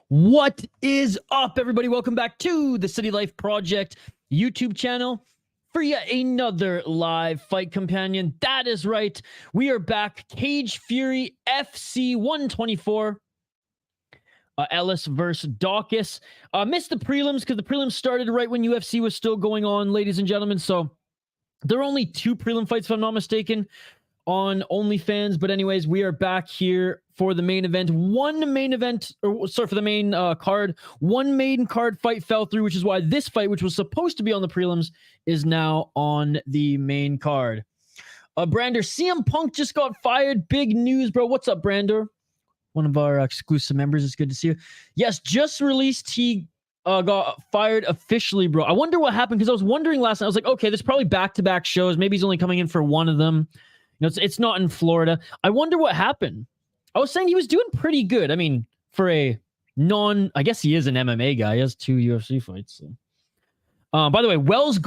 What is up, everybody? Welcome back to the City Life Project YouTube channel for yet another live fight companion. That is right. We are back. Cage Fury FC 124. Ellis versus Daukaus. Missed the prelims because the prelims started right when UFC was still going on, ladies and gentlemen. So there are only 2 prelim fights, if I'm not mistaken, on OnlyFans. But anyways, we are back here for the main event. For the main card. One main card fight fell through, which is why this fight, which was supposed to be on the prelims, is now on the main card. Brander, CM Punk just got fired. Big news, bro. What's up, Brander? One of our exclusive members. It's good to see you. Yes, just released. He got fired officially, bro. I wonder what happened, because I was wondering last night. I was like, okay, there's probably back-to-back shows. Maybe he's only coming in for one of them. You know, it's not in Florida. I wonder what happened. I was saying he was doing pretty good. I mean, for a I guess he is an MMA guy. He has 2 UFC fights. So. By the way, Wells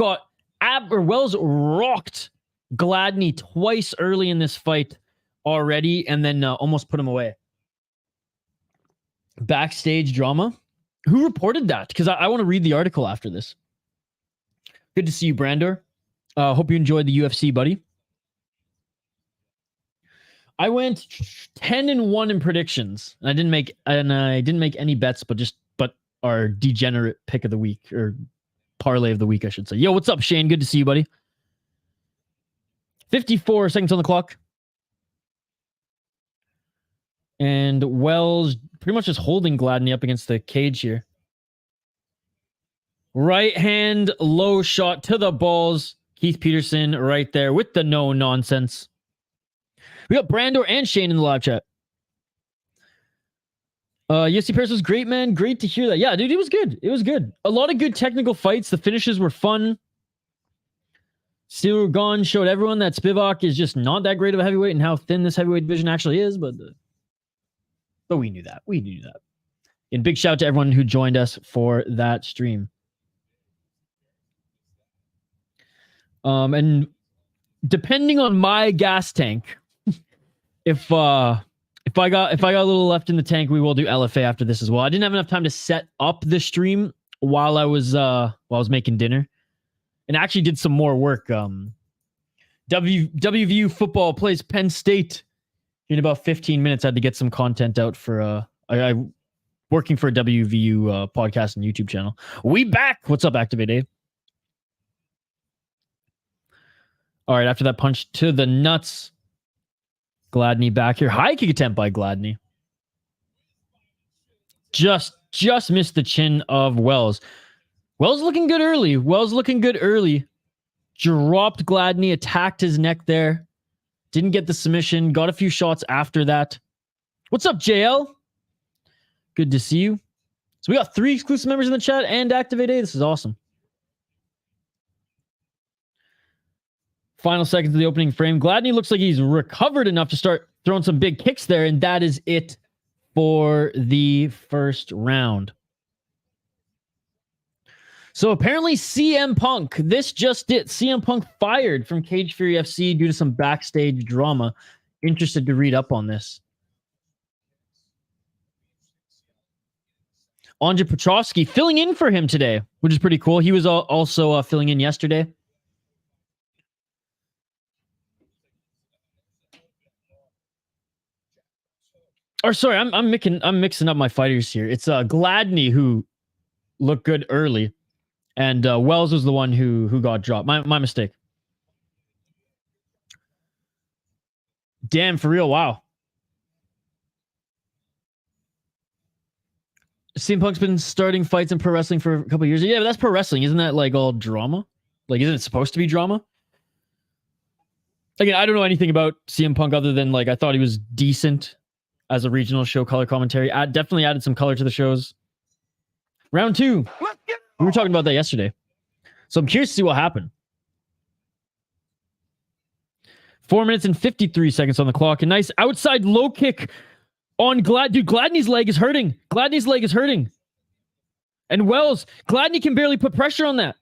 rocked Gladney twice early in this fight already, and then almost put him away. Backstage drama. Who reported that? Because I want to read the article after this. Good to see you, Brander. Hope you enjoyed the UFC, buddy. I went 10-1 in predictions. And I didn't make any bets, but our degenerate pick of the week, or parlay of the week, I should say. Yo, what's up, Shane? Good to see you, buddy. 54 seconds on the clock. And Wells pretty much just holding Gladney up against the cage here. Right hand, low shot to the balls. Keith Peterson right there with the no nonsense. We got Brando and Shane in the live chat. UFC Paris was great, man. Great to hear that. Yeah, dude, it was good. It was good. A lot of good technical fights. The finishes were fun. Steel Gon showed everyone that Spivak is just not that great of a heavyweight and how thin this heavyweight division actually is, but we knew that. We knew that. And big shout out to everyone who joined us for that stream. And depending on my gas tank, if I got a little left in the tank, we will do LFA after this as well. I didn't have enough time to set up the stream while I was making dinner, and I actually did some more work. WVU football plays Penn State in about 15 minutes. I had to get some content out for I working for a WVU podcast and YouTube channel. We back. What's up, Activate Dave? All right, after that punch to the nuts, Gladney back here. High kick attempt by Gladney. Just missed the chin of Wells. Wells looking good early. Dropped Gladney, attacked his neck there. Didn't get the submission. Got a few shots after that. What's up, JL? Good to see you. So we got 3 exclusive members in the chat and Activate A. This is awesome. Final seconds of the opening frame. Gladney looks like he's recovered enough to start throwing some big kicks there, and that is it for the first round. So apparently CM Punk, this just it. CM Punk fired from Cage Fury FC due to some backstage drama. Interested to read up on this. Andre Petrosky filling in for him today, which is pretty cool. He was also filling in yesterday. Or sorry, I'm mixing up my fighters here. It's Gladney who looked good early, and Wells was the one who got dropped. My mistake. Damn, for real, wow. CM Punk's been starting fights in pro wrestling for a couple of years. Yeah, but that's pro wrestling. Isn't that like all drama? Like, isn't it supposed to be drama? Again, I don't know anything about CM Punk other than, like, I thought he was decent as a regional show color commentary. Definitely added some color to the shows. Round 2. We were talking about that yesterday. So I'm curious to see what happened. 4 minutes and 53 seconds on the clock. A nice outside low kick on Dude, Gladney's leg is hurting. And Wells, Gladney can barely put pressure on that.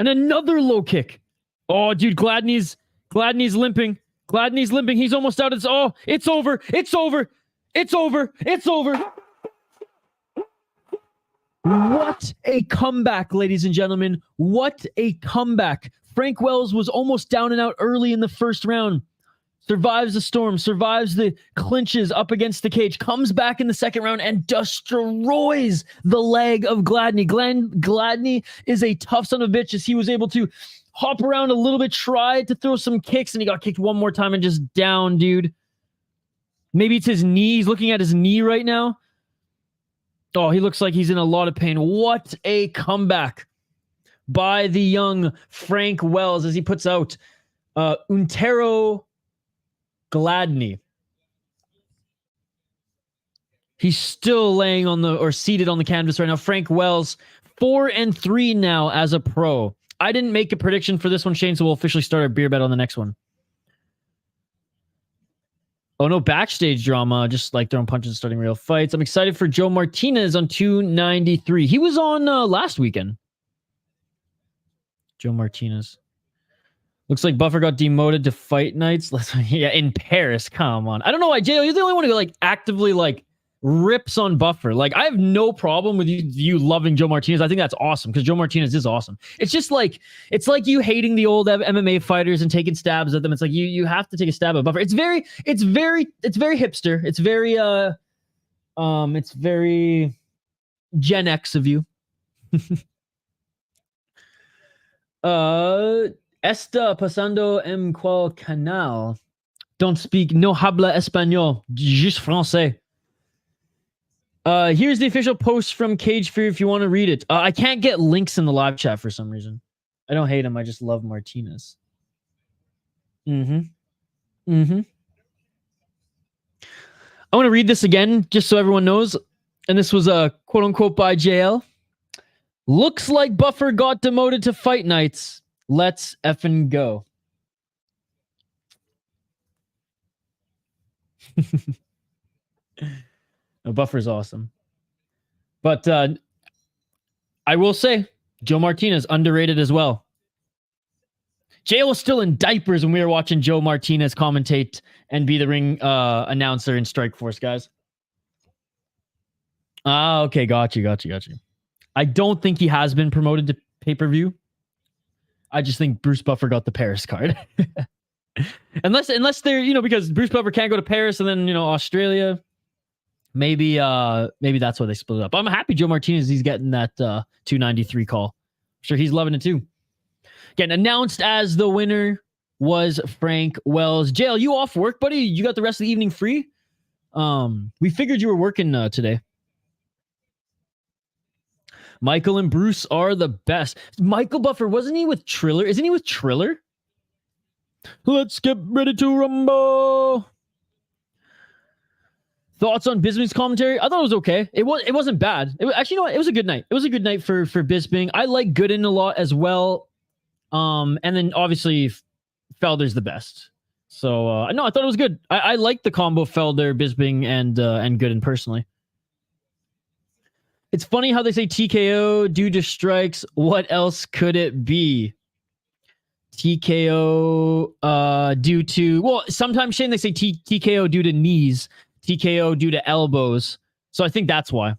And another low kick. Oh, dude, Gladney's limping. He's almost out. It's over. What a comeback, ladies and gentlemen. What a comeback. Frank Wells was almost down and out early in the first round. Survives the storm, survives the clinches up against the cage, comes back in the second round and destroys the leg of Gladney. Gladney is a tough son of a bitch as he was able to hop around a little bit, try to throw some kicks, and he got kicked one more time and just down, dude. Maybe it's his knee. He's looking at his knee right now. Oh, he looks like he's in a lot of pain. What a comeback by the young Frank Wells as he puts out Unterio Gladney. He's still laying on the, or seated on the canvas right now. Frank Wells, 4-3 now as a pro. I didn't make a prediction for this one, Shane, so we'll officially start our beer bet on the next one. Oh, no backstage drama, just like throwing punches and starting real fights. I'm excited for Joe Martinez on 293. He was on last weekend. Joe Martinez. Looks like Buffer got demoted to fight nights. Yeah, in Paris. Come on. I don't know why, J.O., you're the only one who like actively like rips on Buffer. Like, I have no problem with you loving Joe Martinez. I think that's awesome because Joe Martinez is awesome. It's just like, it's like you hating the old MMA fighters and taking stabs at them. It's like you have to take a stab at Buffer. It's very hipster. It's very Gen X of you. Está pasando en cual canal? Don't speak, no habla español, juste français. Here's the official post from Cage Fear if you want to read it. I can't get links in the live chat for some reason. I don't hate him, I just love Martinez. I want to read this again, just so everyone knows. And this was a quote-unquote by JL. Looks like Buffer got demoted to fight nights. Let's effing go. Buffer's awesome. But I will say, Joe Martinez, underrated as well. JL was still in diapers when we were watching Joe Martinez commentate and be the ring announcer in Strikeforce, guys. Ah, okay, got you. I don't think he has been promoted to pay-per-view. I just think Bruce Buffer got the Paris card. unless they're, you know, because Bruce Buffer can't go to Paris and then, you know, Australia. Maybe that's why they split it up. I'm happy Joe Martinez, he's getting that 293 call. I'm sure he's loving it too. Again, announced as the winner was Frank Wells. JL, you off work, buddy? You got the rest of the evening free? We figured you were working today. Michael and Bruce are the best. Michael Buffer, wasn't he with Triller? Isn't he with Triller? Let's get ready to rumble. Thoughts on Bisping's commentary? I thought it was okay. It wasn't bad. It was, actually, you know what? It was a good night. It was a good night for Bisping. I like Gooden a lot as well. And then obviously Felder's the best. So no, I thought it was good. I like the combo Felder, Bisping, and Gooden personally. It's funny how they say TKO due to strikes. What else could it be? TKO due to... Well, sometimes, Shane, they say TKO due to knees. TKO due to elbows. So I think that's why.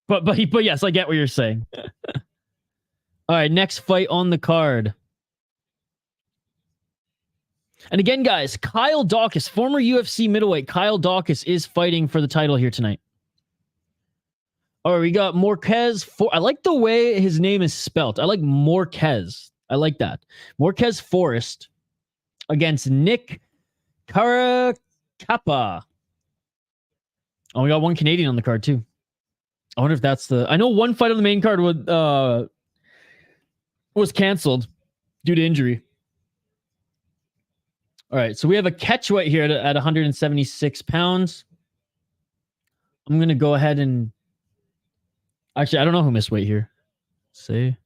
But yes, I get what you're saying. All right, next fight on the card. And again, guys, Kyle Daukaus, former UFC middleweight, Kyle Daukaus is fighting for the title here tonight. All right, we got Morquez. I like the way his name is spelt. I like Morquez. I like that. Morquez Forrest against Nick Caracappa. Oh, we got one Canadian on the card too. I wonder if that's the... I know one fight on the main card was canceled due to injury. All right, so we have a catchweight here at 176 pounds. I'm going to go ahead and... Actually, I don't know who missed weight here. Say.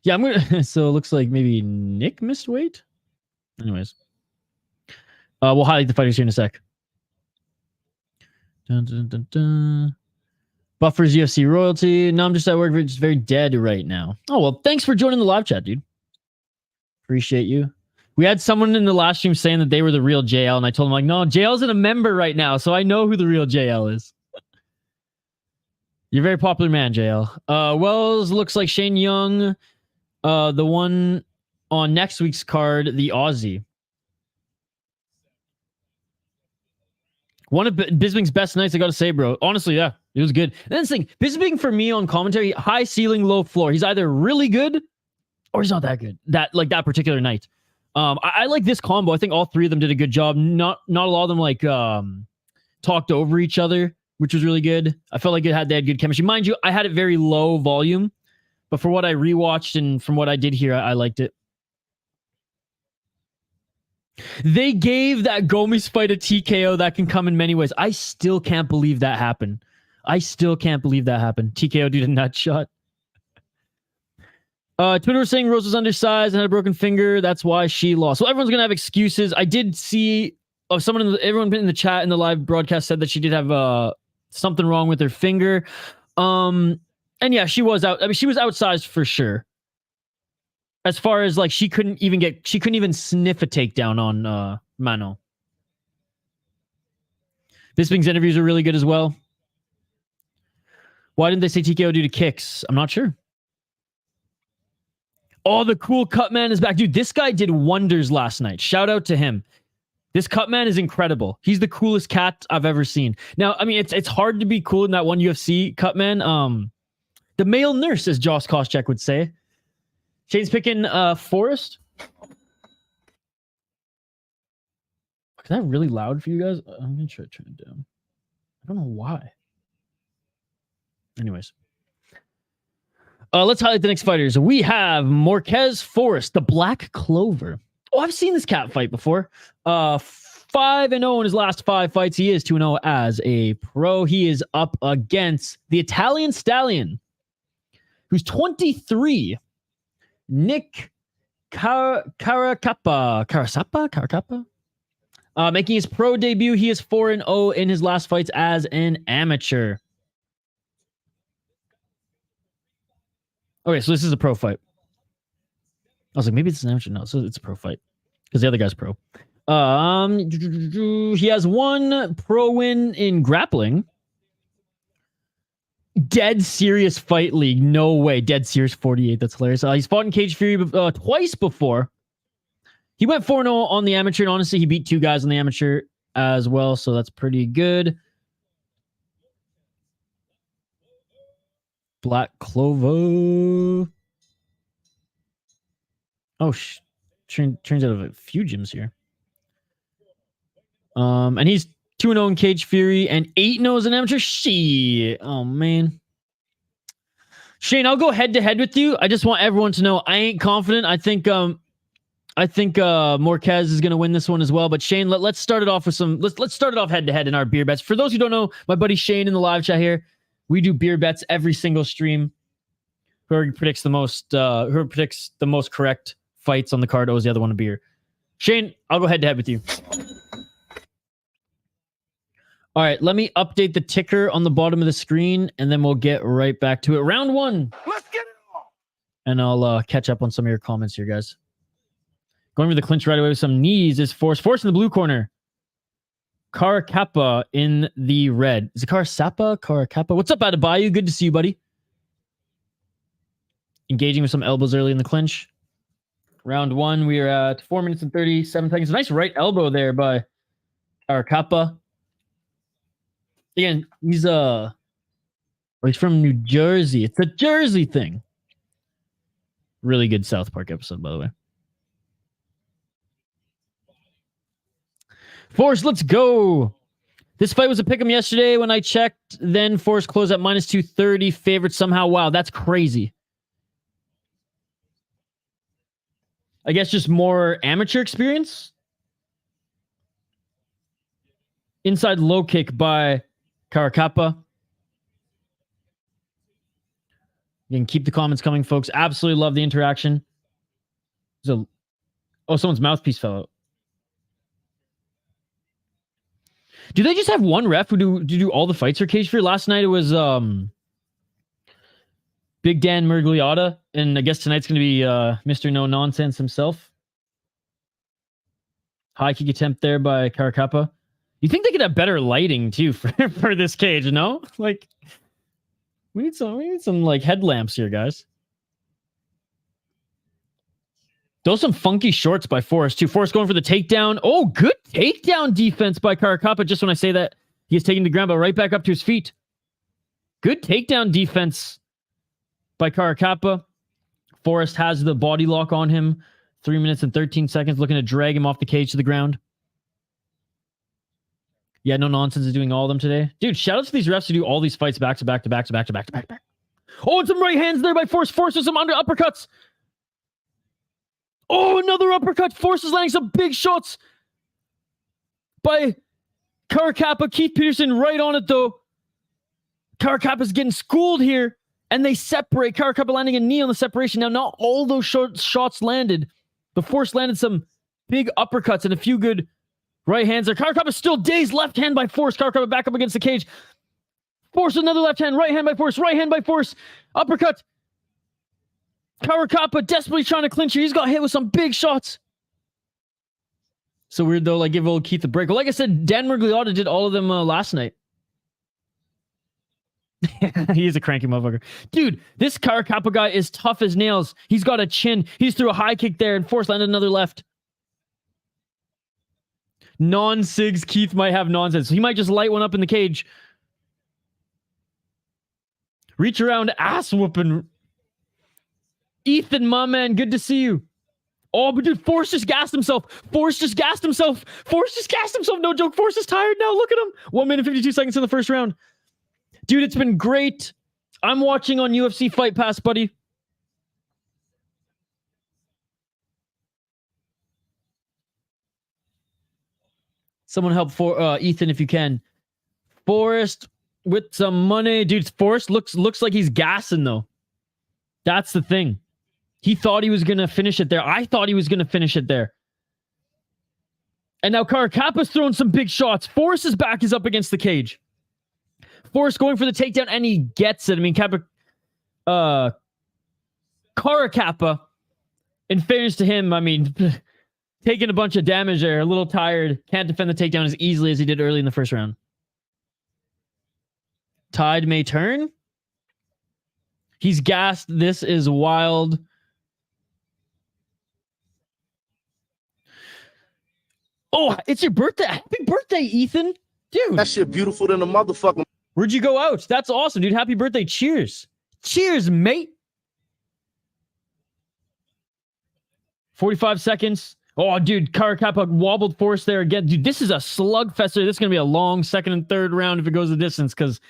Yeah, I'm going to... So it looks like maybe Nick missed weight? Anyways. We'll highlight the fighters here in a sec. Dun, dun, dun, dun. Buffer's UFC royalty. No, I'm just at work. We're just very dead right now. Oh, well, thanks for joining the live chat, dude. Appreciate you. We had someone in the last stream saying that they were the real JL, and I told them, like, no, JL's in a member right now, so I know who the real JL is. You're a very popular man, JL. Wells looks like Shane Young, the one on next week's card, the Aussie. One of Bisping's best nights, I gotta say, bro. Honestly, yeah, it was good. And then this thing, Bisping for me on commentary, high ceiling, low floor. He's either really good or he's not that good. That particular night. I like this combo. I think all three of them did a good job. Not a lot of them like talked over each other, which was really good. I felt like they had good chemistry. Mind you, I had it very low volume, but for what I rewatched and from what I did here, I liked it. They gave that Gomes fight a TKO that can come in many ways. I still can't believe that happened. TKO due to nut shot. Twitter was saying Rose was undersized and had a broken finger. That's why she lost. So everyone's going to have excuses. I did see everyone in the chat in the live broadcast said that she did have something wrong with her finger. And yeah, she was out. I mean, she was outsized for sure. As far as like she couldn't even sniff a takedown on Mano. Bisping's interviews are really good as well. Why didn't they say TKO due to kicks? I'm not sure. Oh, the cool cut man is back. Dude, this guy did wonders last night. Shout out to him. This cut man is incredible. He's the coolest cat I've ever seen. Now, I mean, it's hard to be cool in that one UFC cut man. The male nurse, as Josh Koscheck would say. Shane's picking Forrest. Is that really loud for you guys? I'm going to try to turn it down. I don't know why. Anyways. Let's highlight the next fighters. We have Morquez Forrest, the Black Clover. Oh, I've seen this cat fight before. 5-0 in his last 5 fights. He is 2-0 as a pro. He is up against the Italian Stallion, who's 23. Nick Caracappa. Making his pro debut. He is 4-0 in his last fights as an amateur. Okay, so this is a pro fight. I was like, maybe it's an amateur. No, so it's a pro fight because the other guy's pro. He has 1 pro win in grappling. Dead Serious Fight League. No way. Dead Serious 48. That's hilarious. He's fought in Cage Fury twice before. He went 4-0 on the amateur, and honestly, he beat 2 guys on the amateur as well, so that's pretty good. Black Clover. Oh, turns out of a few gyms here. And he's 2-0 in Cage Fury and 8-0 as an amateur. Shit. Oh, man. Shane, I'll go head-to-head with you. I just want everyone to know I ain't confident. I think Morquez is going to win this one as well. But Shane, let's start it off with some... Let's start it off head-to-head in our beer bets. For those who don't know, my buddy Shane in the live chat here, we do beer bets every single stream. Whoever predicts the most correct fights on the card owes the other one a beer. Shane, I'll go head-to-head with you. All right, let me update the ticker on the bottom of the screen, and then we'll get right back to it. Round 1. Let's get it on. And I'll catch up on some of your comments here, guys. Going for the clinch right away with some knees is Force. Force in the blue corner. Caracappa in the red. Is it Caracappa? What's up, Adebayo? Good to see you, buddy. Engaging with some elbows early in the clinch. Round 1, we are at 4 minutes and 37 seconds. Nice right elbow there by Caracappa. Again, he's from New Jersey. It's a Jersey thing. Really good South Park episode, by the way. Forrest, let's go. This fight was a pick'em yesterday when I checked. Then Forrest closed at minus 230. Favorite somehow. Wow, that's crazy. I guess just more amateur experience. Inside low kick by Caracappa. You can keep the comments coming, folks. Absolutely love the interaction. Oh, someone's mouthpiece fell out. Do they just have one ref who do all the fights for Cage Fury? Last night it was Big Dan Murgliata, and I guess tonight's going to be Mr. No Nonsense himself. High kick attempt there by Caracappa. You think they could have better lighting too for this cage? No, like We need some like headlamps here, guys. Those some funky shorts by Forrest too. Forrest going for the takedown. Oh, good takedown defense by Caracappa. Just when I say that, he's taking the ground, but right back up to his feet. Good takedown defense by Caracappa. Forrest has the body lock on him. 3 minutes and 13 seconds, looking to drag him off the cage to the ground. Yeah, no nonsense is doing all of them today. Dude, shout out to these refs who do all these fights back to back to back to back to back to back to back. Oh, and some right hands there by Forrest. Forrest with some under uppercuts. Oh, another uppercut. Forrest is landing some big shots by Caracappa. Keith Peterson right on it, though. Caracappa's getting schooled here, and they separate. Caracappa landing a knee on the separation. Now, not all those shots landed, but Forrest landed some big uppercuts and a few good right hands there. Caracappa still dazed. Left hand by Forrest. Caracappa back up against the cage. Forrest another left hand. Right hand by Forrest. Right hand by Forrest. Uppercut. Caracappa desperately trying to clinch here. He's got hit with some big shots. So weird though, like give old Keith a break. Well, like I said, Dan Mergliotta did all of them last night. He is a cranky motherfucker. Dude, this Caracappa guy is tough as nails. He's got a chin. He's threw a high kick there and Forrest landed another left. Non-Sigs Keith might have nonsense. He might just light one up in the cage. Reach around, ass whooping. Ethan, my man, good to see you. Oh, but dude, Forrest just gassed himself. Forrest just gassed himself. Forrest just gassed himself. No joke. Forrest is tired now. Look at him. 1 minute, 52 seconds in the first round. Dude, it's been great. I'm watching on UFC Fight Pass, buddy. Someone help for Ethan if you can. Forrest with some money. Dude, Forrest looks like he's gassing, though. That's the thing. He thought he was going to finish it there. I thought he was going to finish it there. And now Caracappa's throwing some big shots. Forrest's back is up against the cage. Forrest going for the takedown, and he gets it. I mean, Caracappa, in fairness to him, I mean, taking a bunch of damage there, a little tired. Can't defend the takedown as easily as he did early in the first round. Tide may turn. He's gassed. This is wild. Oh, it's your birthday. Happy birthday, Ethan. Dude. That shit beautiful than a motherfucking. Where'd you go out? That's awesome, dude. Happy birthday. Cheers. Cheers, mate. 45 seconds. Oh, dude. Caracappa wobbled Forrest there again. Dude, this is a slugfest. This is going to be a long second and third round if it goes the distance because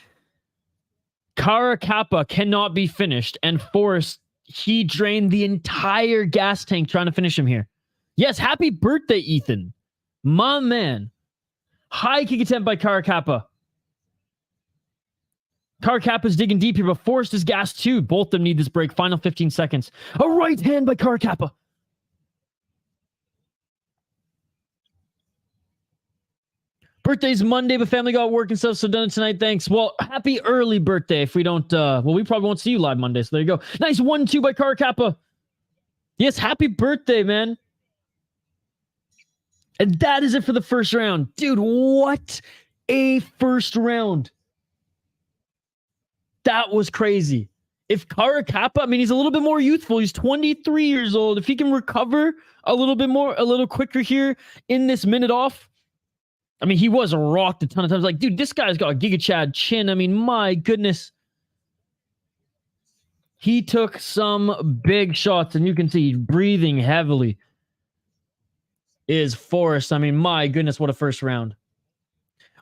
Caracappa cannot be finished. And Forrest, he drained the entire gas tank trying to finish him here. Yes, happy birthday, Ethan. My man. High kick attempt by Caracappa. Caracappa's digging deep here, but Forrest is gassed too. Both of them need this break. Final 15 seconds. A right hand by Caracappa. Birthday's Monday, but family got work and stuff, so done it tonight. Thanks. Well, happy early birthday. If we don't, well, we probably won't see you live Monday, so there you go. Nice 1-2 by Caracappa. Yes, happy birthday, man. And that is it for the first round. Dude, what a first round. That was crazy. If Caracappa, I mean, he's a little bit more youthful. He's 23 years old. If he can recover a little bit more, a little quicker here in this minute off. I mean, he was rocked a ton of times. Like, dude, this guy's got a Giga Chad chin. I mean, my goodness. He took some big shots, and you can see he's breathing heavily. Is Forrest. I mean, my goodness, what a first round.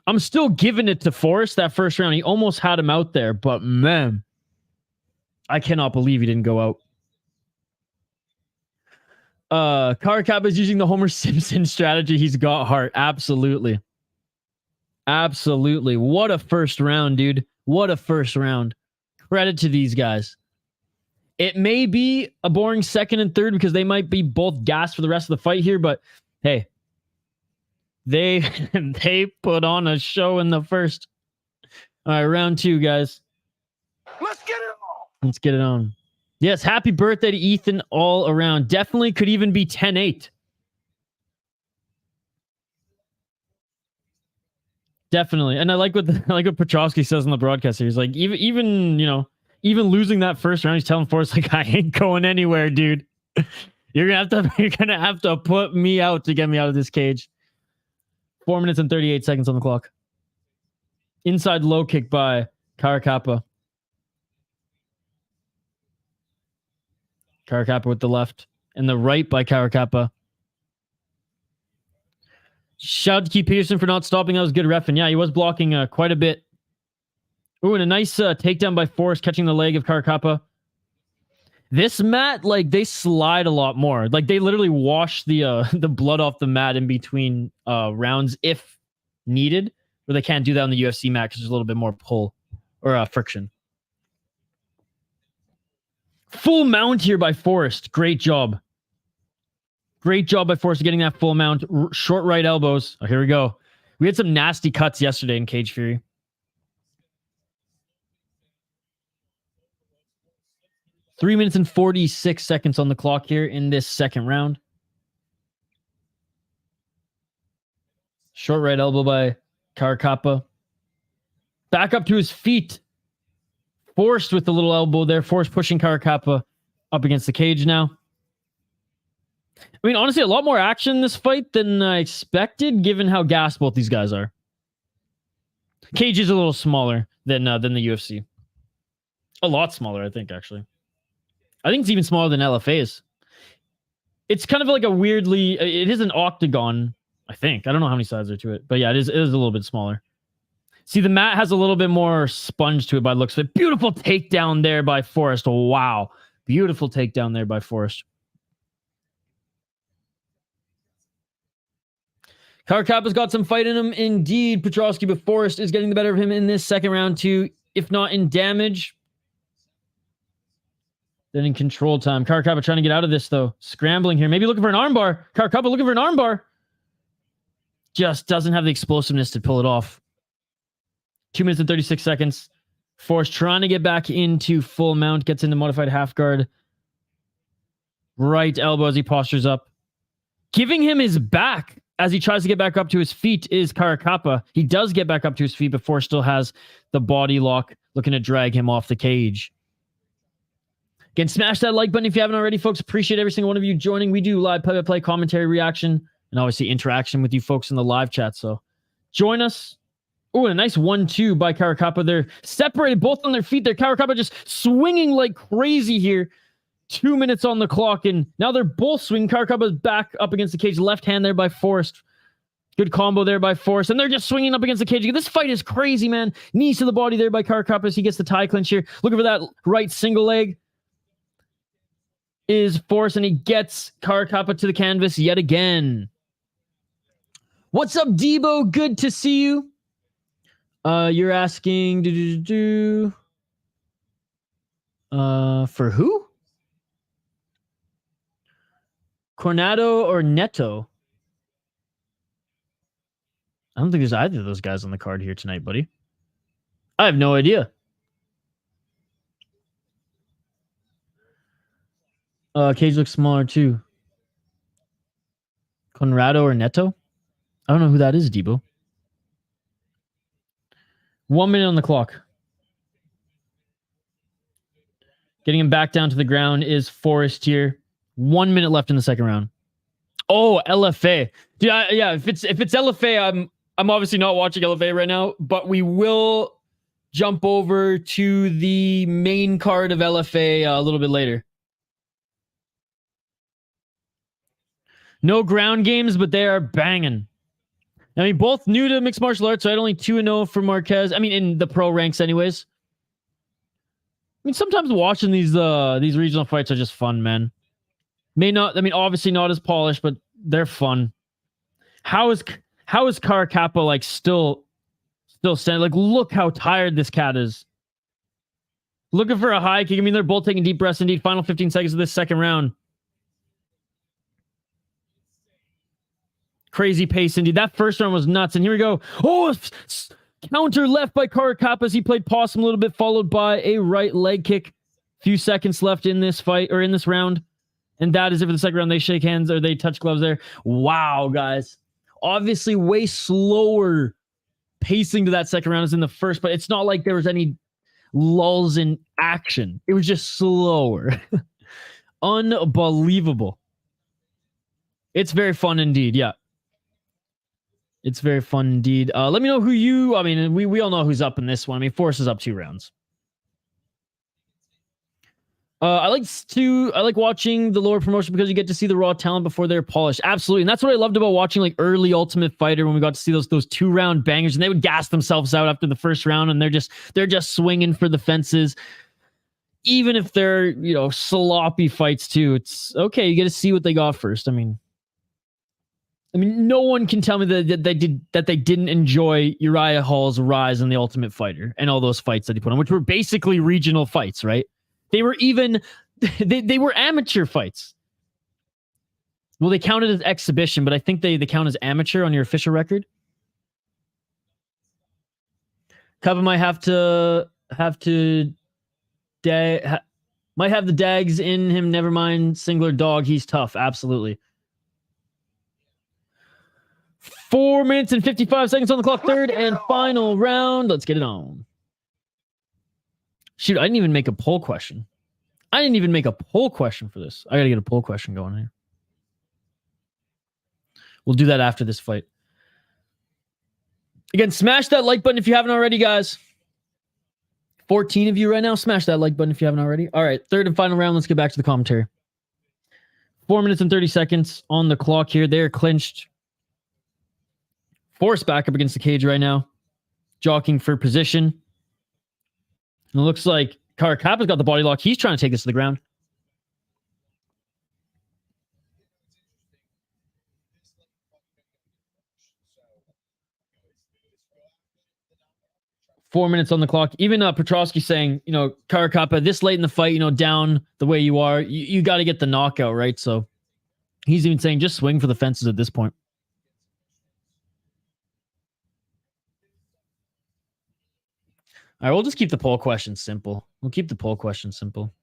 I'm still giving it to Forrest that first round. He almost had him out there, but man, I cannot believe he didn't go out. Caracappa is using the Homer Simpson strategy. He's got heart. Absolutely. Absolutely. What a first round, dude. What a first round. Credit to these guys. It may be a boring second and third because they might be both gassed for the rest of the fight here, but hey, they put on a show in the first. All right, round two, guys. Let's get it on. Let's get it on. Yes, happy birthday to Ethan all around. Definitely could even be 10-8. Definitely. And I like what Petrosky says on the broadcast here. He's like, even you know, even losing that first round, he's telling Forrest, like, I ain't going anywhere, dude. You're gonna have to put me out to get me out of this cage. 4 minutes and 38 seconds on the clock. Inside low kick by Caracappa. Caracappa with the left. And the right by Caracappa. Shout out to Keith Peterson for not stopping. That was good ref. And yeah, he was blocking quite a bit. Ooh, and a nice takedown by Forrest, catching the leg of Caracappa. This mat, like, they slide a lot more. Like, they literally wash the blood off the mat in between rounds if needed. Where they can't do that on the UFC mat because there's a little bit more pull or friction. Full mount here by Forrest. Great job. Great job by Forrest getting that full mount. Short right elbows. Oh, here we go. We had some nasty cuts yesterday in Cage Fury. Three minutes and 46 seconds on the clock here in this second round. Short right elbow by Caracappa. Back up to his feet. Forced with the little elbow there. Forced pushing Caracappa up against the cage now. I mean, honestly, a lot more action in this fight than I expected, given how gassed both these guys are. Cage is a little smaller than the UFC. A lot smaller, I think, actually. I think it's even smaller than LFA's. It's kind of like a weirdly... It is an octagon, I think. I don't know how many sides are to it. But yeah, it is a little bit smaller. See, the mat has a little bit more sponge to it by the looks of it. Beautiful takedown there by Forrest. Wow. Beautiful takedown there by Forrest. Caracappa's got some fight in him. Indeed, Petrosky, but Forrest is getting the better of him in this second round too. If not in damage, then in control time. Caracappa trying to get out of this, though. Scrambling here. Maybe looking for an armbar. Caracappa looking for an armbar. Just doesn't have the explosiveness to pull it off. 2 minutes and 36 seconds. Forrest trying to get back into full mount. Gets into modified half guard. Right elbow as he postures up. Giving him his back as he tries to get back up to his feet is Caracappa. He does get back up to his feet, but Forrest still has the body lock, looking to drag him off the cage. Again, smash that like button if you haven't already, folks. Appreciate every single one of you joining. We do live play-by-play commentary, reaction, and obviously interaction with you folks in the live chat. So join us. Oh, a nice 1-2 by Caracappa. They're separated both on their feet there. Caracappa just swinging like crazy here. 2 minutes on the clock, and now they're both swinging. Caracappa's back up against the cage. Left hand there by Forrest. Good combo there by Forrest, and they're just swinging up against the cage. This fight is crazy, man. Knees to the body there by Caracappa as he gets the tie clinch here. Looking for that right single leg is Forrest, and he gets Caracappa to the canvas yet again. What's up, Debo? Good to see you. You're asking for who? Coronado or Neto? I don't think there's either of those guys on the card here tonight, buddy. I have no idea. Cage looks smaller too. Conrado or Neto? I don't know who that is, Debo. 1 minute on the clock. Getting him back down to the ground is Forrest here. 1 minute left in the second round. Oh, LFA. Dude, yeah, if it's LFA, I'm obviously not watching LFA right now, but we will jump over to the main card of LFA a little bit later. No ground games, but they are banging. I mean, both new to mixed martial arts, right? Only 2-0 for Morquez. I mean, in the pro ranks anyways. I mean, sometimes watching these regional fights are just fun, man. Obviously not as polished, but they're fun. How is Caracappa like still standing? Like, look how tired this cat is. Looking for a high kick. I mean, they're both taking deep breaths. Indeed, final 15 seconds of this second round. Crazy pace, indeed. That first round was nuts. And here we go. Oh, counter left by Caracappa as he played possum a little bit, followed by a right leg kick. Few seconds left in this fight, or in this round. And that is it for the second round. They shake hands, or they touch gloves there. Wow, guys. Obviously, way slower pacing to that second round as in the first, but it's not like there was any lulls in action. It was just slower. Unbelievable. It's very fun indeed. Yeah. It's very fun indeed. Let me know who you... I mean, we all know who's up in this one. I mean, Force is up 2 rounds. I like watching the lower promotion because you get to see the raw talent before they're polished. Absolutely. And that's what I loved about watching like early Ultimate Fighter when we got to see those 2-round bangers and they would gas themselves out after the first round and they're just swinging for the fences. Even if they're, sloppy fights too. It's okay. You get to see what they got first. I mean, no one can tell me that they didn't enjoy Uriah Hall's rise in the Ultimate Fighter and all those fights that he put on, which were basically regional fights, right? They were even they were amateur fights. Well, they counted as exhibition, but I think they count as amateur on your official record. Kappa might have the dags in him. Never mind, Singler dog. He's tough. Absolutely. 4 minutes and 55 seconds on the clock. Third and final round. Let's get it on. Shoot, I didn't even make a poll question. I didn't even make a poll question for this. I gotta get a poll question going here. We'll do that after this fight. Again, smash that like button if you haven't already, guys. 14 of you right now. Smash that like button if you haven't already. All right, third and final round. Let's get back to the commentary. 4 minutes and 30 seconds on the clock here. They're clinched. Force back up against the cage right now. Jockeying for position. And it looks like Caracappa's got the body lock. He's trying to take this to the ground. Four minutes on the clock. Even Petrosky saying, Caracappa, this late in the fight, down the way you are, you got to get the knockout, right? So he's even saying just swing for the fences at this point. All right, we'll just keep the poll question simple. We'll keep the poll question simple.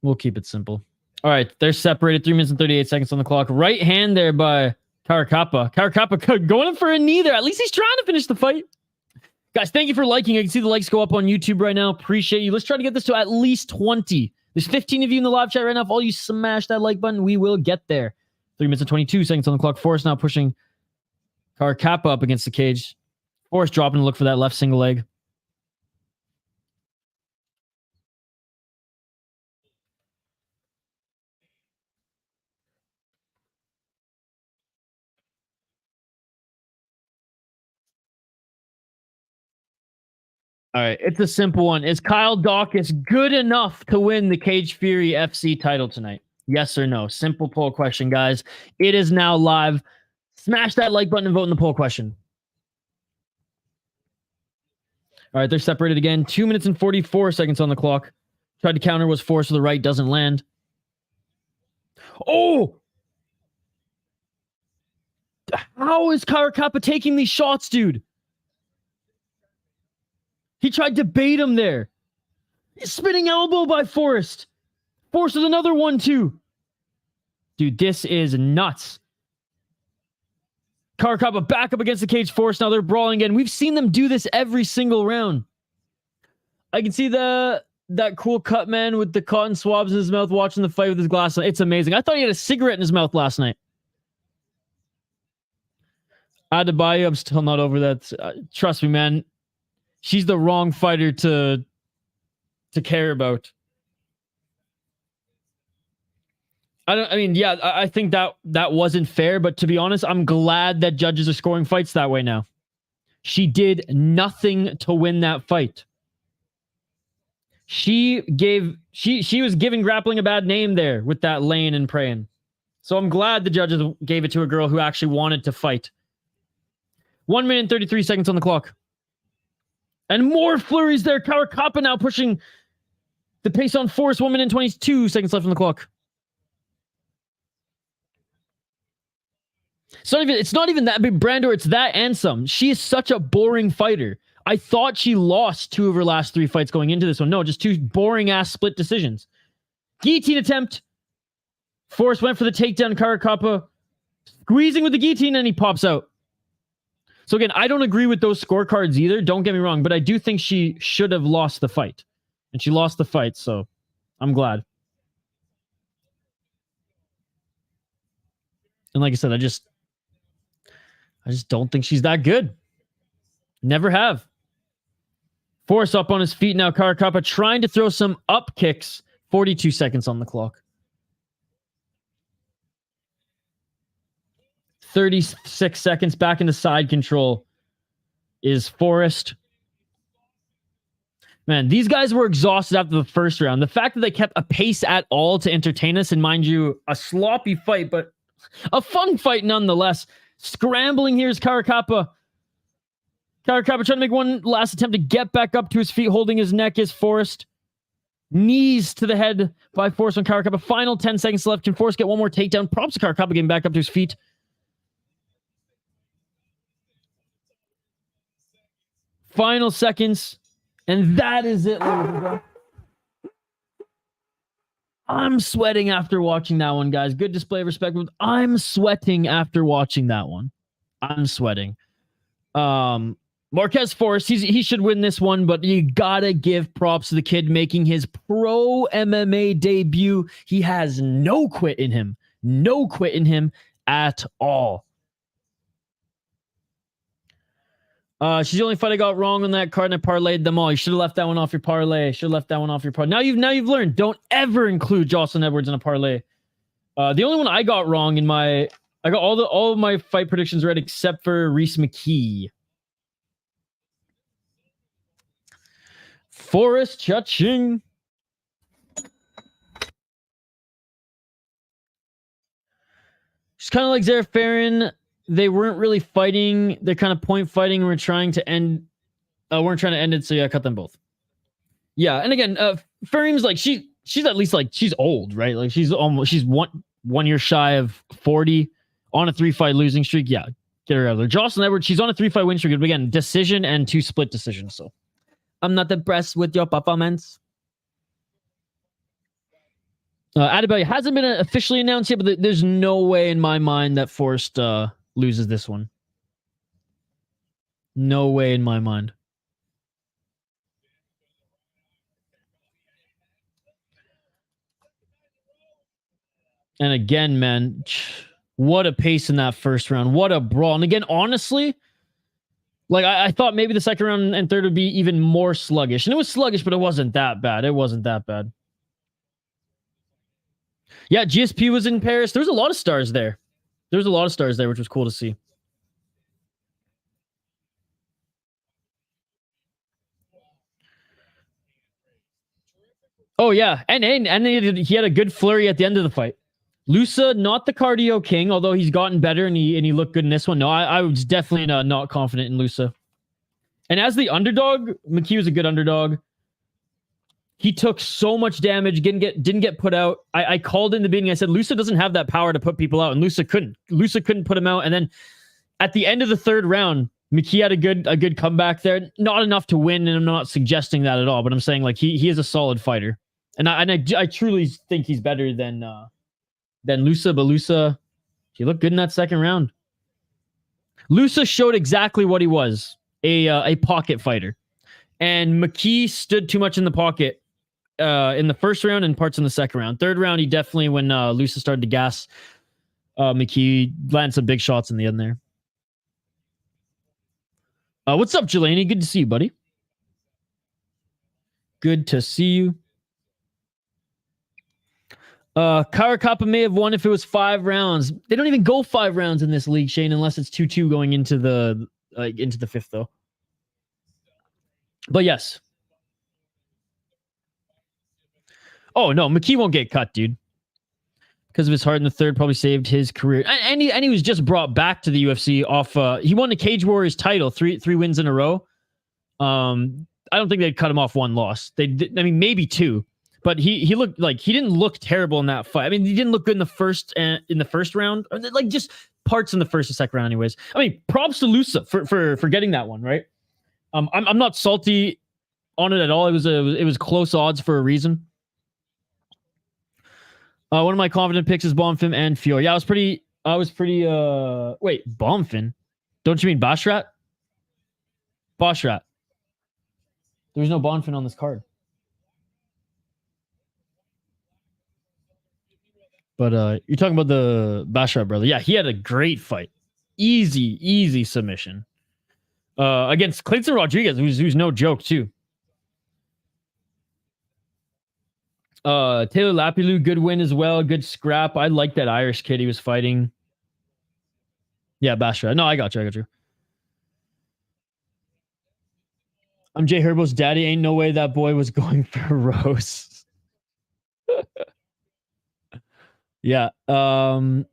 We'll keep it simple. All right, they're separated. 3 minutes and 38 seconds on the clock. Right hand there by Caracappa. Caracappa going in for a knee there. At least he's trying to finish the fight. Guys, thank you for liking. I can see the likes go up on YouTube right now. Appreciate you. Let's try to get this to at least 20. There's 15 of you in the live chat right now. If all you smash that like button, we will get there. 3 minutes and 22 seconds on the clock. Force now pushing Caracappa up against the cage. Force dropping to look for that left single leg. All right, it's a simple one. Is Kyle Daukaus good enough to win the Cage Fury FC title tonight? Yes or no? Simple poll question, guys. It is now live. Smash that like button and vote in the poll question. All right, they're separated again. 2 minutes and 44 seconds on the clock. Tried to counter, was forced to the right, doesn't land. Oh! How is Caracappa taking these shots, dude? He tried to bait him there. Spinning elbow by Forrest. Forrest with another 1-2. Dude, this is nuts. Caracappa back up against the cage. Forrest, now they're brawling again. We've seen them do this every single round. I can see that cool cut man with the cotton swabs in his mouth watching the fight with his glass on. It's amazing. I thought he had a cigarette in his mouth last night. Adebayo, I'm still not over that. Trust me, man. She's the wrong fighter to care about. I think that wasn't fair, but to be honest, I'm glad that judges are scoring fights that way now. She did nothing to win that fight. She was giving grappling a bad name there with that laying and praying. So I'm glad the judges gave it to a girl who actually wanted to fight. 1 minute and 33 seconds on the clock. And more flurries there. Caracappa now pushing the pace on Force. 1 minute and 22 seconds left on the clock. It's not even that big, Brando. It's that and some. She is such a boring fighter. I thought she lost 2 of her last 3 fights going into this one. No, just 2 boring ass split decisions. Guillotine attempt. Force went for the takedown. Caracappa Squeezing with the guillotine, and he pops out. So again, I don't agree with those scorecards either. Don't get me wrong, but I do think she should have lost the fight. And she lost the fight, so I'm glad. And like I said, I just don't think she's that good. Never have. Force up on his feet now. Caracappa trying to throw some up kicks. 42 seconds on the clock. 36 seconds back into side control is Forrest. Man, these guys were exhausted after the first round. The fact that they kept a pace at all to entertain us, and mind you, a sloppy fight, but a fun fight nonetheless. Scrambling here is Caracappa. Caracappa trying to make one last attempt to get back up to his feet, holding his neck is Forrest. Knees to the head by Forrest on Caracappa. Final 10 seconds left. Can Forrest get one more takedown? Props to Caracappa getting back up to his feet. Final seconds. And that is it, ladies and gentlemen. I'm sweating after watching that one, guys. Good display of respect. I'm sweating after watching that one. I'm sweating. Morquez Forrest, he should win this one, but you gotta give props to the kid making his pro MMA debut. He has no quit in him. No quit in him at all. She's the only fight I got wrong on that card, and I parlayed them all. You should have left that one off your parlay. Should have left that one off your parlay. Now you've learned. Don't ever include Jocelyn Edwards in a parlay. The only one I got wrong in I got all of my fight predictions right except for Reese McKee. Forrest cha-ching. She's kind of like Zarafarin. They weren't really fighting. They're kind of point fighting. We're trying to end. Weren't trying to end it, so yeah, I cut them both. Yeah, and again, Farim's like she's at least like she's old, right? Like she's one year shy of 40 on a 3-fight losing streak. Yeah, get her out of there. Jocelyn Edwards, she's on a 3-fight win streak. But again, decision and 2 split decisions. So I'm not impressed with your performance. Adebayo hasn't been officially announced yet, but there's no way in my mind that Forrest loses this one. No way in my mind. And again, man, what a pace in that first round. What a brawl. And again, honestly, like I thought maybe the second round and third would be even more sluggish. And it was sluggish, but it wasn't that bad. It wasn't that bad. Yeah, GSP was in Paris. There was a lot of stars there. There was a lot of stars there, which was cool to see. Oh, yeah. And he had a good flurry at the end of the fight. Lusa, not the cardio king, although he's gotten better and he looked good in this one. No, I was definitely not confident in Lusa. And as the underdog, McKee was a good underdog. He took so much damage, didn't get put out. I called in the beginning. I said Lusa doesn't have that power to put people out, and Lusa couldn't. Lusa couldn't put him out. And then at the end of the third round, McKee had a good comeback there. Not enough to win, and I'm not suggesting that at all. But I'm saying like he is a solid fighter, and I truly think he's better than Lusa. But Lusa, he looked good in that second round. Lusa showed exactly what he was, a pocket fighter, and McKee stood too much in the pocket. In the first round and parts in the second round. Third round, he definitely, when Lusa started to gas, McKee landed some big shots in the end there. What's up, Jelani? Good to see you, buddy. Good to see you. Caracappa may have won if it was 5 rounds. They don't even go 5 rounds in this league, Shane, unless it's 2-2 going into the 5th, though. But yes. Oh, no, McKee won't get cut, dude. Because of his heart in the third, probably saved his career. And he was just brought back to the UFC off... he won the Cage Warriors title, three wins in a row. I don't think they'd cut him off 1 loss. I mean, maybe 2. But he looked like... He didn't look terrible in that fight. I mean, he didn't look good in the first round. Like, just parts in the first and second round anyways. I mean, props to Lusa for getting that one, right? I'm not salty on it at all. It was close odds for a reason. One of my confident picks is Bonfim and Fiore. Yeah, I was pretty I was pretty wait, Bombfin? Don't you mean Bashrat? Bashrat. There's no Bonfin on this card. But you're talking about the Bashrat brother. Yeah, he had a great fight. Easy submission. Against Clayton Rodriguez, who's no joke, too. Taylor Lapilou, good win as well. Good scrap. I like that Irish kid he was fighting. Yeah, Bashrat. No, I got you. I'm Jay Herbo's daddy. Ain't no way that boy was going for Rose. Yeah. Can't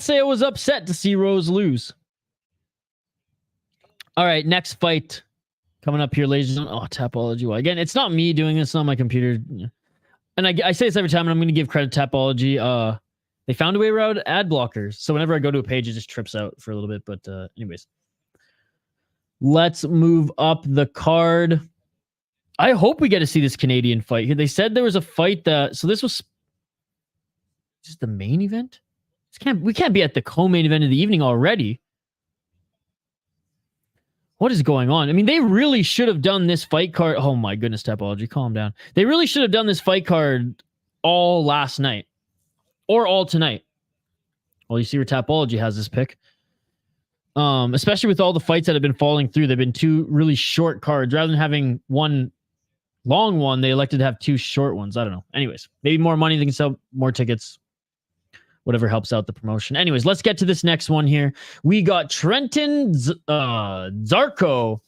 say I was upset to see Rose lose. All right, next fight coming up here, ladies and gentlemen. Oh, Tapology. Well, again, it's not me doing this on my computer. And I say this every time, and I'm going to give credit to Tapology. They found a way around ad blockers. So whenever I go to a page, it just trips out for a little bit. But anyways. Let's move up the card. I hope we get to see this Canadian fight here. They said there was a fight that... So this was... Is this the main event? We can't be at the co-main event of the evening already. What is going on? I mean, they really should have done this fight card... Oh my goodness, Tapology, calm down. They really should have done this fight card all last night. Or all tonight. Well, you see where Tapology has this pick. Especially with all the fights that have been falling through. They've been two really short cards. Rather than having one long one, they elected to have two short ones. I don't know. Anyways, maybe more money. They can sell more tickets. Whatever helps out the promotion. Anyways, let's get to this next one here. We got Trenton Zdarko.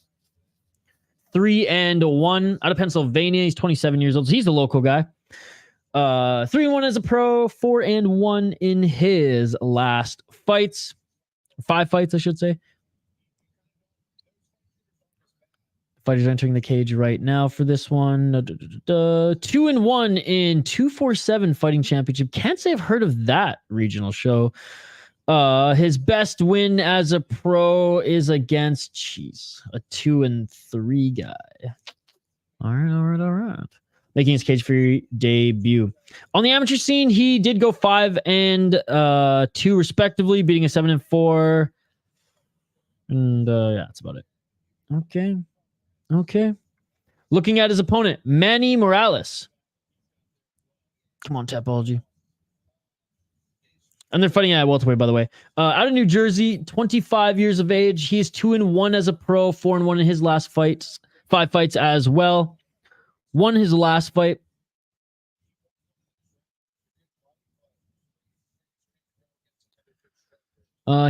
3-1 out of Pennsylvania. He's 27 years old. So he's a local guy. 3-1 as a pro. 4-1 in his last fights. 5 fights, I should say. Fighters entering the cage right now for this one. 2-1 in 247 Fighting Championship. Can't say I've heard of that regional show. His best win as a pro is against, a 2-3 guy. All right. Making his Cage Fury debut. On the amateur scene, he did go 5-2 respectively, beating a 7-4. And yeah, that's about it. Okay. Looking at his opponent, Manny Morales. Come on, Tapology. And they're fighting at welterweight, by the way. Out of New Jersey, 25 years of age. He is 2-1 as a pro, 4-1 in his last fights. 5 fights as well. Won his last fight.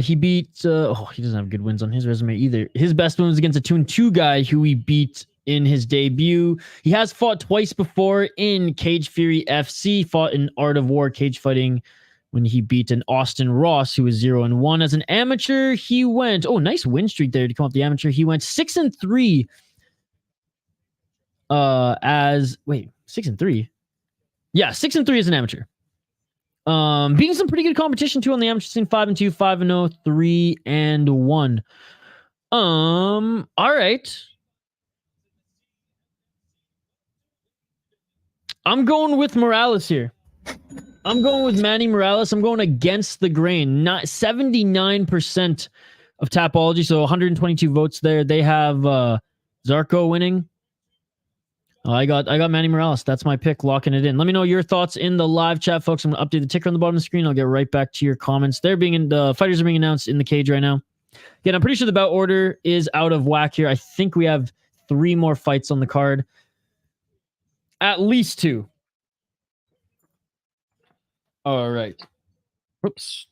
He beat... he doesn't have good wins on his resume either. His best win was against a 2-2 guy who he beat in his debut. He has fought twice before in Cage Fury FC. Fought in Art of War cage fighting when he beat an Austin Ross who was 0-1. As an amateur, he went... Oh, nice win streak there to come up the amateur. He went 6-3... 6-3. Yeah, 6-3 as an amateur. Beating some pretty good competition too on the amateur scene. 5-2, 5-0, 3-1. All right. I'm going with Morales here. I'm going with Manny Morales. I'm going against the grain. Not 79% of Tapology, so 122 votes there. They have Zdarko winning. I got Manny Morales. That's my pick. Locking it in. Let me know your thoughts in the live chat, folks. I'm going to update the ticker on the bottom of the screen. I'll get right back to your comments. The fighters are being announced in the cage right now. Again, I'm pretty sure the bout order is out of whack here. I think we have 3 more fights on the card. At least 2. All right. Whoops.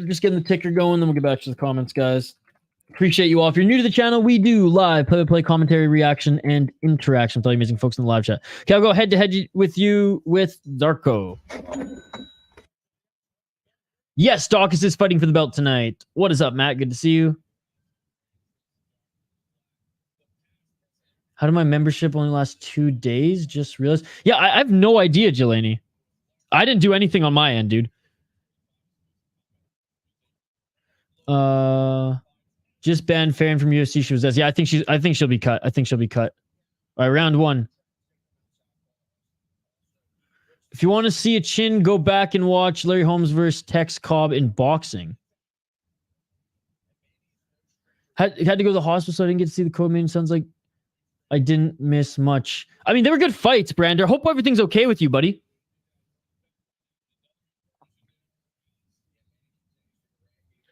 Just getting the ticker going, then we'll get back to the comments, guys. Appreciate you all. If you're new to the channel, we do live play-by-play commentary, reaction, and interaction with all you amazing folks in the live chat. Okay, I'll go head-to-head with you with Zdarko. Yes, Daukaus is fighting for the belt tonight. What is up, Matt? Good to see you. How did my membership only last 2 days? Just realized. Yeah, I have no idea, Jelani. I didn't do anything on my end, dude. Just banned Farron from UFC. She was as yeah. I think she'll be cut. All right, round 1. If you want to see a chin, go back and watch Larry Holmes versus Tex Cobb in boxing. Had to go to the hospital, so I didn't get to see the co-main. Sounds like I didn't miss much. I mean, they were good fights, Brander. Hope everything's okay with you, buddy.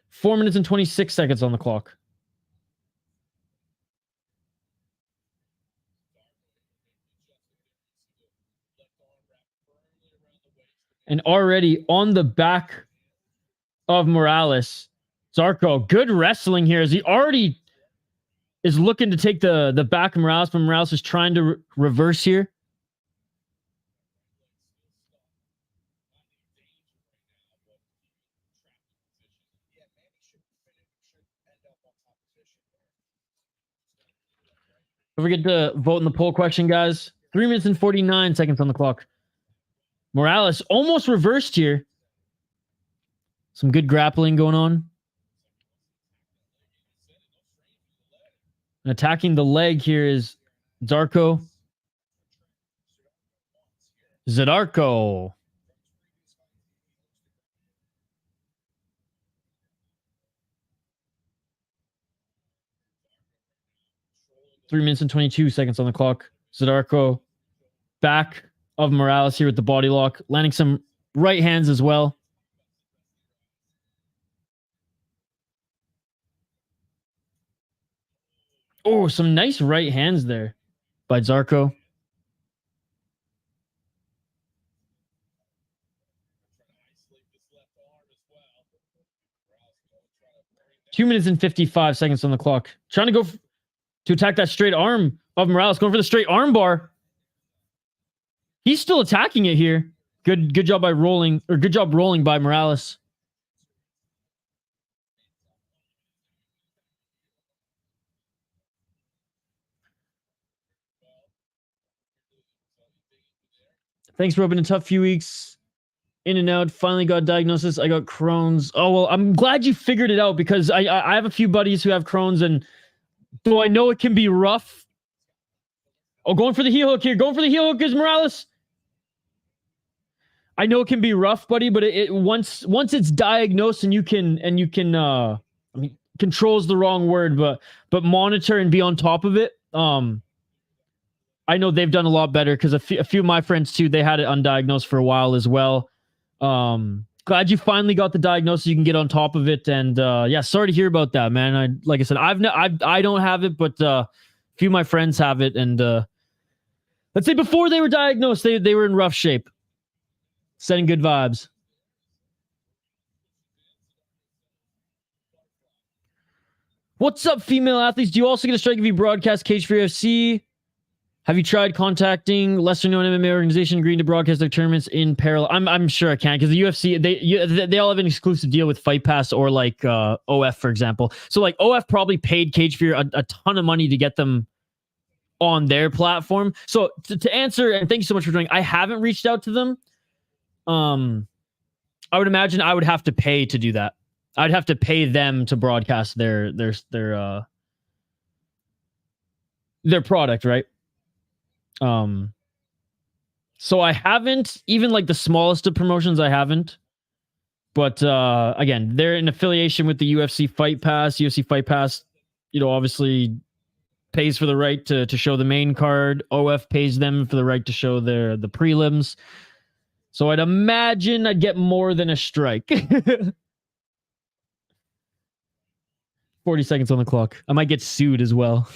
Four minutes and 26 seconds on the clock. And already on the back of Morales, Zdarko, good wrestling here as he already is looking to take the back of Morales, but Morales is trying to reverse here. Don't forget to vote in the poll question, guys. 3 minutes and 49 seconds on the clock. Morales almost reversed here. Some good grappling going on. Attacking the leg here is Zdarko. Zdarko. Three minutes and 22 seconds on the clock. Zdarko back of Morales here with the body lock, landing some right hands as well. Oh, some nice right hands there by Zdarko. Two minutes and 55 seconds on the clock. Trying to go to attack that straight arm of Morales, going for the straight arm bar. He's still attacking it here. Good job by rolling, or good job rolling by Morales. Thanks, bro. Been a tough few weeks. In and out. Finally got diagnosis. I got Crohn's. Oh, well, I'm glad you figured it out because I have a few buddies who have Crohn's, and though I know it can be rough. Oh, going for the heel hook here. Going for the heel hook is Morales. I know it can be rough, buddy, but once it's diagnosed and you can I mean, control's the wrong word, but monitor and be on top of it. I know they've done a lot better because a few of my friends too, they had it undiagnosed for a while as well. Glad you finally got the diagnosis. You can get on top of it, and yeah, sorry to hear about that, man. Like I said, I don't have it, but a few of my friends have it, and let's say before they were diagnosed, they were in rough shape. Sending good vibes. What's up, female athletes? Do you also get a strike if you broadcast Cage Fury FC? Have you tried contacting lesser-known MMA organization agreeing to broadcast their tournaments in parallel? I'm sure I can because the UFC they all have an exclusive deal with Fight Pass or like OF, for example. So like OF probably paid Cage Fury a ton of money to get them on their platform. So to answer, and thank you so much for joining. I haven't reached out to them. I would imagine I would have to pay to do that. I'd have to pay them to broadcast their product, right? So I haven't, even like the smallest of promotions, I haven't. But again, they're in affiliation with the UFC Fight Pass. UFC Fight Pass, obviously pays for the right to show the main card. OF pays them for the right to show the prelims. So I'd imagine I'd get more than a strike. 40 seconds on the clock. I might get sued as well.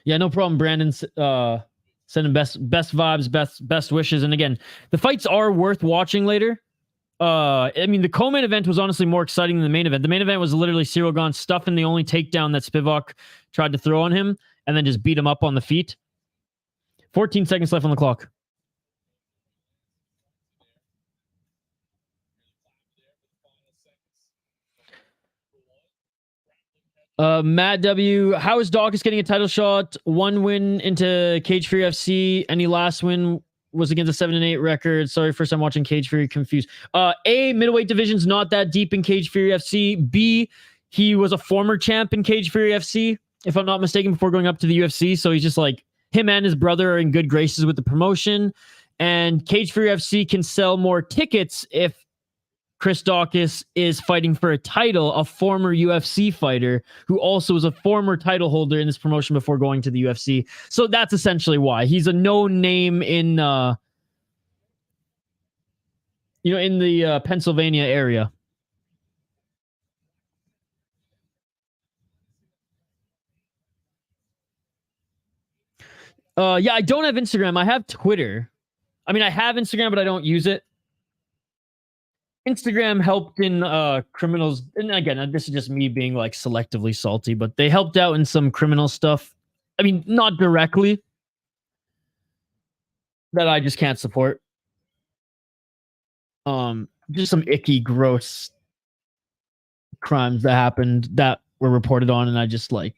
Yeah, no problem, Brandon. Sending best vibes, best wishes. And again, the fights are worth watching later. I mean, the co-main event was honestly more exciting than the main event. The main event was literally Cyril Gahn stuffing the only takedown that Spivak tried to throw on him and then just beat him up on the feet. 14 seconds left on the clock. Matt W. How is Daukaus getting a title shot? One win into Cage Fury FC. Any last win was against a 7-8 record. Sorry, first time watching Cage Fury, confused. A, middleweight division's not that deep in Cage Fury FC. B, he was a former champ in Cage Fury FC. if I'm not mistaken, before going up to the UFC. So he's just like, him and his brother are in good graces with the promotion. And Cage Fury FC can sell more tickets if Chris Daukaus is fighting for a title, a former UFC fighter who also was a former title holder in this promotion before going to the UFC. So that's essentially why. He's a known name in, in the Pennsylvania area. Yeah, I don't have Instagram. I have Twitter. I mean, I have Instagram, but I don't use it. Instagram helped in criminals, and again, this is just me being like selectively salty, but they helped out in some criminal stuff. I mean, not directly, that I just can't support. Just some icky, gross crimes that happened that were reported on, and I just like,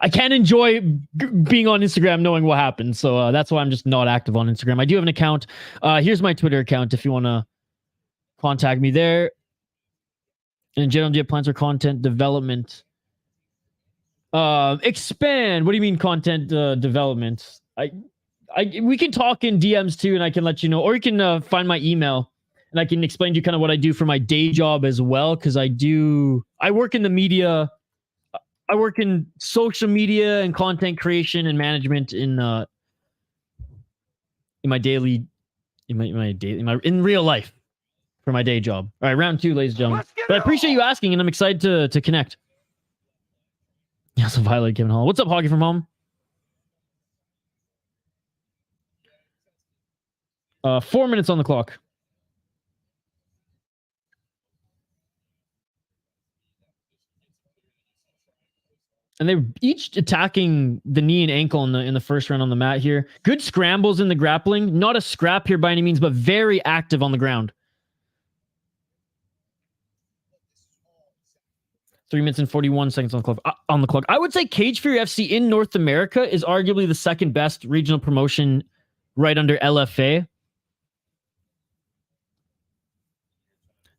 I can't enjoy being on Instagram knowing what happened. So that's why I'm just not active on Instagram. I do have an account. Here's my Twitter account if you want to contact me there. And in general, do you have plans for content development? Expand. What do you mean content development? We can talk in DMs too, and I can let you know. Or you can find my email, and I can explain to you kind of what I do for my day job as well, because I work in the media. I work in social media and content creation and management in real life for my day job. All right, round 2, ladies and gentlemen. But I appreciate you asking, and I'm excited to connect. Yeah, so violate Kevin Hall. What's up, Hoggy from home? 4 minutes on the clock. And they're each attacking the knee and ankle in the first round on the mat here. Good scrambles in the grappling. Not a scrap here by any means, but very active on the ground. 3 minutes and 41 seconds on the clock. I would say Cage Fury FC in North America is arguably the second best regional promotion right under LFA.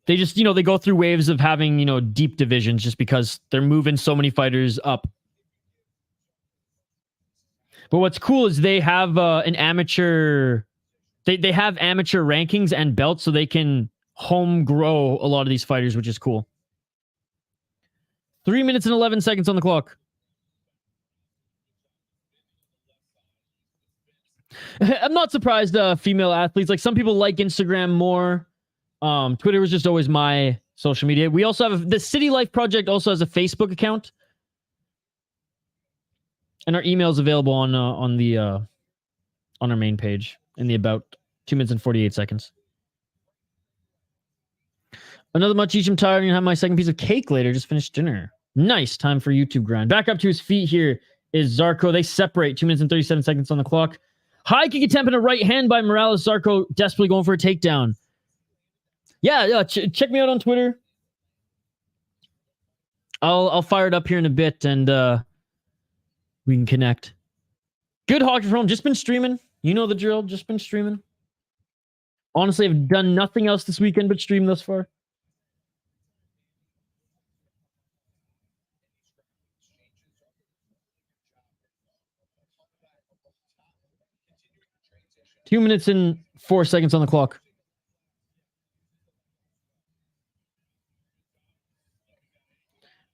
They just, they go through waves of having, deep divisions just because they're moving so many fighters up. But what's cool is they have an amateur... They have amateur rankings and belts so they can home grow a lot of these fighters, which is cool. 3 minutes and 11 seconds on the clock. I'm not surprised female athletes. Like, some people like Instagram more. Twitter was just always my social media. We also have the City Life Project also has a Facebook account. And our email is available on our main page in the about 2 minutes and 48 seconds. Another much each. I'm tired. I'm gonna have my second piece of cake later. Just finished dinner. Nice. Time for YouTube grind. Back up to his feet here is Zdarko. They separate. 2 minutes and 37 seconds on the clock. High kick attempt and a right hand by Morales. Zdarko desperately going for a takedown. Yeah. Check me out on Twitter. I'll fire it up here in a bit, and we can connect. Good hockey from home. Just been streaming. You know the drill. Just been streaming. Honestly, I've done nothing else this weekend but stream thus far. Two minutes and 4 seconds on the clock.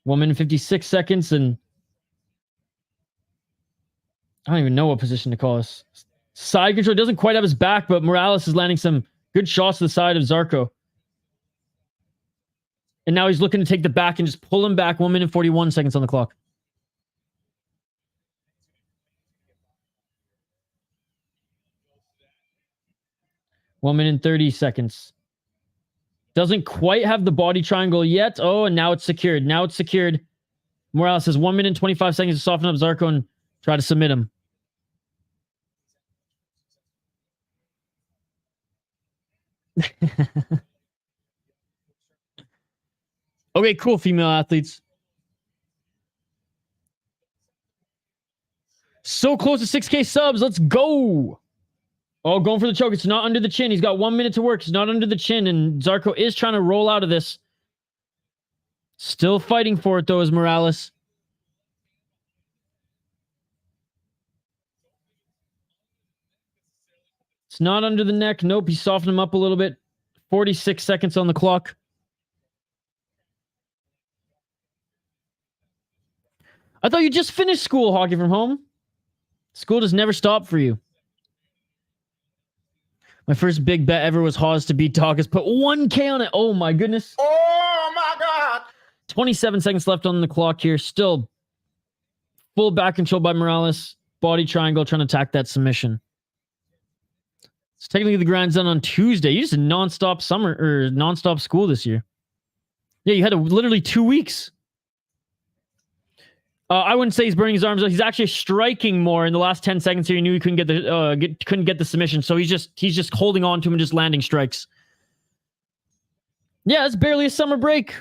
One minute and 56 seconds, and I don't even know what position to call this. Side control doesn't quite have his back, but Morales is landing some good shots to the side of Zdarko. And now he's looking to take the back and just pull him back. 1 minute and 41 seconds on the clock. One minute and 30 seconds. Doesn't quite have the body triangle yet. Oh, and now it's secured. Now it's secured. Morales has 1 minute and 25 seconds to soften up Zdarko and try to submit him. Okay, cool, female athletes. So close to 6K subs. Let's go. Oh, going for the choke. It's not under the chin. He's got 1 minute to work. It's not under the chin, and Zdarko is trying to roll out of this. Still fighting for it, though, is Morales. It's not under the neck. Nope, he softened him up a little bit. 46 seconds on the clock. I thought you just finished school, Hockey from Home. School does never stop for you. My first big bet ever was Hawes to beat Daukaus. Put 1K on it. Oh, my goodness. Oh my God. 27 seconds left on the clock here. Still full back control by Morales. Body triangle trying to attack that submission. It's technically the grind's done on Tuesday. You just had nonstop summer or nonstop school this year. Yeah, you had literally 2 weeks. I wouldn't say he's burning his arms. He's actually striking more in the last 10 seconds here. He knew he couldn't get the submission, so he's just holding on to him and just landing strikes. Yeah, it's barely a summer break.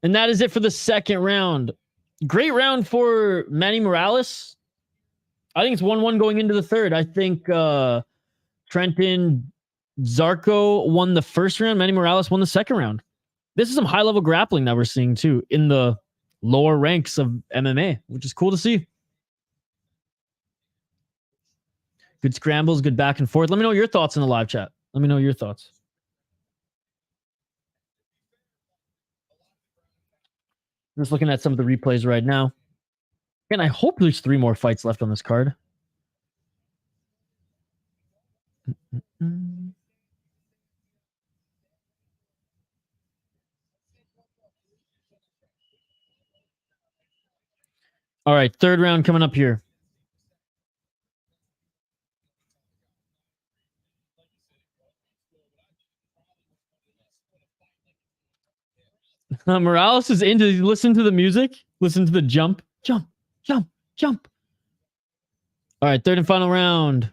And that is it for the second round. Great round for Manny Morales. I think it's 1-1 going into the third. I think Trenton Zdarko won the first round. Manny Morales won the second round. This is some high-level grappling that we're seeing, too, in the lower ranks of MMA, which is cool to see. Good scrambles, good back and forth. Let me know your thoughts in the live chat. Let me know your thoughts. I'm just looking at some of the replays right now. And I hope there's 3 more fights left on this card. All right, third round coming up here. Morales is into, listen to the music, listen to the jump, jump, jump, jump. All right, third and final round.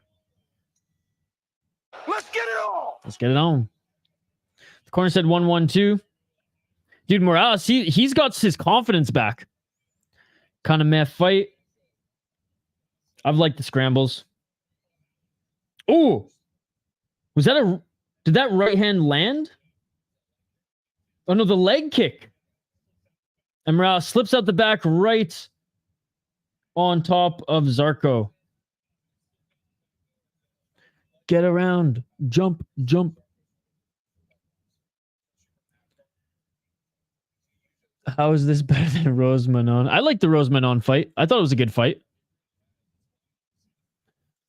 Let's get it on. Let's get it on. The corner said 1-1-2. Dude, Morales, he's got his confidence back. Kind of meh fight. I've liked the scrambles. Oh, was that did that right hand land? Oh no, the leg kick. And Morales slips out the back right on top of Zdarko. Get around. Jump, jump. How is this better than Rose Manon? I like the Rose Manon fight. I thought it was a good fight.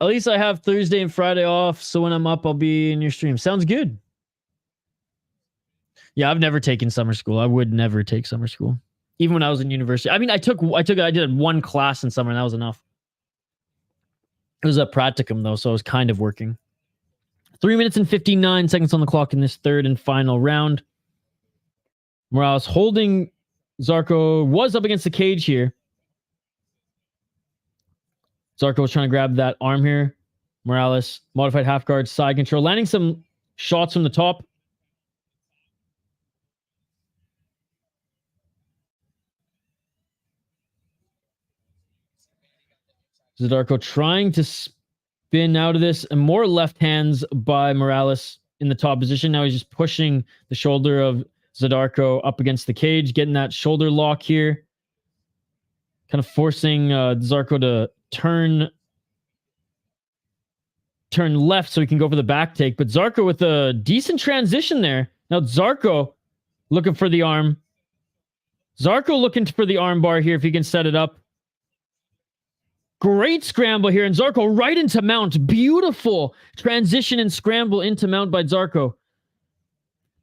At least I have Thursday and Friday off, so when I'm up, I'll be in your stream. Sounds good. Yeah, I've never taken summer school. I would never take summer school. Even when I was in university. I mean, I did 1 class in summer and that was enough. It was a practicum though, so I was kind of working. 3 minutes and 59 seconds on the clock in this third and final round. Morales holding Zdarko, was up against the cage here. Zdarko was trying to grab that arm here. Morales, modified half guard, side control, landing some shots from the top. Zdarko trying to spin out of this, and more left hands by Morales in the top position. Now he's just pushing the shoulder of Zdarko up against the cage, getting that shoulder lock here. Kind of forcing Zdarko to turn left so he can go for the back take. But Zdarko with a decent transition there. Now Zdarko looking for the arm. Zdarko looking for the arm bar here if he can set it up. Great scramble here, and Zdarko right into mount. Beautiful transition and scramble into mount by Zdarko.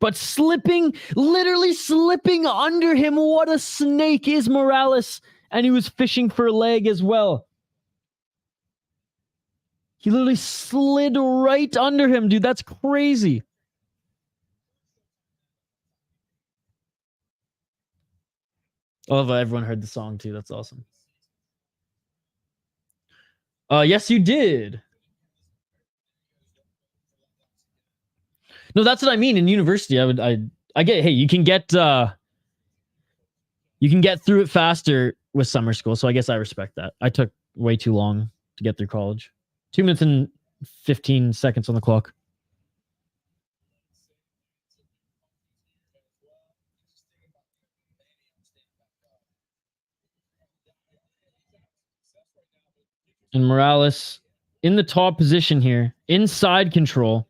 But slipping, literally slipping under him. What a snake is Morales. And he was fishing for a leg as well. He literally slid right under him, dude. That's crazy. I love how everyone heard the song too. That's awesome. Yes, you did. No, that's what I mean. In university, I get, hey, you can get through it faster with summer school. So I guess I respect that. I took way too long to get through college. 2 minutes and 15 seconds on the clock. And Morales in the top position here, inside control.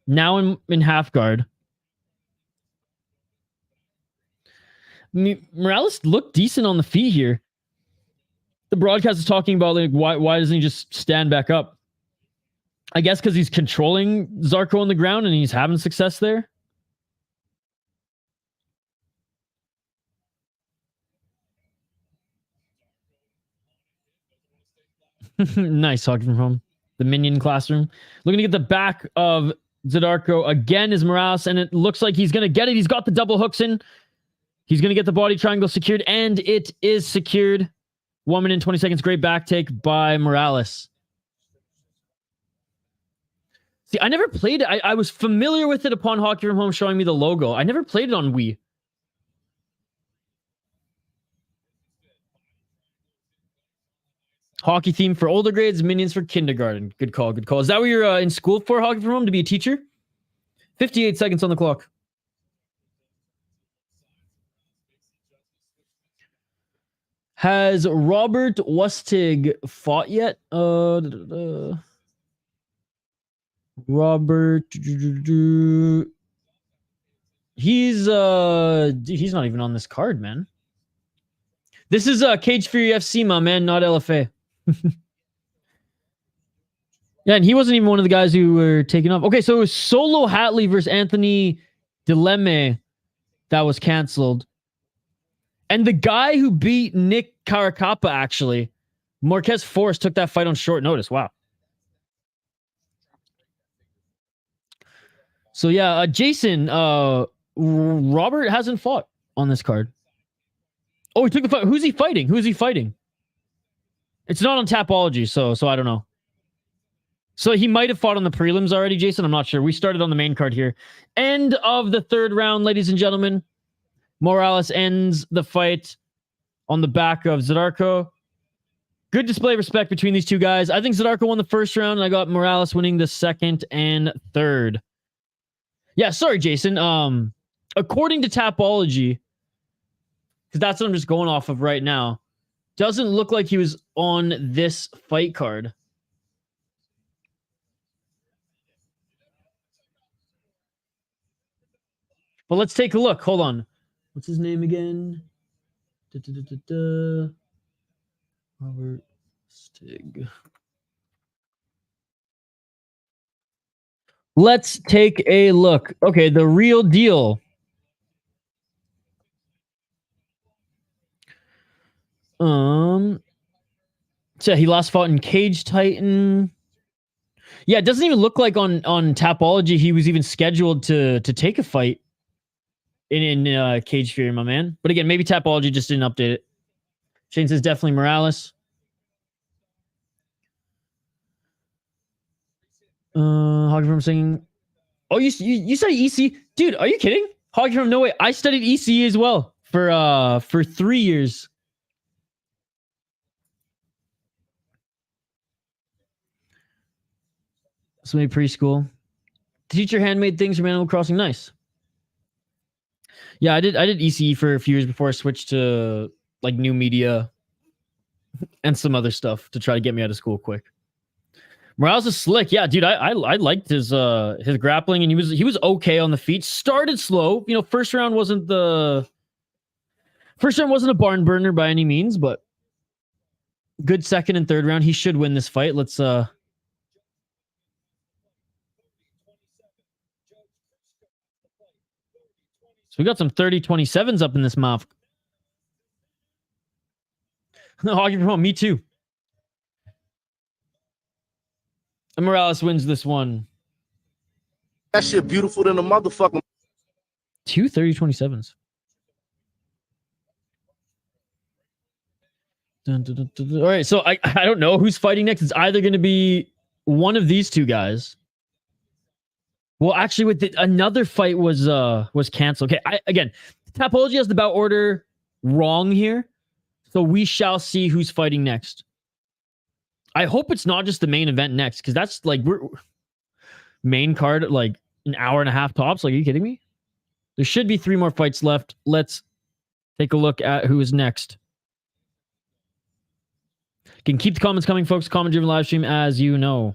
Now in half guard. Morales looked decent on the feet here. The broadcast is talking about like why doesn't he just stand back up? I guess because he's controlling Zdarko on the ground and he's having success there. Nice talking from home. The minion classroom. Looking to get the back of Zdarko again is Morales, and it looks like he's going to get it. He's got the double hooks in. He's going to get the body triangle secured, and it is secured. 1 minute and 20 seconds. Great back take by Morales. See, I never played it. I was familiar with it upon Hockey From Home showing me the logo. I never played it on Wii. Hockey theme for older grades, minions for kindergarten. Good call, good call. Is that what you're in school for, Hockey From Home, to be a teacher? 58 seconds on the clock. Has Robert Lustig fought yet? Robert, he's not even on this card, man. This is Cage Fury FC, my man, not LFA. Yeah, and he wasn't even one of the guys who were taken off. Okay, so it was Solo Hatley versus Anthony Dileme that was canceled. And the guy who beat Nick Caracappa, actually, Morquez Force, took that fight on short notice. Wow. So yeah, Jason, Robert hasn't fought on this card. Oh, he took the fight. Who's he fighting? Who's he fighting? It's not on Tapology, so I don't know. So he might have fought on the prelims already, Jason. I'm not sure. We started on the main card here. End of the third round, ladies and gentlemen. Morales ends the fight on the back of Zdarko. Good display of respect between these two guys. I think Zdarko won the first round, and I got Morales winning the second and third. Yeah, sorry, Jason. According to Tapology, because that's what I'm just going off of right now, doesn't look like he was on this fight card. But let's take a look. Hold on. What's his name again? Robert Stig. Let's take a look. Okay, the real deal. So he last fought in Cage Titan. Yeah, it doesn't even look like on Tapology he was even scheduled to take a fight in Cage Fury, my man. But again, maybe Tapology just didn't update it. Shane says definitely Morales. Hockey From saying, oh, you studied EC, dude? Are you kidding? Hockey From, no way. I studied ECE as well for 3 years. So maybe preschool. Teach your handmade things from Animal Crossing. Nice. Yeah, I did ECE for a few years before I switched to like new media and some other stuff to try to get me out of school quick. Morales is slick. Yeah, dude, I liked his grappling, and he was okay on the feet. Started slow. You know, first round wasn't a barn burner by any means, but good second and third round. He should win this fight. Let's So we got some 30-27s up in this mouth. No, Hockey From Home, me too. And Morales wins this one. That shit beautiful than a motherfucker. 2 30-27s. Dun, dun, dun, dun, dun. All right, so I don't know who's fighting next. It's either going to be one of these two guys. Well, actually, with another fight was canceled. Okay, again, Tapology has the bout order wrong here, so we shall see who's fighting next. I hope it's not just the main event next, because that's like we're main card at like an hour and a half tops. Like, are you kidding me? There should be 3 more fights left. Let's take a look at who is next. Can keep the comments coming, folks. Comment-driven live stream, as you know.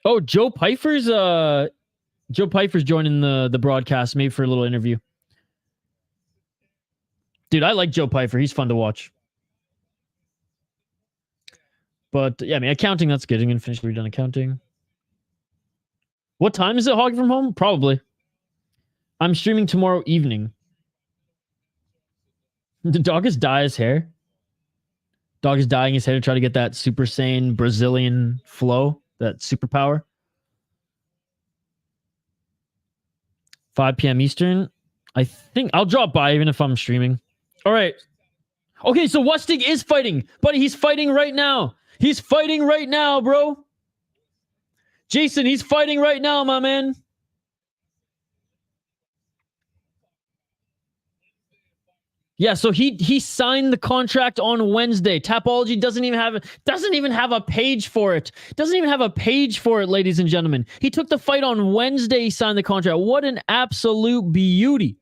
Oh, Joe Pfeiffer's joining the broadcast, maybe for a little interview. Dude, I like Joe Pfeiffer. He's fun to watch. But yeah, I mean, accounting, that's good. I'm gonna finish redone accounting. What time is it, Hockey from Home? Probably. I'm streaming tomorrow evening. Did Daukaus dye his hair? Daukaus dyeing his hair to try to get that Super Saiyan Brazilian flow, that superpower. 5 p.m. Eastern. I think I'll drop by even if I'm streaming. All right. Okay, so Lustig is fighting. Buddy, he's fighting right now. He's fighting right now, bro. Jason, he's fighting right now, my man. Yeah, so he signed the contract on Wednesday. Tapology doesn't even have a page for it. Doesn't even have a page for it, ladies and gentlemen. He took the fight on Wednesday. He signed the contract. What an absolute beauty.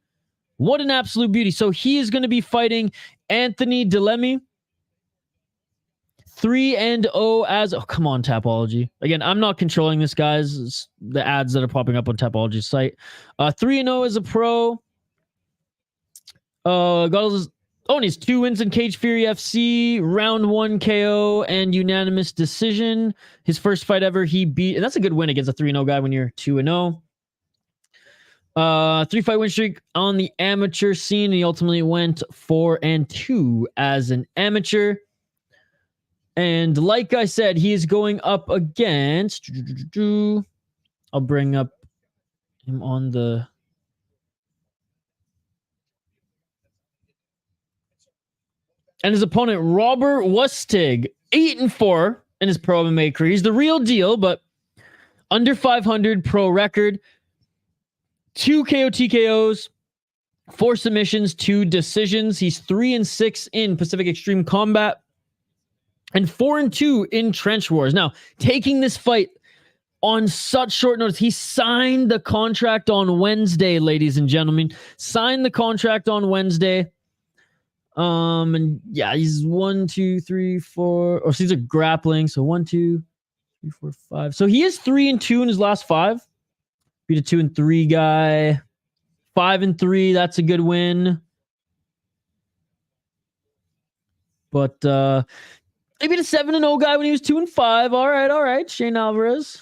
What an absolute beauty. So he is going to be fighting Anthony Delemy. 3-0 as... Oh, come on, Tapology. Again, I'm not controlling this, guys. It's the ads that are popping up on Tapology's site. 3-0 as a pro. And he's 2 wins in Cage Fury FC, round 1 KO, and unanimous decision. His first fight ever, he beat... And that's a good win against a 3-0 guy when you're 2-0. 3-fight win streak on the amateur scene. He ultimately went 4-2 as an amateur. And like I said, he is going up against... I'll bring up him on the... And his opponent, Robert Lustig, 8-4 in his pro MMA career. He's the real deal, but under 500 pro record. 2 KO TKOs, 4 submissions, 2 decisions. He's 3-6 in Pacific Extreme Combat and 4-2 in Trench Wars. Now, taking this fight on such short notice, he signed the contract on Wednesday, ladies and gentlemen. Signed the contract on Wednesday. And yeah, he's 1, 2, 3, 4. Oh, so these are grappling. So 1, 2, 3, 4, 5. So he is 3-2 in his last 5. Beat a 2-3 guy. 5-3. That's a good win. But he beat a 7-0 guy when he was 2-5. All right. Shane Alvarez.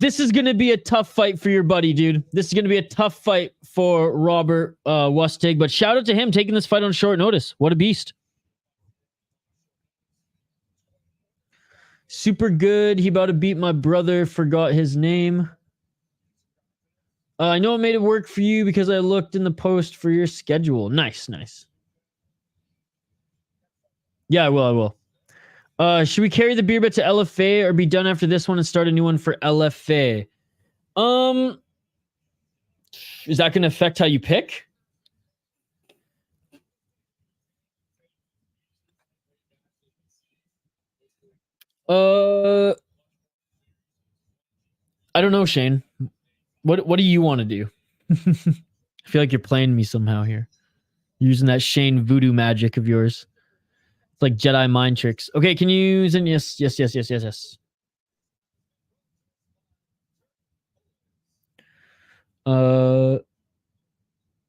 This is going to be a tough fight for your buddy, dude. This is going to be a tough fight for Robert Lustig. But shout out to him taking this fight on short notice. What a beast. Super good. He about to beat my brother. Forgot his name. I know I made it work for you because I looked in the post for your schedule. Nice. Yeah, I will. Should we carry the beer bet to LFA or be done after this one and start a new one for LFA? Is that going to affect how you pick? I don't know, Shane. What do you want to do? I feel like you're playing me somehow here. You're using that Shane voodoo magic of yours. It's like Jedi mind tricks. Okay, can you use it? Yes.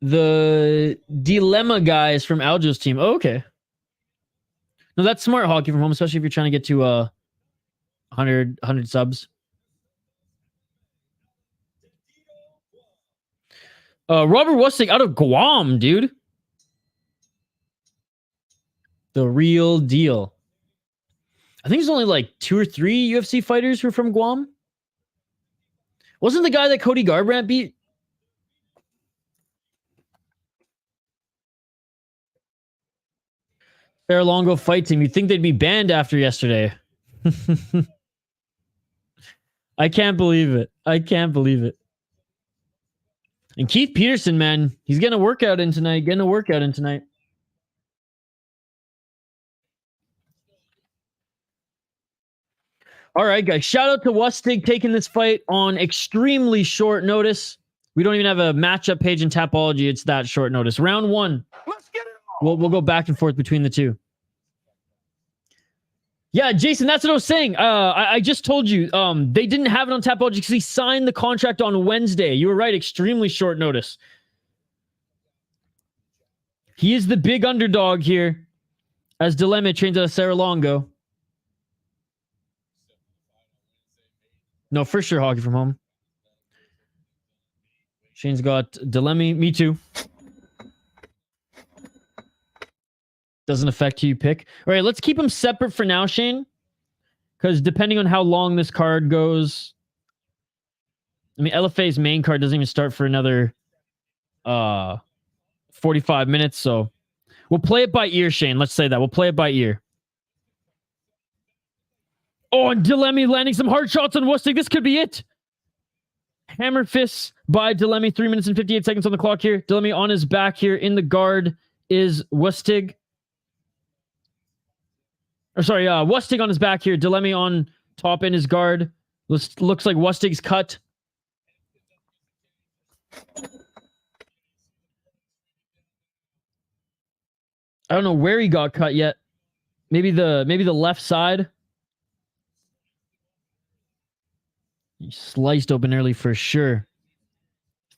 The Dilemma guy is from Aljo's team. Oh, okay. No, that's smart, Hockey from Home, especially if you're trying to get to 100 subs. Robert Lustig out of Guam, dude. The real deal. I think there's only like 2 or 3 UFC fighters who are from Guam. Wasn't the guy that Cody Garbrandt beat? Faralongo fight team. You'd think they'd be banned after yesterday. I can't believe it. And Keith Peterson, man, he's getting a workout in tonight. All right, guys. Shout out to Lustig taking this fight on extremely short notice. We don't even have a matchup page in Tapology. It's that short notice. Round 1. Let's get it on. We'll go back and forth between the two. Yeah, Jason, that's what I was saying. I just told you they didn't have it on Tapology because he signed the contract on Wednesday. You were right. Extremely short notice. He is the big underdog here as Dilemma trains out of Serra-Longo. No, for sure, Hockey from Home. Shane's got Dilemma. Me too. Doesn't affect who you pick. All right, let's keep them separate for now, Shane. Because depending on how long this card goes... I mean, LFA's main card doesn't even start for another 45 minutes, so... We'll play it by ear, Shane. Let's say that. We'll play it by ear. Oh, and Dilemma landing some hard shots on Lustig. This could be it. Hammer fists by Dilemma. 3 minutes and 58 seconds on the clock here. Dilemma on his back here. In the guard is Lustig. Or sorry, Lustig on his back here. Dilemma on top in his guard. Looks like Lustig's cut. I don't know where he got cut yet. Maybe the left side. He sliced open early for sure.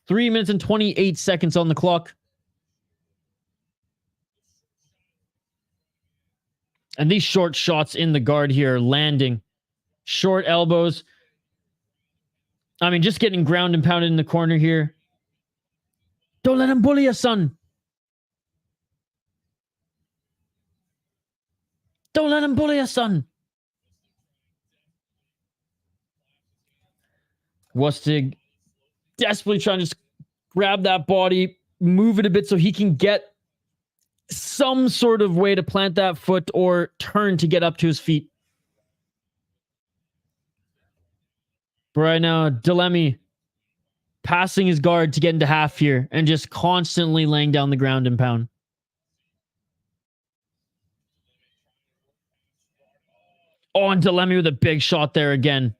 3 minutes and 28 seconds on the clock. And these short shots in the guard here are landing. Short elbows. I mean, just getting ground and pounded in the corner here. Don't let him bully you, son. Don't let him bully you, son. Lustig desperately trying to just grab that body, move it a bit so he can get some sort of way to plant that foot or turn to get up to his feet. But right now, Dilemma passing his guard to get into half here and just constantly laying down the ground and pound. Oh, and Dilemma with a big shot there again.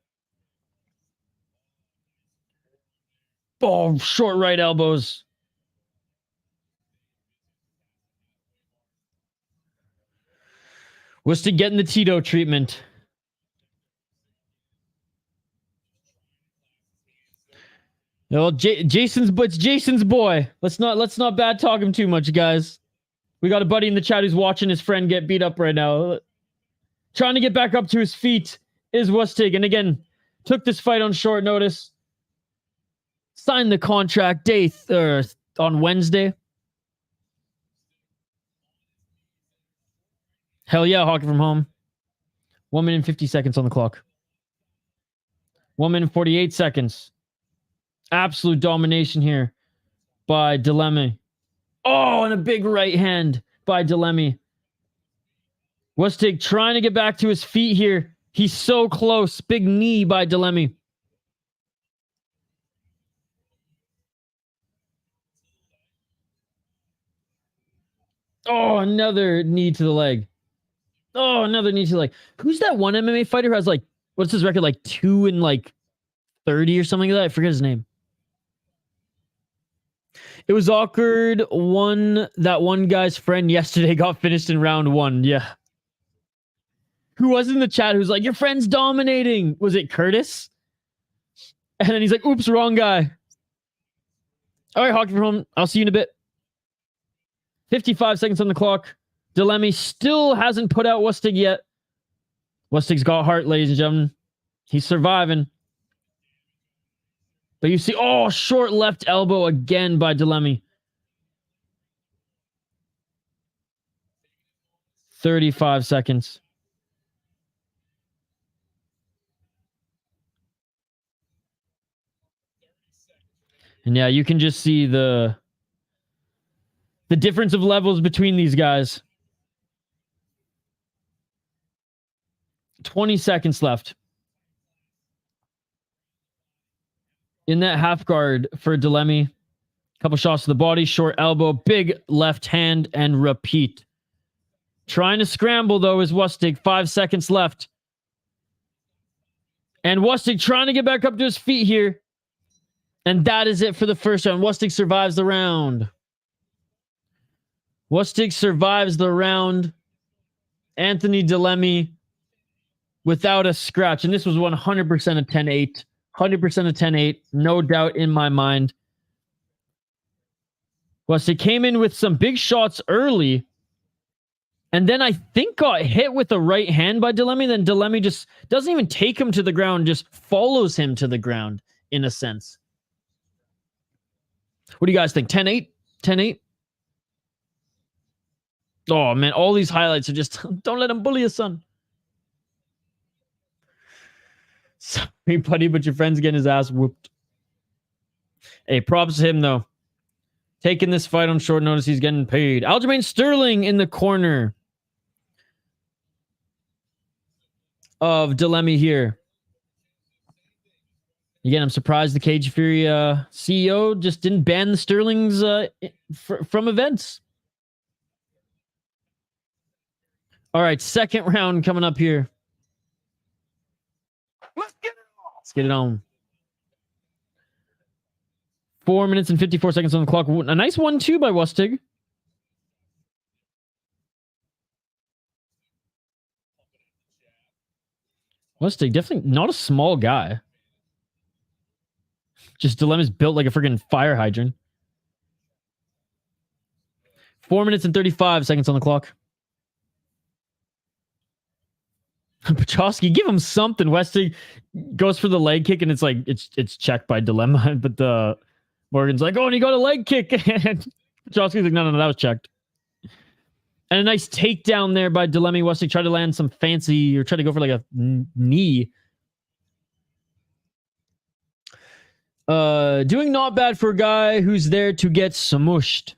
Oh, short right elbows. Lustig getting the Tito treatment. Well, Jason's boy. Let's not bad talk him too much, guys. We got a buddy in the chat who's watching his friend get beat up right now. Trying to get back up to his feet is Lustig, and again, took this fight on short notice. Signed the contract on Wednesday. Hell yeah, Hockey from Home. 1 minute and 50 seconds on the clock. 1 minute and 48 seconds. Absolute domination here by Dilemma. Oh, and a big right hand by Dilemma. Lustig trying to get back to his feet here. He's so close. Big knee by Dilemma. Oh, another knee to the leg. Oh, another knee to the leg. Who's that one MMA fighter who has like, what's his record? Like 2 and like 30 or something like that? I forget his name. It was awkward. That one guy's friend yesterday got finished in round 1. Yeah. Who was in the chat who's like, your friend's dominating? Was it Curtis? And then he's like, oops, wrong guy. All right, Hockey from Home. I'll see you in a bit. 55 seconds on the clock. Dilemma still hasn't put out Lustig yet. Lustig's got heart, ladies and gentlemen. He's surviving. But you see, oh, short left elbow again by Dilemma. 35 seconds. And yeah, you can just see the difference of levels between these guys. 20 seconds left. In that half guard for Dilemma. Couple shots to the body, short elbow, big left hand, and repeat. Trying to scramble, though, is Lustig. 5 seconds left. And Lustig trying to get back up to his feet here. And that is it for the first round. Lustig survives the round. Lustig survives the round. Anthony Delemy without a scratch. And this was 100% a 10-8. 100% a 10-8. No doubt in my mind. Lustig came in with some big shots early. And then I think got hit with a right hand by Delemy. Then Delemy just doesn't even take him to the ground. Just follows him to the ground in a sense. What do you guys think? 10-8? 10-8? Oh, man. All these highlights are just... Don't let him bully you, son. Sorry, buddy, but your friend's getting his ass whooped. Hey, props to him, though. Taking this fight on short notice. He's getting paid. Aljamain Sterling in the corner of Delemy here. Again, I'm surprised the Cage Fury CEO just didn't ban the Sterlings from events. All right, second round coming up here. Let's get it on. Let's get it on. 4 minutes and 54 seconds on the clock. A nice 1-2 by Lustig. Lustig, definitely not a small guy. Just Dilemma's built like a freaking fire hydrant. 4 minutes and 35 seconds on the clock. Pachowski, give him something. Lustig goes for the leg kick, and it's like it's checked by Dilemma, but Morgan's like, oh, and he got a leg kick. And Pachowski's like, no, that was checked. And a nice takedown there by Delemy. Lustig tried to land some fancy, or tried to go for like a knee. Doing not bad for a guy who's there to get smushed.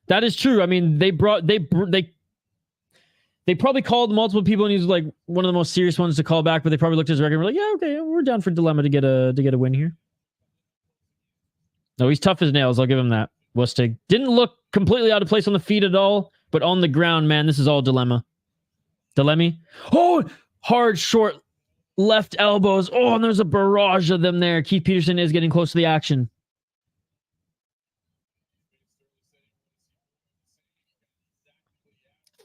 That is true. I mean, they probably called multiple people, and he's like one of the most serious ones to call back, but they probably looked at his record and were like, yeah, okay, we're down for Dilemma to get a win here. No, he's tough as nails. I'll give him that. Lustig didn't look completely out of place on the feet at all, but on the ground, man, this is all Dilemma. Delemy. Oh, hard, short left elbows. Oh, and there's a barrage of them there. Keith Peterson is getting close to the action.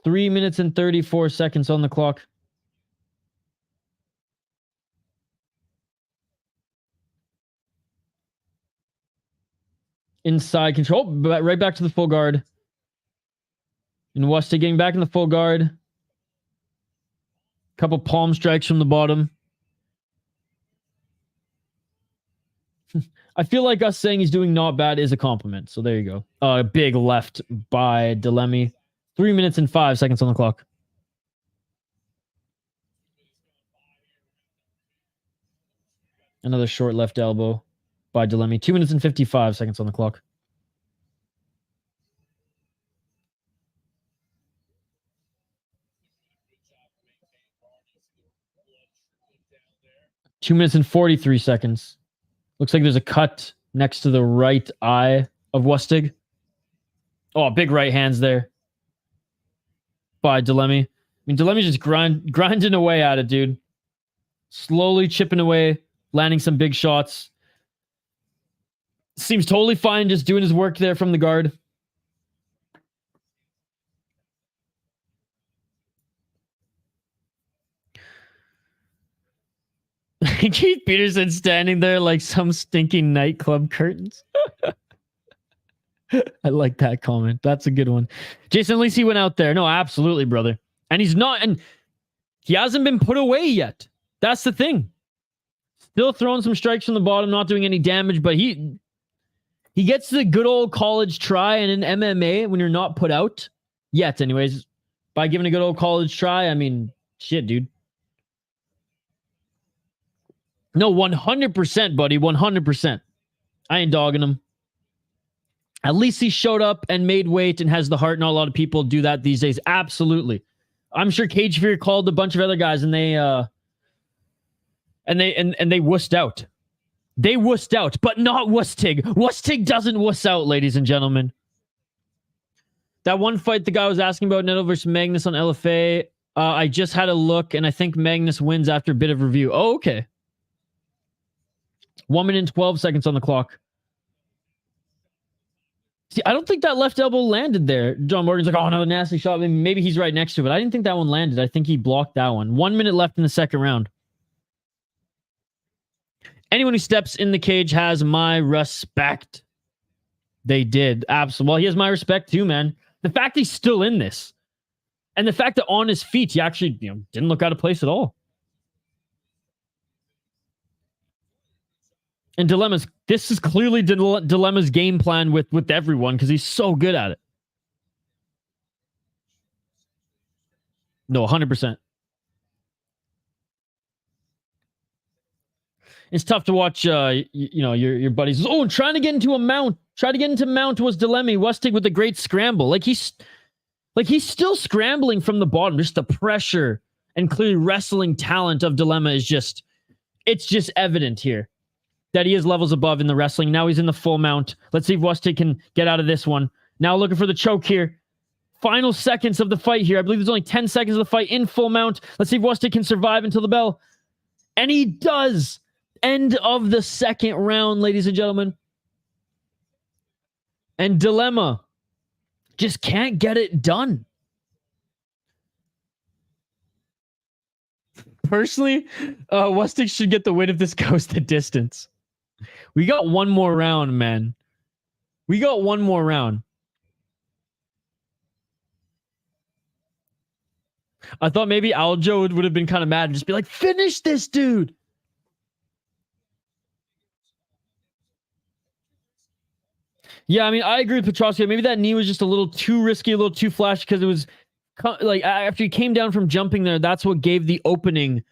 Three minutes and 34 seconds on the clock. Inside control. Right back to the full guard. And Lustig getting back in the full guard. Couple palm strikes from the bottom. I feel like us saying he's doing not bad is a compliment. So there you go. A big left by Delemy. 3 minutes and 5 seconds on the clock. Another short left elbow by Delemy. 2 minutes and 55 seconds on the clock. Two minutes and 43 seconds. Looks like there's a cut next to the right eye of Lustig. Oh, big right hands there by Delemy. I mean, Delemy's just grinding away at it, dude. Slowly chipping away, landing some big shots. Seems totally fine just doing his work there from the guard. Keith Peterson standing there like some stinking nightclub curtains. I like that comment. That's a good one. Jason, at least he went out there. No, absolutely, brother. And he's not, and he hasn't been put away yet. That's the thing. Still throwing some strikes from the bottom, not doing any damage, but he gets the good old college try, and in MMA, when you're not put out yet, anyways, by giving a good old college try, I mean, shit, dude. No, 100%, buddy. 100%. I ain't dogging him. At least he showed up and made weight and has the heart. Not a lot of people do that these days. Absolutely. I'm sure Cage Fury called a bunch of other guys, and they wussed out. They wussed out, but not Lustig. Lustig doesn't wuss out, ladies and gentlemen. That one fight the guy was asking about, Neto versus Magnus on LFA, I just had a look, and I think Magnus wins after a bit of review. Oh, okay. 1 minute and 12 seconds on the clock. See, I don't think that left elbow landed there. John Morgan's like, oh, another nasty shot. Maybe he's right next to it. I didn't think that one landed. I think he blocked that one. 1 minute left in the second round. Anyone who steps in the cage has my respect. They did. Absolutely. Well, he has my respect too, man. The fact he's still in this. And the fact that on his feet, he actually didn't look out of place at all. And this is clearly Dilemma's game plan with everyone because he's so good at it. No, 100%. It's tough to watch, your buddies. Oh, trying to get into a mount. Try to get into mount was Dilemma. Westig with a great scramble. Like he's still scrambling from the bottom. Just the pressure and clearly wrestling talent of Dilemma is it's just evident here that he is levels above in the wrestling. Now he's in the full mount. Let's see if Westig can get out of this one. Now looking for the choke here. Final seconds of the fight here. I believe there's only 10 seconds of the fight in full mount. Let's see if Westig can survive until the bell. And he does. End of the second round, ladies and gentlemen. And Dilemma just can't get it done. Personally, Westig should get the win if this goes the distance. We got one more round, man. We got one more round. I thought maybe Aljo would have been kind of mad and just be like, finish this dude. Yeah, I mean, I agree with Patershuk. Maybe that knee was just a little too risky, a little too flashy because it was like after he came down from jumping there, that's what gave the opening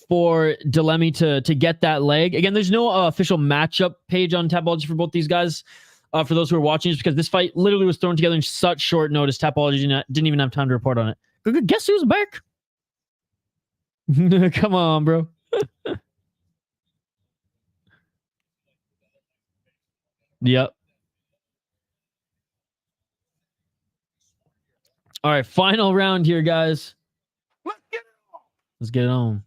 for Dilemma to get that leg. Again, there's no official matchup page on Tapology for both these guys. For those who are watching, just because this fight literally was thrown together in such short notice, Tapology didn't even have time to report on it. Guess who's back? Come on, bro. Yep. All right, final round here, guys. Let's get it on.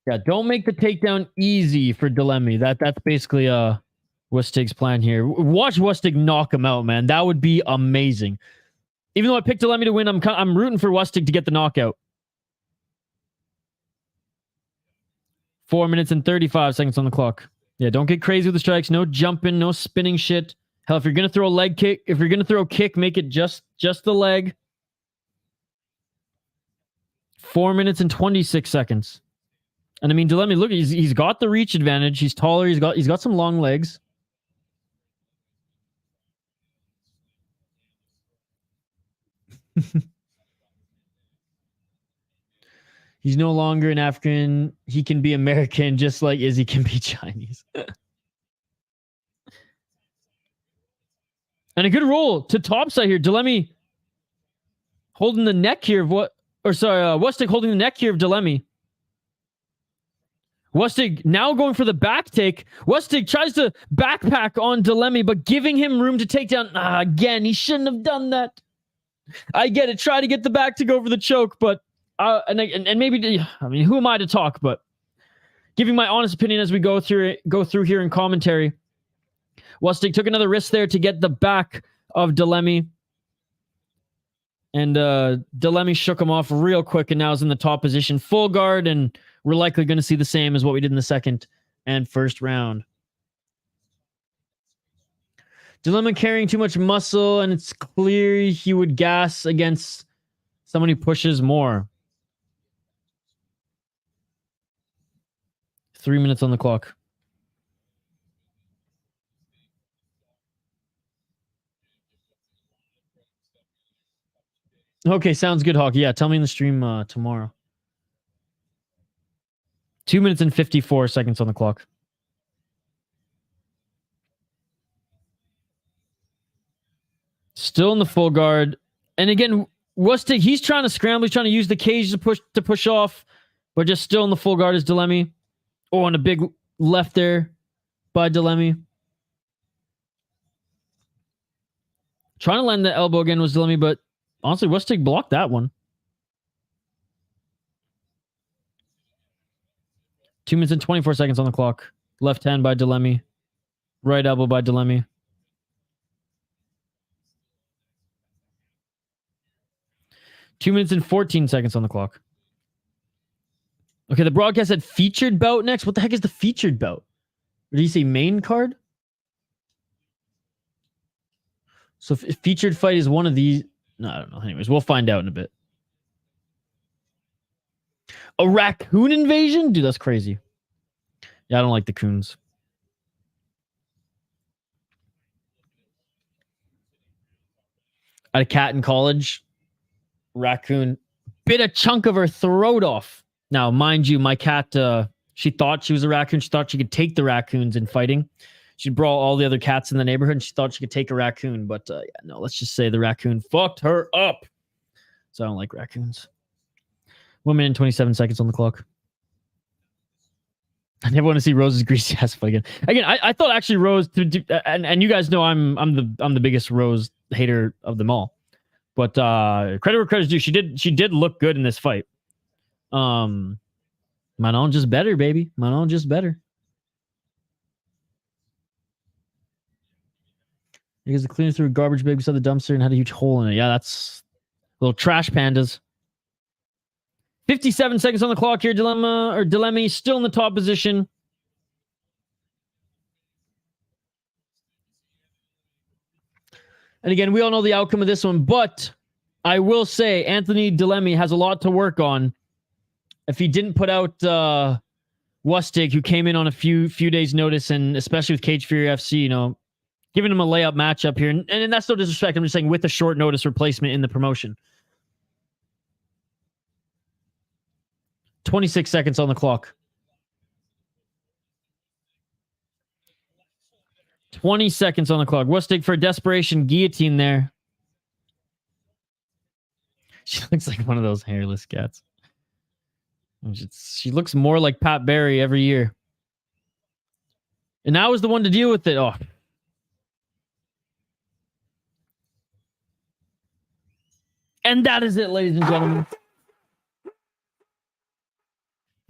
Yeah, don't make the takedown easy for Dilemma. That's basically Westig's plan here. Watch Westig knock him out, man. That would be amazing. Even though I picked Dilemma to win, I'm rooting for Westig to get the knockout. 4 minutes and 35 seconds on the clock. Yeah, don't get crazy with the strikes. No jumping, no spinning shit. Hell, if you're going to throw a leg kick, if you're going to throw a kick, make it just the leg. 4 minutes and 26 seconds. And I mean, Dilemma, look, he's got the reach advantage. He's taller. He's got some long legs. He's no longer an African. He can be American, just like Izzy can be Chinese. And a good roll to topside here. Dilemma holding the neck here of Westig holding the neck here of Dilemma. Westig now going for the back take. Westig tries to backpack on Dilemma, but giving him room to take down. Again, he shouldn't have done that. I get it. Try to get the back to go for the choke, but and maybe, I mean, who am I to talk? But giving my honest opinion as we go through here in commentary. Westig took another risk there to get the back of Dilemma. And Dilemma shook him off real quick and now is in the top position. Full guard, and we're likely going to see the same as what we did in the second and first round. Dilemma carrying too much muscle, and it's clear he would gas against someone who pushes more. 3 minutes on the clock. Okay, sounds good, Hawk. Yeah, tell me in the stream tomorrow. 2 minutes and 54 seconds on the clock. Still in the full guard. And again, Westig, he's trying to scramble. He's trying to use the cage to push off, but just still in the full guard is Dilemma. Oh, and a big left there by Dilemma. Trying to land the elbow again was Dilemma, but honestly, Westig blocked that one. 2 minutes and 24 seconds on the clock. Left hand by Dilemi. Right elbow by Dilemi. Two minutes and 14 seconds on the clock. Okay, the broadcast said featured bout next. What the heck is the featured bout? Or did you say main card? So if featured fight is one of these. No, I don't know. Anyways, we'll find out in a bit. A raccoon invasion? Dude, that's crazy. Yeah, I don't like the coons. I had a cat in college. Raccoon bit a chunk of her throat off. Now, mind you, my cat, she thought she was a raccoon. She thought she could take the raccoons in fighting. She'd brawl all the other cats in the neighborhood, and she thought she could take a raccoon. But yeah, no, let's just say the raccoon fucked her up. So I don't like raccoons. 1 minute and 27 seconds on the clock. I never want to see Rose's greasy ass fight again. Again, I thought actually Rose, and you guys know I'm the biggest Rose hater of them all. But credit where credit's due. She did look good in this fight. Manon just better, baby. Manon just better. Because the cleaner threw a garbage bag beside the dumpster and had a huge hole in it. Yeah, that's little trash pandas. 57 seconds on the clock here. Dilemi still in the top position. And again, we all know the outcome of this one, but I will say Anthony Dilemi has a lot to work on. If he didn't put out Lustig, who came in on a few days' notice, and especially with Cage Fury FC, you know, giving him a layup matchup here, and that's no disrespect. I'm just saying with a short notice replacement in the promotion. 26 seconds on the clock. 20 seconds on the clock. Lustig for a desperation guillotine there. She looks like one of those hairless cats. She looks more like Pat Barry every year. And now is the one to deal with it. Oh. And that is it, ladies and gentlemen.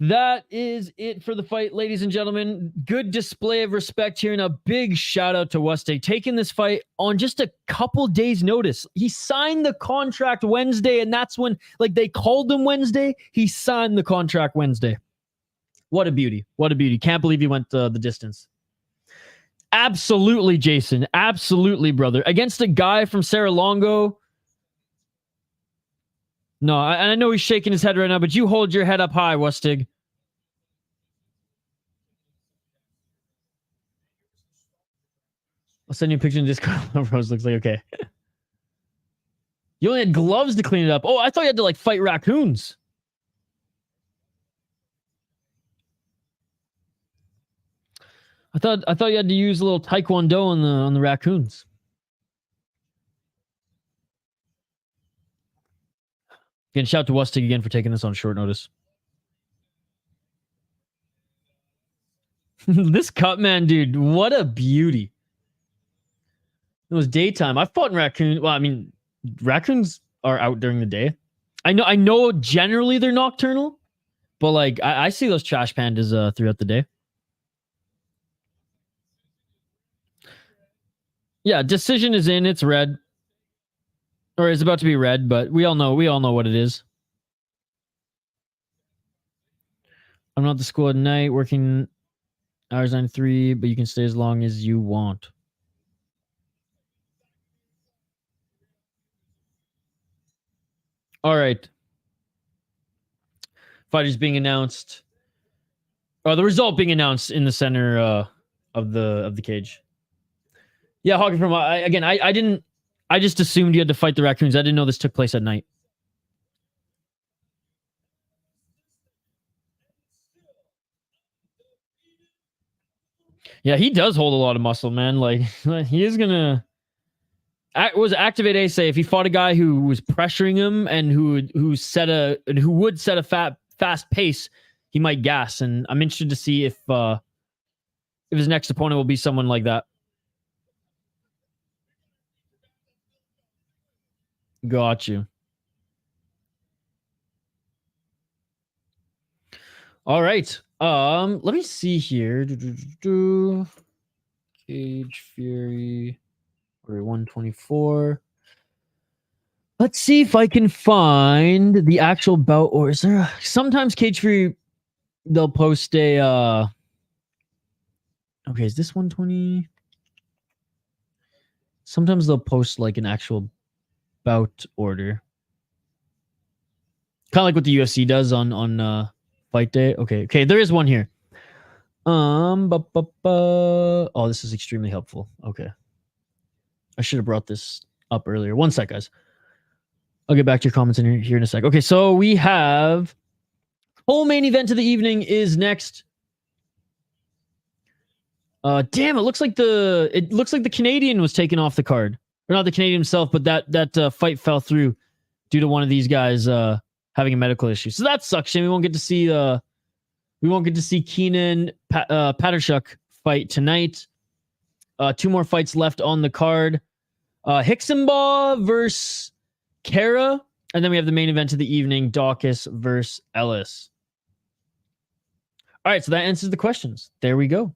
That is it for the fight, ladies and gentlemen. Good display of respect here, and a big shout out to Lustig, taking this fight on just a couple days' notice. He signed the contract Wednesday, and that's when, like, they called him Wednesday. He signed the contract Wednesday. What a beauty. What a beauty. Can't believe he went the distance. Absolutely, Jason. Absolutely, brother. Against a guy from Serra-Longo. No, I know he's shaking his head right now, but you hold your head up high, Lustig. I'll send you a picture in Discord. Rose looks like okay. You only had gloves to clean it up. Oh, I thought you had to like fight raccoons. I thought you had to use a little taekwondo on the raccoons. Again, shout out to Lustig again for taking this on short notice. This cut man, dude, what a beauty. It was daytime. I've fought in raccoons. Well, I mean, raccoons are out during the day. I know generally they're nocturnal, but like I see those trash pandas throughout the day. Yeah, decision is in. It's red. Or is about to be red, but we all know what it is. I'm not at the school at night, working hours 9 to 3, but you can stay as long as you want. All right. Fighters being announced. Oh, the result being announced in the center of the cage. Yeah, Hockey from I just assumed you had to fight the raccoons. I didn't know this took place at night. Yeah, he does hold a lot of muscle, man. Like he is gonna. Was Activate A say if he fought a guy who was pressuring him and who would set a fast pace, he might gas. And I'm interested to see if his next opponent will be someone like that. Got you. All right. Let me see here. Cage Fury. We're 124. Let's see if I can find the actual bout, or is there sometimes Cage Fury they'll post a okay, is this 120? Sometimes they'll post like an actual bout order. Kind of like what the UFC does on fight day. Okay, there is one here. Oh, this is extremely helpful. Okay. I should have brought this up earlier. One sec, guys. I'll get back to your comments in here in a sec. Okay, so we have whole main event of the evening is next. Damn, it looks like the Canadian was taken off the card. Or not the Canadian himself, but that fight fell through due to one of these guys having a medical issue. So that sucks. Shame we won't get to see Keanan Patershuk fight tonight. 2 more fights left on the card. Hixenbaugh versus Khera, and then we have the main event of the evening, Daukaus versus Ellis. All right, so that answers the questions. There we go.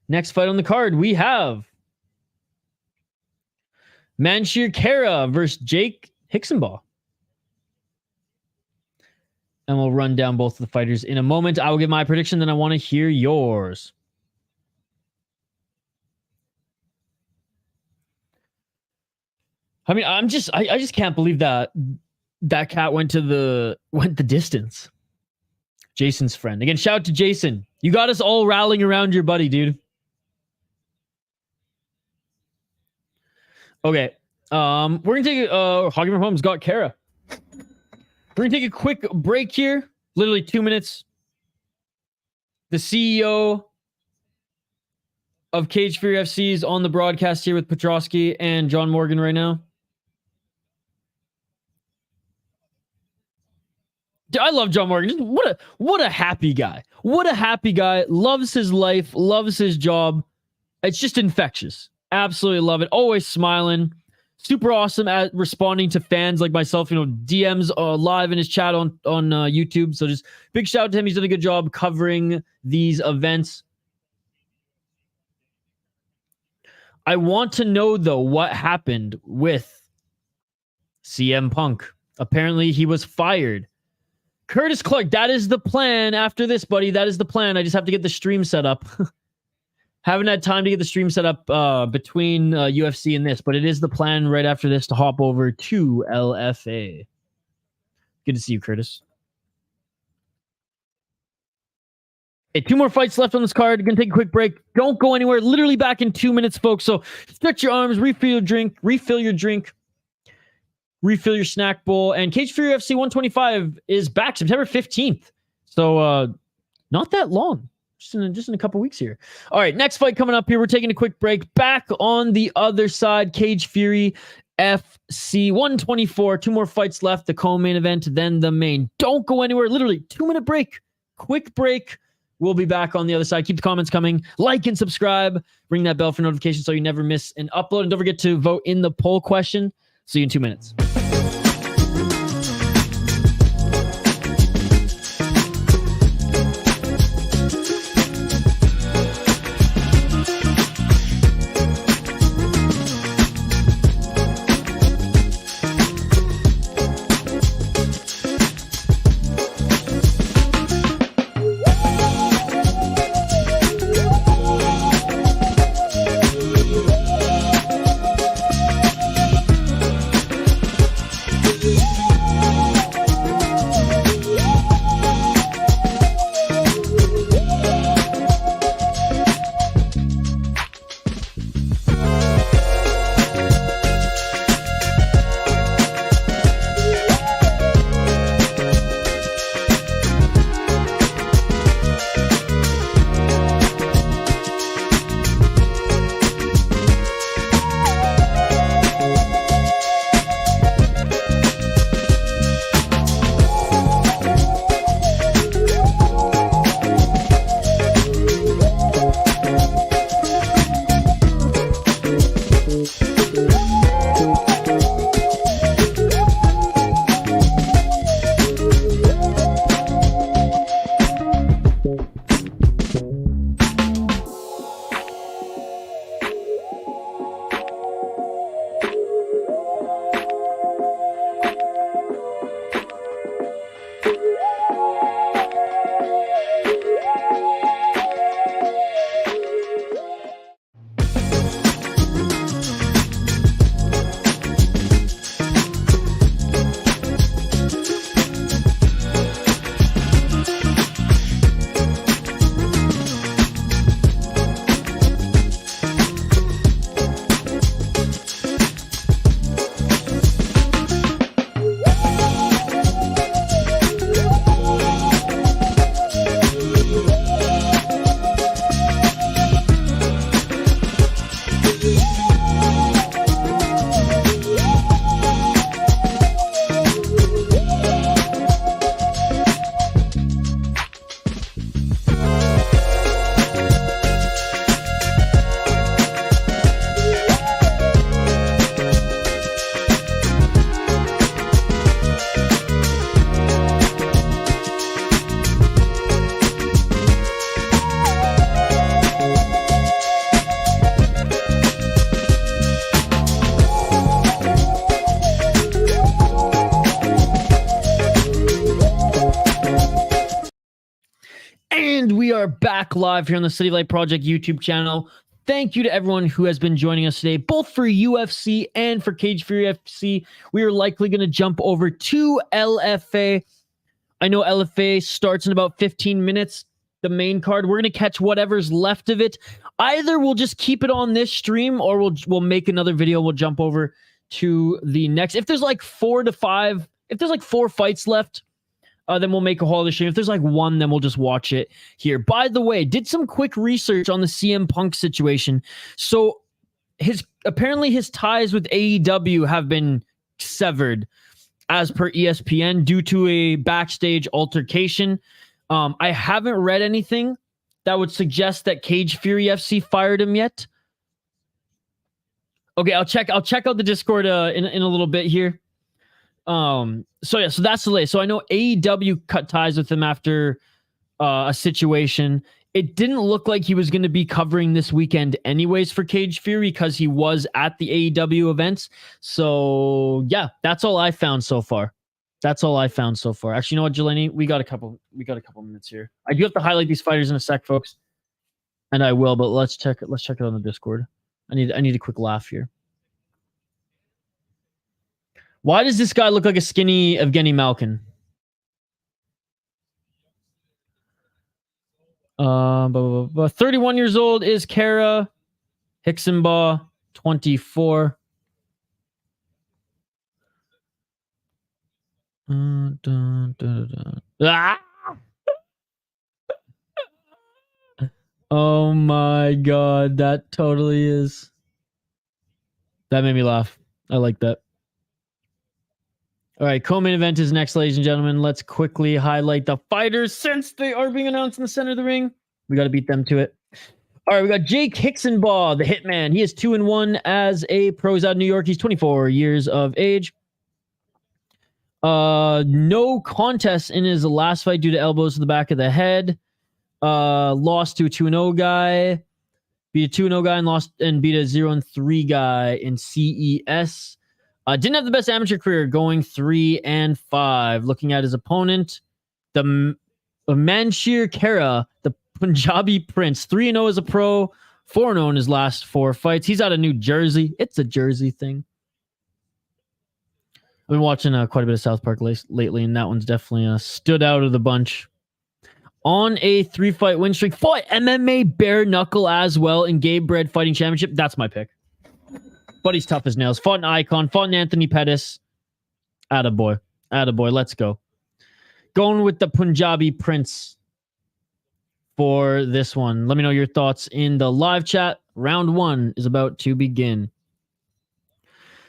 Next fight on the card, we have Mansher Khera versus Jake Hixenbaugh. And we'll run down both of the fighters in a moment. I will give my prediction, then I want to hear yours. I mean, I just can't believe that cat went the distance. Jason's friend. Again, shout out to Jason. You got us all rallying around your buddy, dude. Okay. We're gonna take Hockey from Home's got Khera. We're gonna take a quick break here. Literally 2 minutes. The CEO of Cage Fury FC is on the broadcast here with Petrosky and John Morgan right now. I love John Morgan. What a happy guy. What a happy guy. Loves his life. Loves his job. It's just infectious. Absolutely love it. Always smiling. Super awesome at responding to fans like myself. You know, DMs live in his chat on YouTube. So just big shout out to him. He's done a good job covering these events. I want to know, though, what happened with CM Punk. Apparently, he was fired. Curtis Clark, that is the plan after this, buddy. That is the plan. I just have to get the stream set up. Haven't had time to get the stream set up between UFC and this, but it is the plan right after this to hop over to LFA. Good to see you, Curtis. Okay, 2 more fights left on this card. Gonna take a quick break. Don't go anywhere. Literally back in 2 minutes, folks. So stretch your arms, refill your drink, refill your snack bowl. And Cage Fury FC 125 is back September 15th. So not that long. Just in a couple weeks here. All right, next fight coming up here. We're taking a quick break. Back on the other side, Cage Fury FC 124. 2 more fights left. The co-main event, then the main. Don't go anywhere. Literally 2-minute break. Quick break. We'll be back on the other side. Keep the comments coming. Like and subscribe. Ring that bell for notifications so you never miss an upload. And don't forget to vote in the poll question. See you in 2 minutes. are back live here on the City Light Project YouTube channel. Thank you to everyone who has been joining us today, both for UFC and for Cage Fury FC. We are likely going to jump over to LFA. I know LFA starts in about 15 minutes, the main card. We're going to catch whatever's left of it. Either we'll just keep it on this stream or we'll make another video. We'll jump over to the next. If there's like 4 to 5, if there's like 4 fights left, then we'll make a whole other stream. If there's like 1, then we'll just watch it here. By the way, did some quick research on the CM Punk situation. So apparently his ties with AEW have been severed as per ESPN due to a backstage altercation. I haven't read anything that would suggest that Cage Fury FC fired him yet. Okay, I'll check out the Discord in a little bit here. So that's the latest. So I know AEW cut ties with him after a situation. It didn't look like he was going to be covering this weekend anyways for Cage Fury because he was at the AEW events. So yeah, that's all I found so far. Actually, you know what, Jelani? We got a couple minutes here. I do have to highlight these fighters in a sec, folks. And I will, but let's check it on the Discord. I need a quick laugh here. Why does this guy look like a skinny Evgeny Malkin? 31 years old is Khera. Hixenbaugh, 24. Ah! Oh my god, that totally is. That made me laugh. I like that. All right, co-main event is next, ladies and gentlemen. Let's quickly highlight the fighters since they are being announced in the center of the ring. We got to beat them to it. All right, we got Jake Hixenbaugh, the Hitman. He is 2-1 as a pro. He's out of New York. He's 24 years of age. No contest in his last fight due to elbows to the back of the head. Lost to a 2-0 guy. Beat a 2-0 guy and beat a 0-3 guy in CES. Didn't have the best amateur career, going 3-5. Looking at his opponent, the Mansher Khera, the Punjabi Prince, 3-0 as a pro, 4-0 in his last 4 fights. He's out of New Jersey. It's a Jersey thing. I've been watching quite a bit of South Park lately, and that one's definitely stood out of the bunch. On a 3-fight win streak, fought MMA bare knuckle as well in Gabe Bread Fighting Championship. That's my pick. But he's tough as nails. Fought an Icon. Fought an Anthony Pettis. Attaboy. Let's go. Going with the Punjabi Prince for this one. Let me know your thoughts in the live chat. Round 1 is about to begin.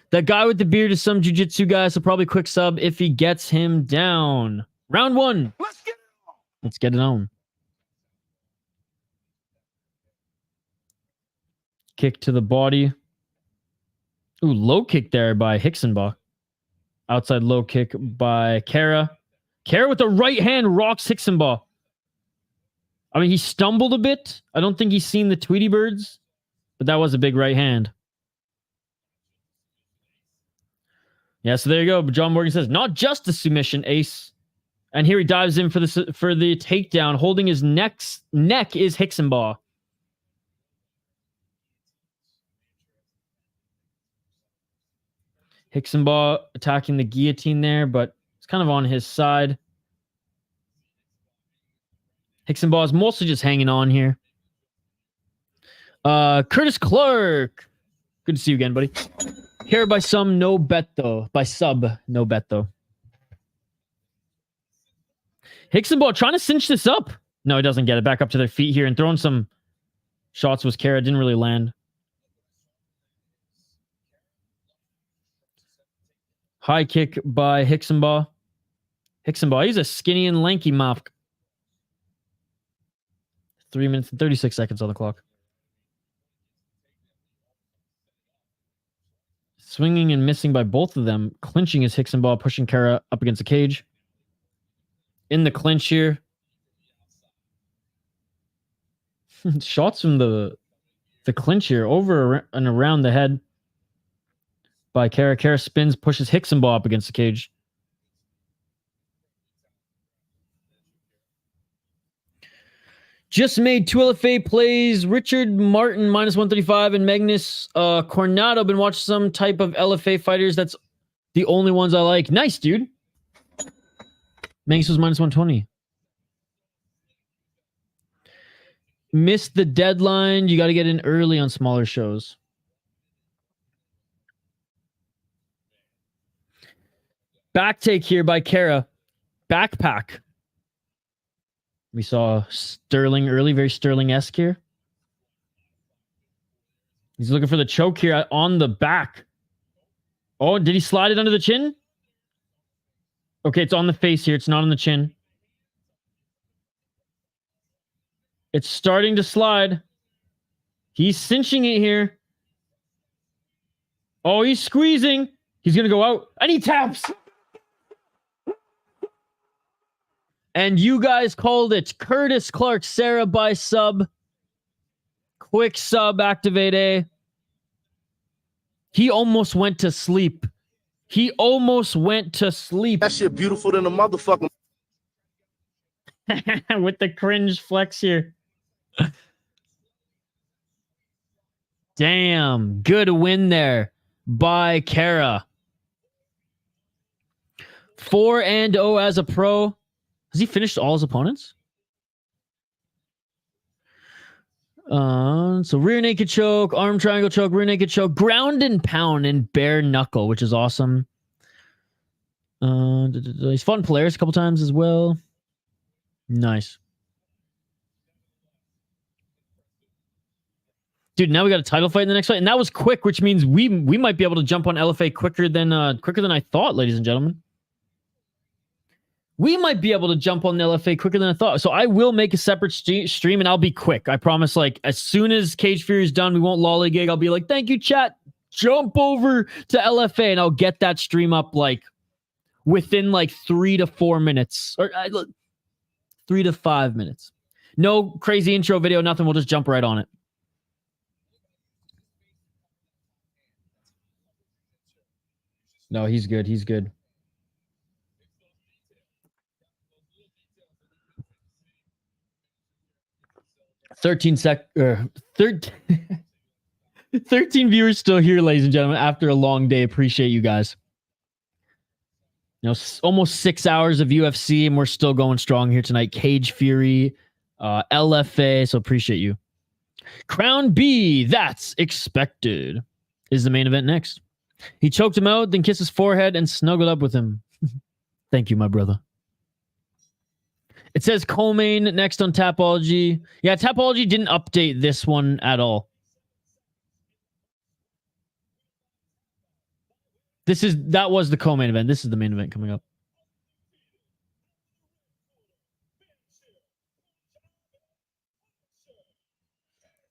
That guy with the beard is some jiu-jitsu guy, so probably quick sub if he gets him down. Round 1. Let's get it on. Kick to the body. Ooh, low kick there by Hixenbaugh. Outside low kick by Khera. Khera with the right hand rocks Hixenbaugh. I mean, he stumbled a bit. I don't think he's seen the Tweety Birds, but that was a big right hand. Yeah, so there you go. John Morgan says, not just a submission, ace. And here he dives in for the takedown. Holding his neck is Hixenbaugh. Hixenbaugh attacking the guillotine there, but it's kind of on his side. Hixenbaugh is mostly just hanging on here. Curtis Clark. Good to see you again, buddy. Here by some, no bet though. By sub, no bet though. Hixenbaugh trying to cinch this up. No, he doesn't get it. Back up to their feet here and throwing some shots with Khera. Didn't really land. High kick by Hixenbaugh. He's a skinny and lanky mop. 3 minutes and 36 seconds on the clock. Swinging and missing by both of them. Clinching is Hixenbaugh, pushing Khera up against the cage. In the clinch here. Shots from the clinch here over and around the head by Khera. Khera spins, pushes Hixenbaugh up against the cage. Just made 2 LFA plays. Richard Martin minus 135 and Magnus Coronado. Been watching some type of LFA fighters. That's the only ones I like. Nice, dude. Magnus was minus 120. Missed the deadline. You got to get in early on smaller shows. Back take here by Khera. Backpack. We saw Sterling early, very Sterling-esque here. He's looking for the choke here on the back. Oh, did he slide it under the chin? Okay, it's on the face here. It's not on the chin. It's starting to slide. He's cinching it here. Oh, he's squeezing. He's going to go out. And he taps. And you guys called it. Curtis Clark, Sarah by sub. Quick sub, activate A. He almost went to sleep. He almost went to sleep. That shit beautiful than a motherfucker. With the cringe flex here. Damn. Good win there by Khera. 4-0 as a pro. Has he finished all his opponents? So rear naked choke, arm triangle choke, rear naked choke, ground and pound, and bare knuckle, which is awesome. He's fought in Polaris a couple times as well. Nice. Dude, now we got a title fight in the next fight, and that was quick, which means we might be able to jump on LFA quicker than I thought, ladies and gentlemen. We might be able to jump on the LFA quicker than I thought. So I will make a separate stream, and I'll be quick. I promise, like, as soon as Cage Fury is done, we won't lollygag. I'll be like, thank you, chat. Jump over to LFA, and I'll get that stream up, like, within, like, 3 to 4 minutes. Or 3 to 5 minutes. No crazy intro video, nothing. We'll just jump right on it. No, he's good. He's good. 13 viewers still here, ladies and gentlemen, after a long day. Appreciate you guys. You know, almost 6 hours of UFC, and we're still going strong here tonight. Cage Fury, LFA, so appreciate you. Crown B, that's expected, is the main event next. He choked him out, then kissed his forehead and snuggled up with him. Thank you, my brother. It says co-main next on Tapology. Yeah, Tapology didn't update this one at all. That was the co-main event. This is the main event coming up.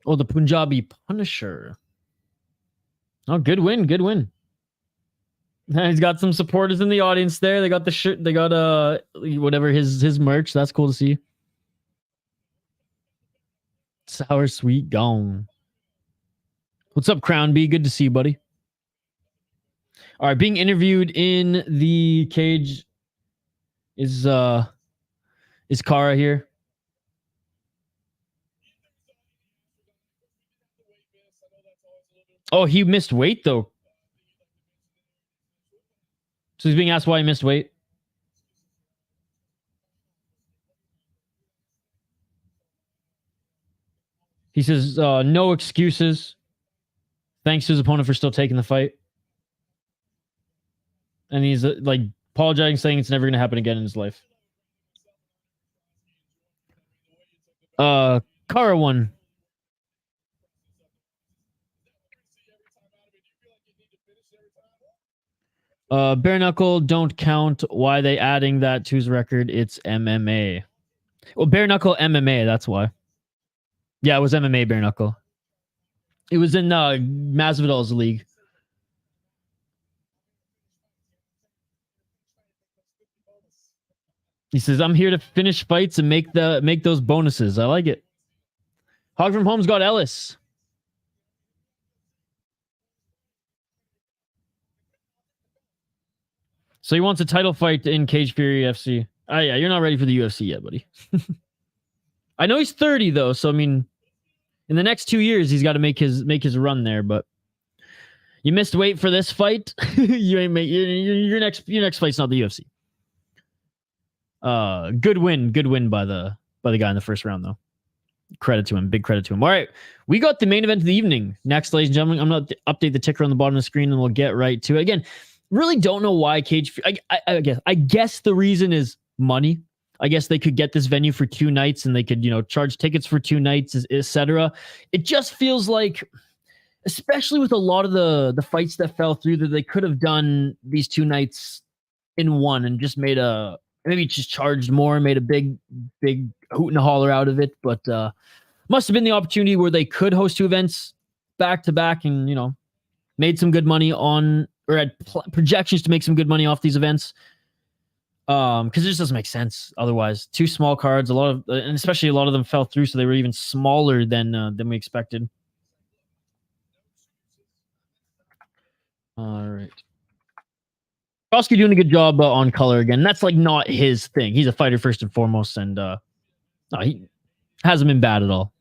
Oh, the Punjabi Punisher. Oh, good win, good win. He's got some supporters in the audience there. They got the shirt. They got whatever his merch. That's cool to see. Sour sweet gone. What's up, Crown B? Good to see you, buddy. All right, being interviewed in the cage is Khera here. Oh, he missed weight though. So he's being asked why he missed weight. He says, no excuses. Thanks to his opponent for still taking the fight. And he's like apologizing, saying it's never going to happen again in his life. Khera won. Bare knuckle don't count. Why are they adding that to his record? It's MMA. Well, bare knuckle MMA, that's why. Yeah, it was MMA bare knuckle. It was in Masvidal's league. He says, I'm here to finish fights and make those bonuses. I like it. Hog from Home's got Ellis. So he wants a title fight in Cage Fury FC. Oh, yeah, you're not ready for the UFC yet, buddy. I know he's 30 though, so I mean, in the next 2 years he's got to make his run there. But you missed weight for this fight. You ain't make your next fight's not the UFC. Good win by the guy in the first round though. Credit to him, big credit to him. All right, we got the main event of the evening next, ladies and gentlemen. I'm gonna update the ticker on the bottom of the screen, and we'll get right to it. Again, really don't know why Cage. I guess the reason is money. I guess they could get this venue for 2 nights, and they could charge tickets for 2 nights, etc. It just feels like, especially with a lot of the fights that fell through, that they could have done these 2 nights in one and just maybe just charged more, made a big hoot and holler out of it. But must have been the opportunity where they could host 2 events back to back, and made some good money on, or had projections to make some good money off these events. Because it just doesn't make sense otherwise. 2 small cards, and especially a lot of them fell through, so they were even smaller than we expected. All right. Koski doing a good job on color again. That's like not his thing. He's a fighter first and foremost, and no, he hasn't been bad at all.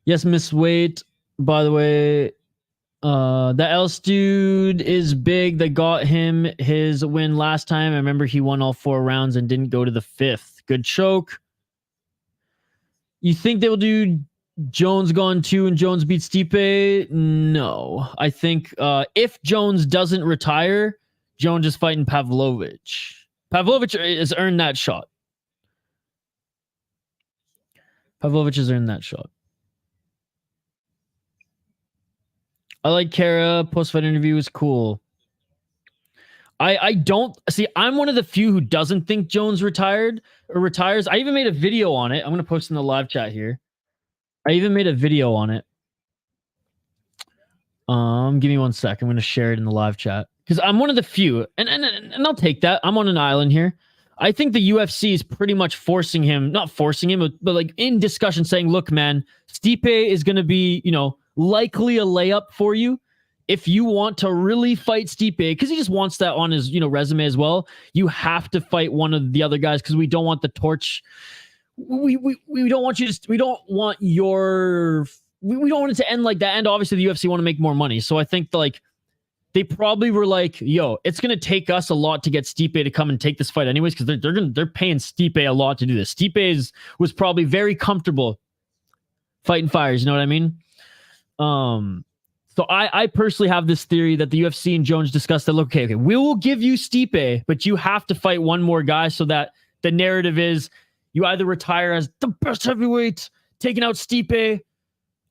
Yes, Miss Wait. By the way, that Ellis dude is big. That got him his win last time. I remember he won all 4 rounds and didn't go to the 5th. Good choke. You think they will do Jones gone 2 and Jones beats Stipe? No. I think if Jones doesn't retire, Jones is fighting Pavlovich. Pavlovich has earned that shot. Pavlovich has earned that shot. I like Khera. Post-fight interview was cool. I don't see. I'm one of the few who doesn't think Jones retires. I even made a video on it. I'm gonna post in the live chat here. I even made a video on it. Give me 1 sec. I'm gonna share it in the live chat because I'm one of the few, and I'll take that. I'm on an island here. I think the UFC is pretty much forcing him, not forcing him, but like in discussion saying, look, man, Stipe is gonna be, likely a layup for you. If you want to really fight Stipe, because he just wants that on his, resume as well, you have to fight one of the other guys because we don't want the torch. We don't want you to. We don't want it to end like that. And obviously, the UFC want to make more money. So I think they probably were like, "Yo, it's gonna take us a lot to get Stipe to come and take this fight, anyways, because they're paying Stipe a lot to do this. Stipe was probably very comfortable fighting fires. You know what I mean? So I personally have this theory that the UFC and Jones discussed that, look, okay, we will give you Stipe, but you have to fight one more guy so that the narrative is you either retire as the best heavyweight, taking out Stipe,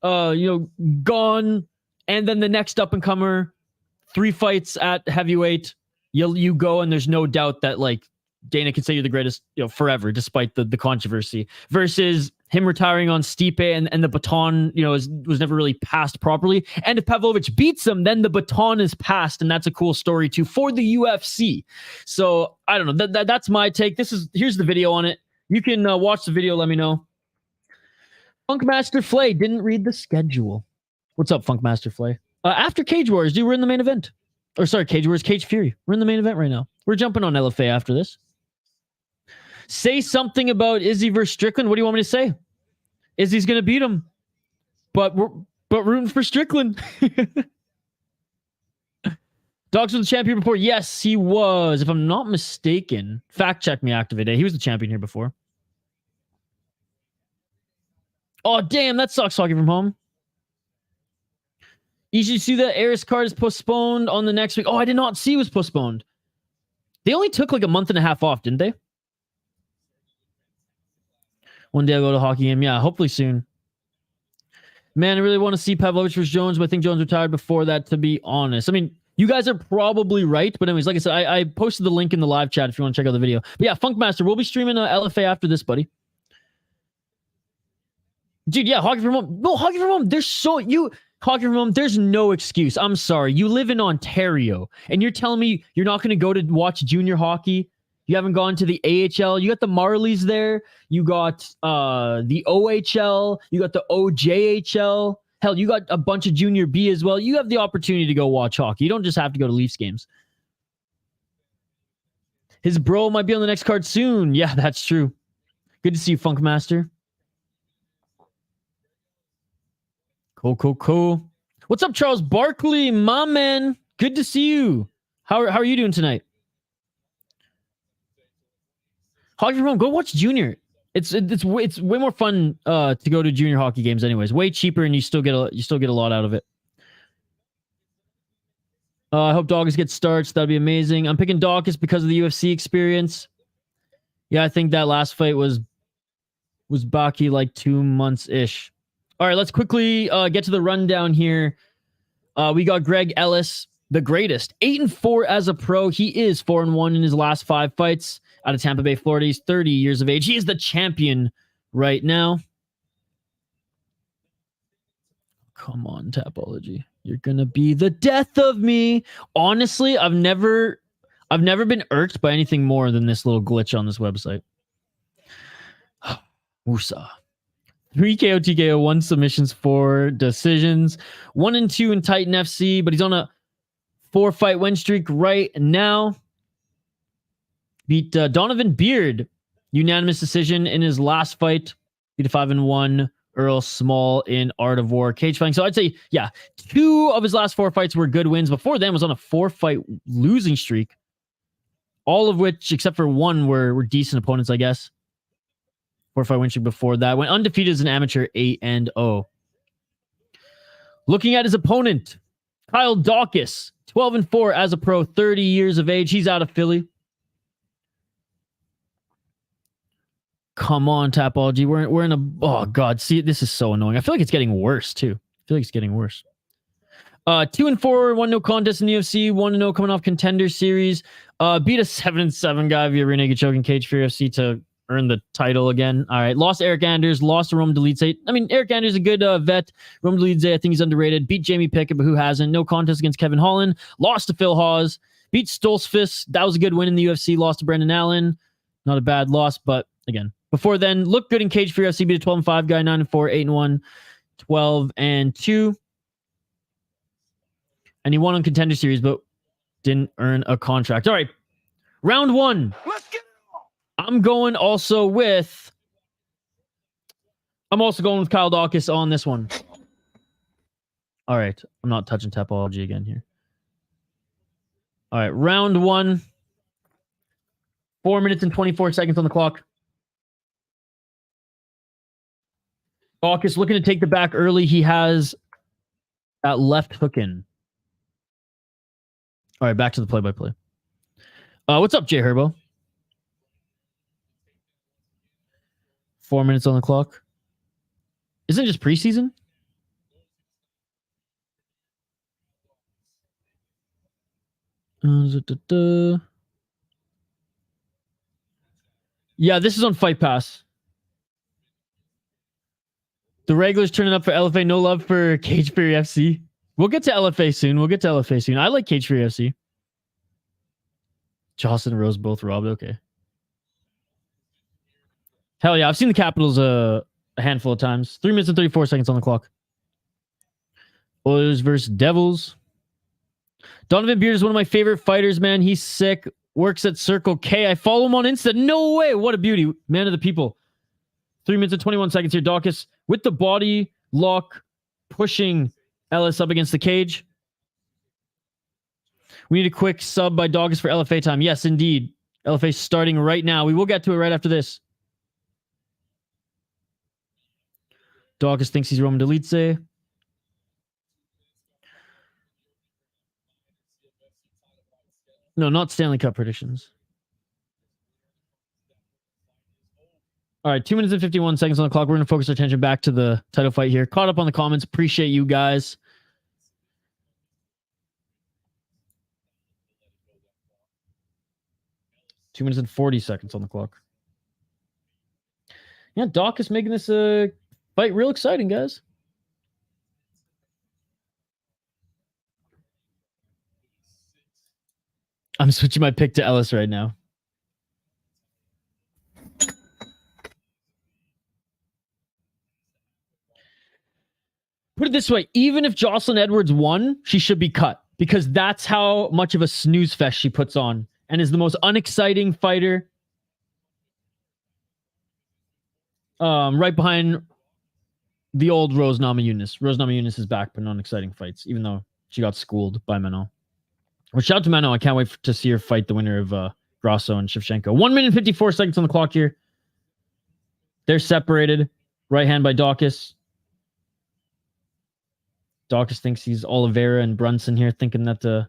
gone, and then the next up-and-comer, 3 fights at heavyweight, you go, and there's no doubt that, Dana could say you're the greatest, forever, despite the controversy, versus him retiring on Stipe and the baton, was never really passed properly. And if Pavlovich beats him, then the baton is passed, and that's a cool story too for the UFC. So I don't know. That's my take. Here's the video on it. You can watch the video. Let me know. Funkmaster Flay didn't read the schedule. What's up, Funkmaster Flay? After Cage Wars, dude, we're in the main event. Or sorry, Cage Wars, Cage Fury. We're in the main event right now. We're jumping on LFA after this. Say something about Izzy versus Strickland. What do you want me to say? Izzy's gonna beat him, but rooting for Strickland. Dogs was the champion before. Yes, he was. If I'm not mistaken, fact check me, Activate. He was the champion here before. Oh damn, that sucks. Talking from home. You should see that Eris card is postponed on the next week. Oh, I did not see it was postponed. They only took like a month and a half off, didn't they? One day I'll go to a hockey game. Yeah, hopefully soon. Man, I really want to see Pavlovich versus Jones, but I think Jones retired before that, to be honest. I mean, you guys are probably right. But anyways, like I said, I posted the link in the live chat if you want to check out the video. But yeah, Funkmaster, we'll be streaming LFA after this, buddy. Dude, yeah, hockey from home. No, hockey from home. Hockey from home, there's no excuse. I'm sorry. You live in Ontario, and you're telling me you're not going to go to watch junior hockey? You haven't gone to the AHL. You got the Marlies there. You got the OHL. You got the OJHL. Hell, you got a bunch of Junior B as well. You have the opportunity to go watch hockey. You don't just have to go to Leafs games. His bro might be on the next card soon. Yeah, that's true. Good to see you, Funkmaster. Cool. What's up, Charles Barkley, my man? Good to see you. How are you doing tonight? Hockey from home. Go watch Junior. It's way more fun to go to junior hockey games. Anyways, way cheaper, and you still get a lot out of it. I hope Daukaus gets starts. That'd be amazing. I'm picking Daukaus because of the UFC experience. Yeah, I think that last fight was Baki like 2 months-ish. All right, let's quickly get to the rundown here. We got Gregg Ellis, the greatest. 8-4 as a pro. He is 4-1 in his last 5 fights out of Tampa Bay, Florida. He's 30 years of age. He is the champion right now. Come on, Tapology. You're gonna be the death of me. Honestly, I've never been irked by anything more than this little glitch on this website. Woosah. 3 KO, TKO, 1 submissions, 4 decisions. 1-2 in Titan FC, but he's on a 4-fight win streak right now. Beat Donovan Beard. Unanimous decision in his last fight. Beat a 5-1 Earl Small in Art of War cage fighting. So I'd say, yeah, 2 of his last 4 fights were good wins. Before then was on a 4-fight losing streak. All of which, except for 1, were decent opponents, I guess. 4-fight win streak before that. Went undefeated as an amateur, 8-0. Looking at his opponent, Kyle Daukaus, 12-4 as a pro, 30 years of age. He's out of Philly. Come on, Tapology. We're in a... Oh, God. See, this is so annoying. I feel like it's getting worse, too. I feel like it's getting worse. 2-4, 1-0 contest in the UFC. 1-0 coming off Contender Series. Beat a 7-7 guy via rear naked choke in Cage for UFC to earn the title again. All right. Lost Eric Anders. Lost to Roman Dolidze. I mean, Eric Anders is a good vet. Roman Dolidze, I think he's underrated. Beat Jamie Pickett, but who hasn't? No contest against Kevin Holland. Lost to Phil Hawes. Beat Stoltzfus. That was a good win in the UFC. Lost to Brendan Allen. Not a bad loss, but again, before then, looked good in Cage for UFC. Beat a 12-5 guy, 9-4, 8-1, 12-2. And he won on Contender Series, but didn't earn a contract. All right. Round 1. Let's get it on. I'm also going with Kyle Daukaus on this one. All right. I'm not touching Tapology again here. All right. Round 1. 4 minutes and 24 seconds on the clock. Daukaus looking to take the back early. He has that left hook in. All right, back to the play-by-play. What's up, Jay Herbo? 4 minutes on the clock. Isn't it just preseason? Yeah, this is on Fight Pass. The regulars turning up for LFA. No love for Cage Fury FC. We'll get to LFA soon. I like Cage Fury FC. Jocelyn and Rose both robbed. Okay. Hell yeah. I've seen the Capitals a handful of times. 3 minutes and 34 seconds on the clock. Oilers versus Devils. Donovan Beard is one of my favorite fighters, man. He's sick. Works at Circle K. I follow him on Insta. No way. What a beauty. Man of the people. 3 minutes and 21 seconds here. Daukaus with the body lock, pushing Ellis up against the cage. We need a quick sub by Daukaus for LFA time. Yes, indeed. LFA starting right now. We will get to it right after this. Daukaus thinks he's Roman Dolidze. No, not Stanley Cup predictions. All right, 2 minutes and 51 seconds on the clock. We're going to focus our attention back to the title fight here. Caught up on the comments. Appreciate you guys. Two minutes and 40 seconds on the clock. Yeah, Daukaus making this fight real exciting, guys. I'm switching my pick to Ellis right now. Put it this way, even if Jocelyn Edwards won, she should be cut because that's how much of a snooze fest she puts on and is the most unexciting fighter. Right behind the old Rose Namajunas. Rose Namajunas is back, but non-exciting fights, even though she got schooled by Menno. Well, shout out to Menno. I can't wait to see her fight the winner of Grasso and Shevchenko. 1 minute and 54 seconds on the clock here. They're separated. Right hand by Daukaus. Daukaus thinks he's Oliveira and Brunson here, thinking that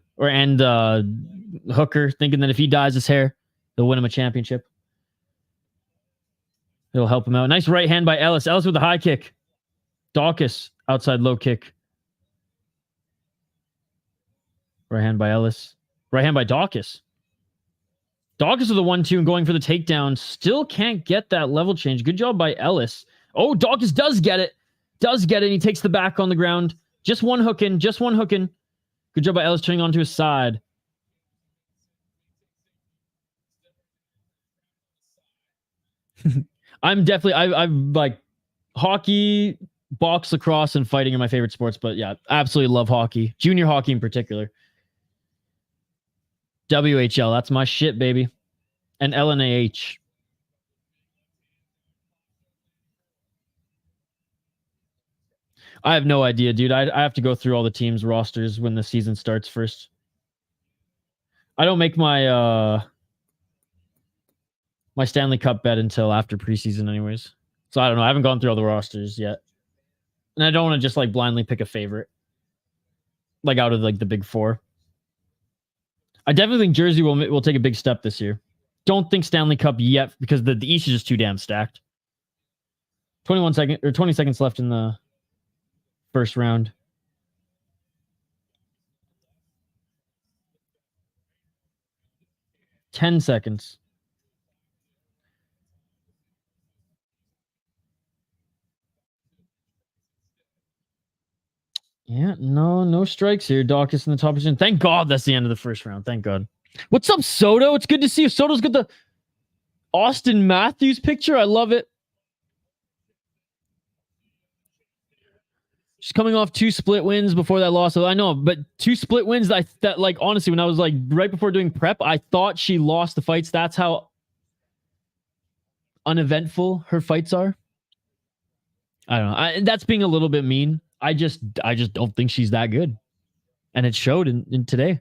Hooker, thinking that if he dyes his hair, they'll win him a championship. It'll help him out. Nice right hand by Ellis. Ellis with a high kick. Daukaus outside low kick. Right hand by Ellis. Right hand by Daukaus. Daukaus with a 1-2 and going for the takedown. Still can't get that level change. Good job by Ellis. Oh, Daukaus does get it. Does get it. And he takes the back on the ground. Just one hook in. Just one hook in. Good job by Ellis turning onto his side. I'm definitely, I've like hockey, box, lacrosse, and fighting are my favorite sports, but yeah, absolutely love hockey. Junior hockey in particular. WHL, that's my shit, baby. And LNAH. I have no idea, dude. I have to go through all the teams' rosters when the season starts first. I don't make my my Stanley Cup bet until after preseason anyways. So I don't know. I haven't gone through all the rosters yet. And I don't want to just like blindly pick a favorite. Like out of like the big four. I definitely think Jersey will take a big step this year. Don't think Stanley Cup yet because the East is just too damn stacked. 20 seconds left in the first round. Ten seconds. Yeah, no strikes here. Daukaus in the top position. Thank God that's the end of the first round. Thank God. What's up, Soto? It's good to see you. Soto's got the Austin Matthews picture. I love it. She's coming off 2 split wins before that loss. I know, but 2 split wins that like honestly, when I was like right before doing prep, I thought she lost the fights. That's how uneventful her fights are. I don't know. That's being a little bit mean. I just don't think she's that good. And it showed in today.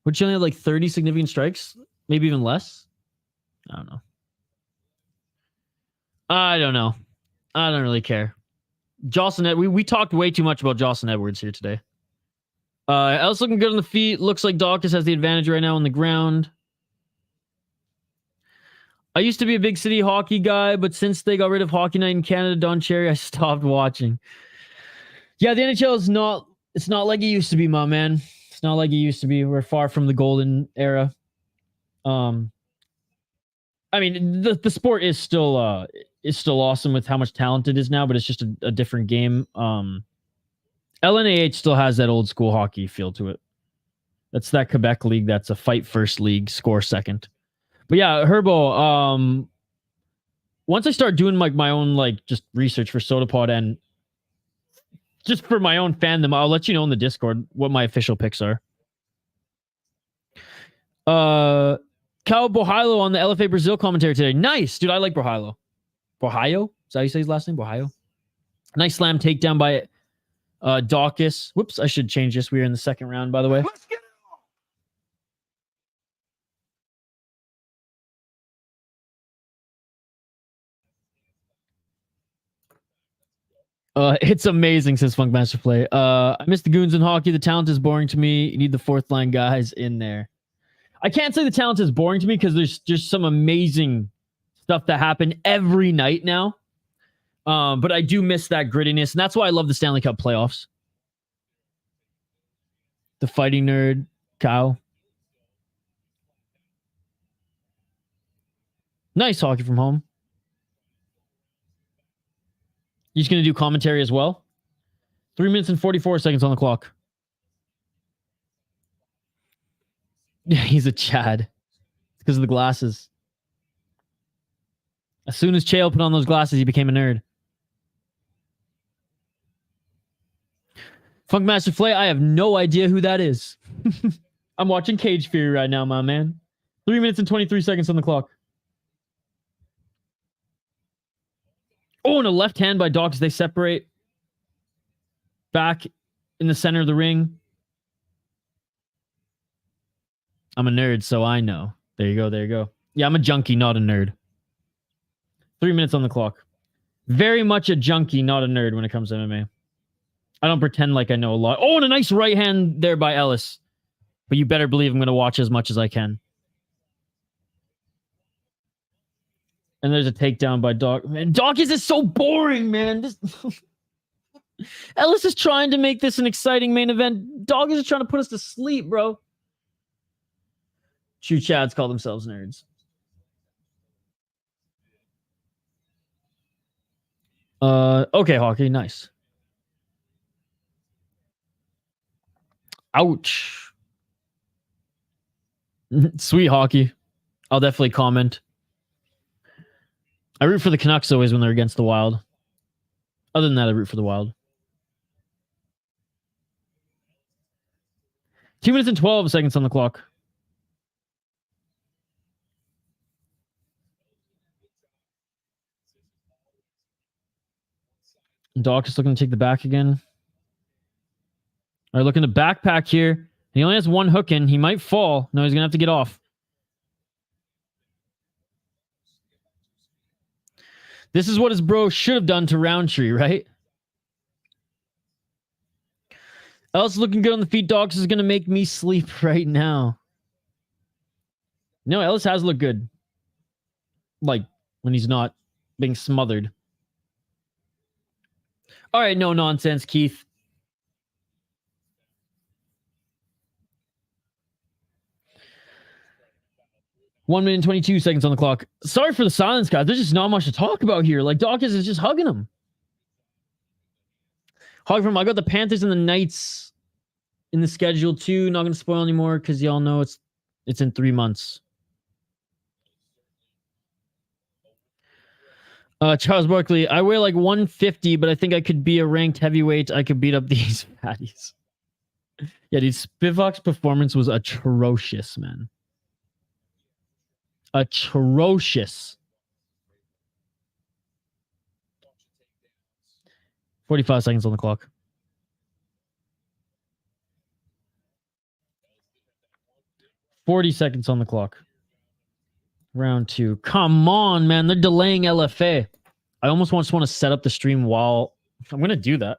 Would she only have like 30 significant strikes? Maybe even less? I don't know. I don't really care. Jocelyn, we talked way too much about Jocelyn Edwards here today. Ellis looking good on the feet. Looks like Daukaus has the advantage right now on the ground. I used to be a big city hockey guy, but since they got rid of Hockey Night in Canada, Don Cherry, I stopped watching. Yeah, the NHL is it's not like it used to be, my man. It's not like it used to be. We're far from the golden era. I mean, the sport is still awesome with how much talent it is now, but it's just a different game. LNAH still has that old school hockey feel to it. That's that Quebec league. That's a fight first league, score second. But yeah, Herbo, once I start doing like my own like just research for SodaPod and just for my own fandom, I'll let you know in the Discord what my official picks are. Cal Bohilo on the LFA Brazil commentary today. Nice, dude. I like Bohilo. Bohio? Is that how you say his last name? Bohio? Nice slam takedown by Daukaus. Whoops, I should change this. We are in the second round, by the way. Let's get it It's amazing, says Funk Master Play. I miss the goons in hockey. The talent is boring to me. You need the fourth line guys in there. I can't say the talent is boring to me because there's just some amazing stuff that happen every night now. But I do miss that grittiness, and that's why I love the Stanley Cup playoffs. The fighting nerd, Kyle. Nice hockey from home. You're just going to do commentary as well? 3 minutes and 44 seconds on the clock. Yeah, he's a Chad. It's because of the glasses. As soon as Chael put on those glasses, he became a nerd. Funkmaster Flay, I have no idea who that is. I'm watching Cage Fury right now, my man. 3 minutes and 23 seconds on the clock. Oh, and a left hand by Daukaus. They separate. Back in the center of the ring. I'm a nerd, so I know. There you go, there you go. Yeah, I'm a junkie, not a nerd. 3 minutes on the clock. Very much a junkie, not a nerd when it comes to MMA. I don't pretend like I know a lot. Oh, and a nice right hand there by Ellis. But you better believe I'm going to watch as much as I can. And there's a takedown by Daukaus. Man, Daukaus is so boring, man. This... Ellis is trying to make this an exciting main event. Daukaus is trying to put us to sleep, bro. True Chads call themselves nerds. Okay, Hockey, nice. Ouch. Sweet Hockey. I'll definitely comment. I root for the Canucks always when they're against the Wild. Other than that, I root for the Wild. 2 minutes and 12 seconds on the clock. Daukaus looking to take the back again. All right, looking to backpack here. He only has one hook in. He might fall. No, he's going to have to get off. This is what his bro should have done to Roundtree, right? Ellis looking good on the feet. Daukaus is going to make me sleep right now. No, Ellis has looked good. Like, when he's not being smothered. All right, no nonsense, Keith. One minute and 22 seconds on the clock. Sorry for the silence, guys. There's just not much to talk about here. Like, Daukaus is just hugging him. I got the Panthers and the Knights in the schedule too. Not going to spoil anymore because y'all know it's in 3 months. Charles Barkley, I weigh like 150, but I think I could be a ranked heavyweight. I could beat up these fatties. Yeah, dude, Spivak's performance was atrocious, man. Atrocious. 45 seconds on the clock. $40 seconds on the clock. Round 2. Come on, man. They're delaying LFA. I almost just want to set up the stream while... I'm going to do that.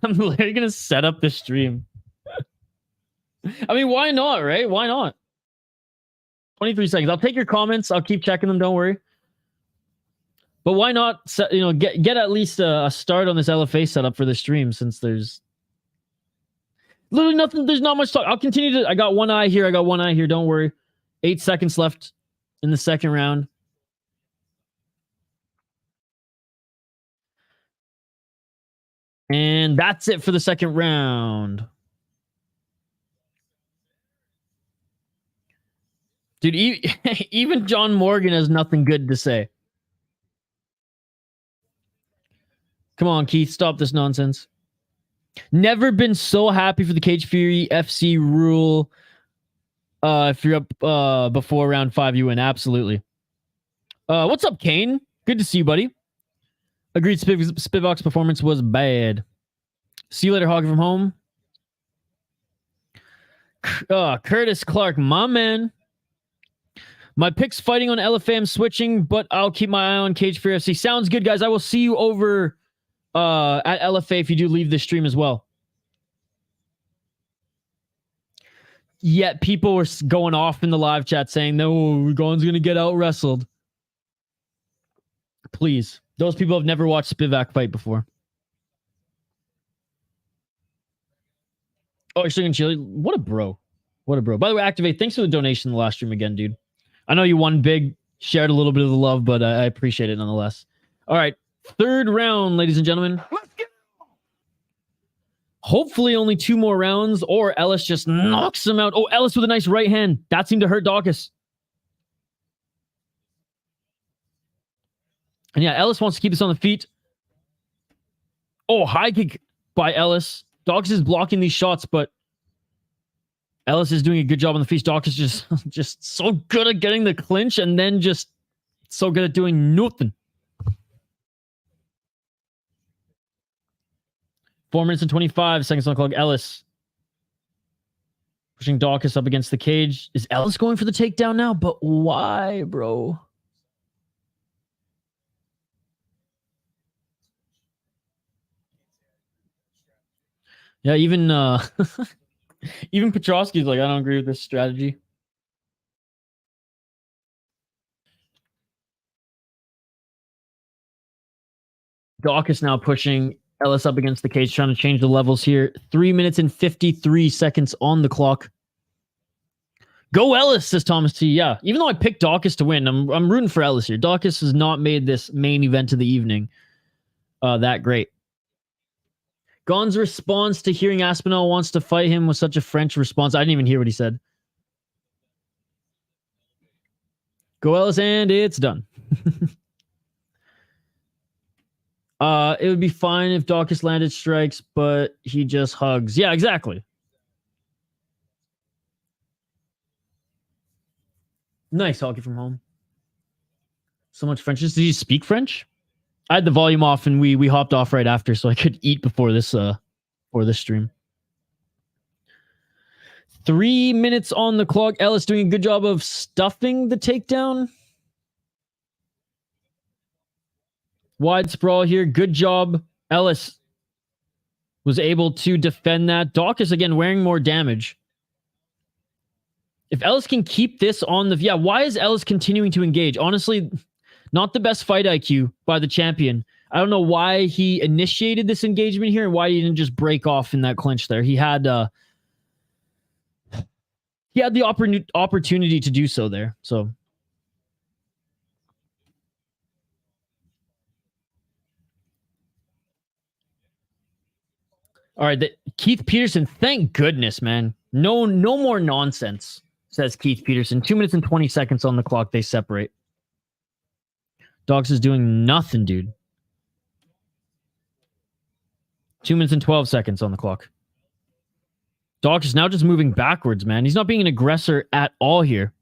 I'm literally going to set up the stream. I mean, why not, right? Why not? 23 seconds. I'll take your comments. I'll keep checking them. Don't worry. But why not, get at least a start on this LFA setup for the stream since there's literally nothing. There's not much talk. I'll continue to... I got one eye here. I got one eye here. Don't worry. 8 seconds left in the second round. And that's it for the second round. Dude, even John Morgan has nothing good to say. Come on, Keith. Stop this nonsense. Never been so happy for the Cage Fury FC rule. If you're up before round 5, you win. Absolutely. What's up, Kane? Good to see you, buddy. Agreed, Spivak's performance was bad. See you later, Hog from home. Curtis Clark, my man. My pick's fighting on LFA. I'm switching, but I'll keep my eye on Cage Fury FC. Sounds good, guys. I will see you over at LFA if you do leave the stream as well. Yet people were going off in the live chat saying, no, Gon's going to get out wrestled. Please. Those people have never watched Spivak fight before. Oh, you're still going to chill? What a bro. What a bro. By the way, Activate, thanks for the donation in the live stream again, dude. I know you won big, shared a little bit of the love, but I appreciate it nonetheless. All right. Third round, ladies and gentlemen. Let's get Hopefully only 2 more rounds, or Ellis just knocks him out. Oh, Ellis with a nice right hand. That seemed to hurt Daukaus. And yeah, Ellis wants to keep this on the feet. Oh, high kick by Ellis. Daukaus is blocking these shots, but Ellis is doing a good job on the feast. Daukaus is just so good at getting the clinch and then just so good at doing nothing. 4 minutes and 25 seconds on the clock. Ellis pushing Daukaus up against the cage. Is Ellis going for the takedown now? But why, bro? Yeah, even even Petrosky's like, I don't agree with this strategy. Daukaus now pushing Ellis up against the cage, trying to change the levels here. 3 minutes and 53 seconds on the clock. Go Ellis, says Thomas T. Yeah, even though I picked Daukaus to win, I'm rooting for Ellis here. Daukaus has not made this main event of the evening that great. Gon's response to hearing Aspinall wants to fight him was such a French response. I didn't even hear what he said. Go Ellis, and it's done. It would be fine if Daukaus landed strikes, but he just hugs. Yeah, exactly. Nice hockey from home. So much French. Did you speak French? I had the volume off and we hopped off right after so I could eat before this stream. 3 minutes on the clock. Ellis doing a good job of stuffing the takedown. Wide sprawl here. Good job. Ellis was able to defend that. Daukaus again wearing more damage. If Ellis can keep this on the... Yeah, why is Ellis continuing to engage? Honestly, not the best fight IQ by the champion. I don't know why he initiated this engagement here and why he didn't just break off in that clinch there. He had the opportunity to do so there. So... All right, Keith Peterson, thank goodness, man. No more nonsense, says Keith Peterson. 2 minutes and 20 seconds on the clock. They separate. Daukaus is doing nothing, dude. 2 minutes and 12 seconds on the clock. Daukaus is now just moving backwards, man. He's not being an aggressor at all here.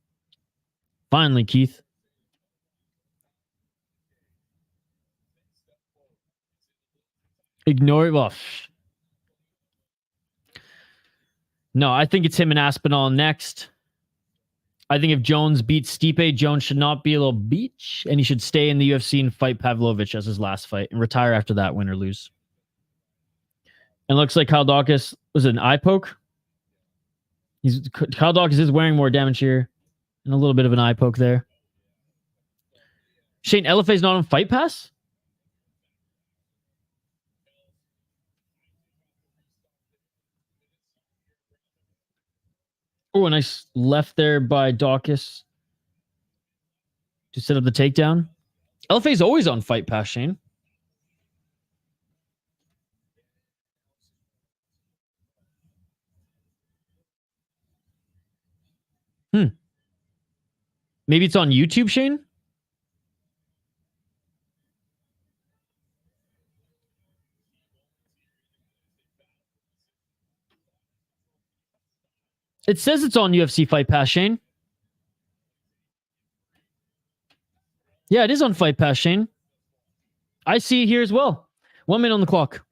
Finally, Keith. Ignore it. Well, no, I think it's him and Aspinall next. I think if Jones beats Stipe, Jones should not be a little beach, and he should stay in the UFC and fight Pavlovich as his last fight and retire after that, win or lose. And looks like Kyle Daukaus was it an eye poke. Kyle Daukaus is wearing more damage here, and a little bit of an eye poke there. Shane Elife's not on Fight Pass. Oh, a nice left there by Daukaus to set up the takedown. LFA's always on Fight Pass, Shane. Maybe it's on YouTube, Shane? It says it's on UFC Fight Pass, Shane. Yeah, it is on Fight Pass, Shane. I see it here as well. 1 minute on the clock.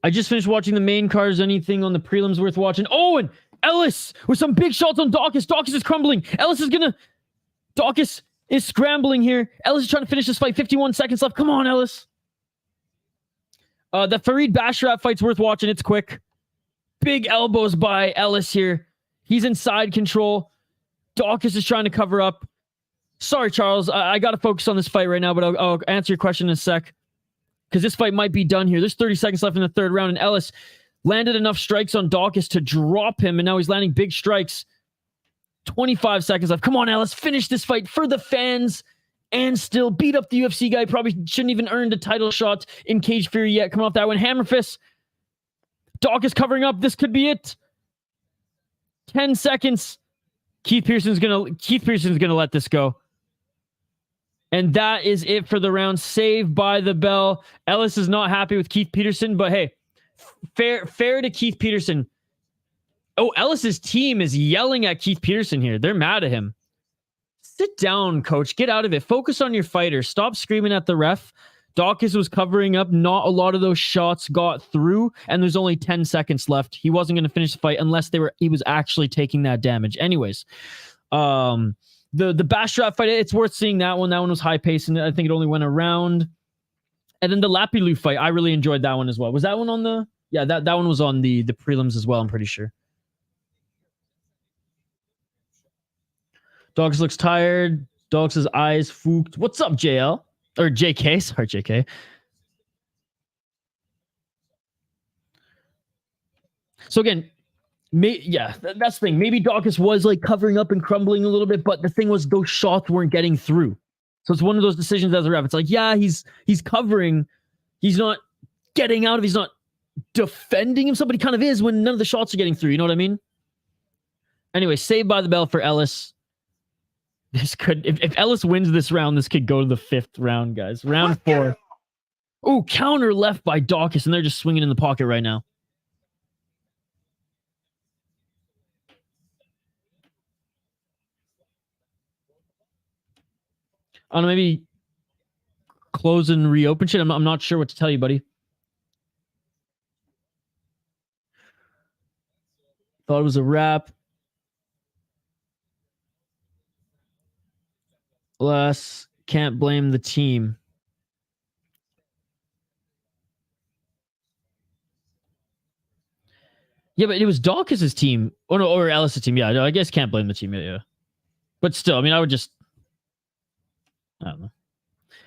I just finished watching the main card. Is anything on the prelims worth watching? Oh, and Ellis with some big shots on Daukaus. Daukaus is crumbling. Daukaus is scrambling here. Ellis is trying to finish this fight. 51 seconds left. Come on, Ellis. The Farid Basharat fight's worth watching. It's quick. Big elbows by Ellis here. He's in side control. Daukaus is trying to cover up. Sorry, Charles. I got to focus on this fight right now, but I'll answer your question in a sec. Because this fight might be done here. There's 30 seconds left in the third round, and Ellis landed enough strikes on Daukaus to drop him, and now he's landing big strikes. 25 seconds left. Come on, Ellis. Finish this fight for the fans and still beat up the UFC guy. Probably shouldn't even earned a title shot in Cage Fury yet. Coming off that one. Hammer fist. Daukaus covering up. This could be it. 10 seconds. Keith Peterson's gonna let this go. And that is it for the round. Saved by the bell. Ellis is not happy with Keith Peterson, but hey, Fair to Keith Peterson. Oh, Ellis's team is yelling at Keith Peterson here. They're mad at him. Sit down, coach. Get out of it. Focus on your fighter. Stop screaming at the ref. Daukaus was covering up. Not a lot of those shots got through, and there's only 10 seconds left. He wasn't going to finish the fight unless he was actually taking that damage. Anyways, the Bastrap fight, it's worth seeing that one. That one was high paced, and I think it only went around. And then the Lapilou fight, I really enjoyed that one as well. Was that one on the? Yeah, that one was on the prelims as well, I'm pretty sure. Daukaus looks tired. Daukaus' eyes fooked. What's up, JL? Or JK. Sorry, JK. So again, that's the thing. Maybe Daukaus was like covering up and crumbling a little bit, but the thing was those shots weren't getting through. So it's one of those decisions as a ref. It's like, yeah, he's covering. He's not getting out of. He's not defending himself, but he kind of is when none of the shots are getting through. You know what I mean? Anyway, saved by the bell for Ellis. This could, if Ellis wins this round, this could go to the 5th round, guys. Round 4. Oh, counter left by Daukaus, and they're just swinging in the pocket right now. I don't know, maybe close and reopen shit. I'm not sure what to tell you, buddy. Thought it was a wrap. Alas, can't blame the team. Yeah, but it was Daukaus' team. Oh, no, or Ellis' team. Yeah, no, I guess can't blame the team. Yeah. But still, I mean, I would just... I don't know.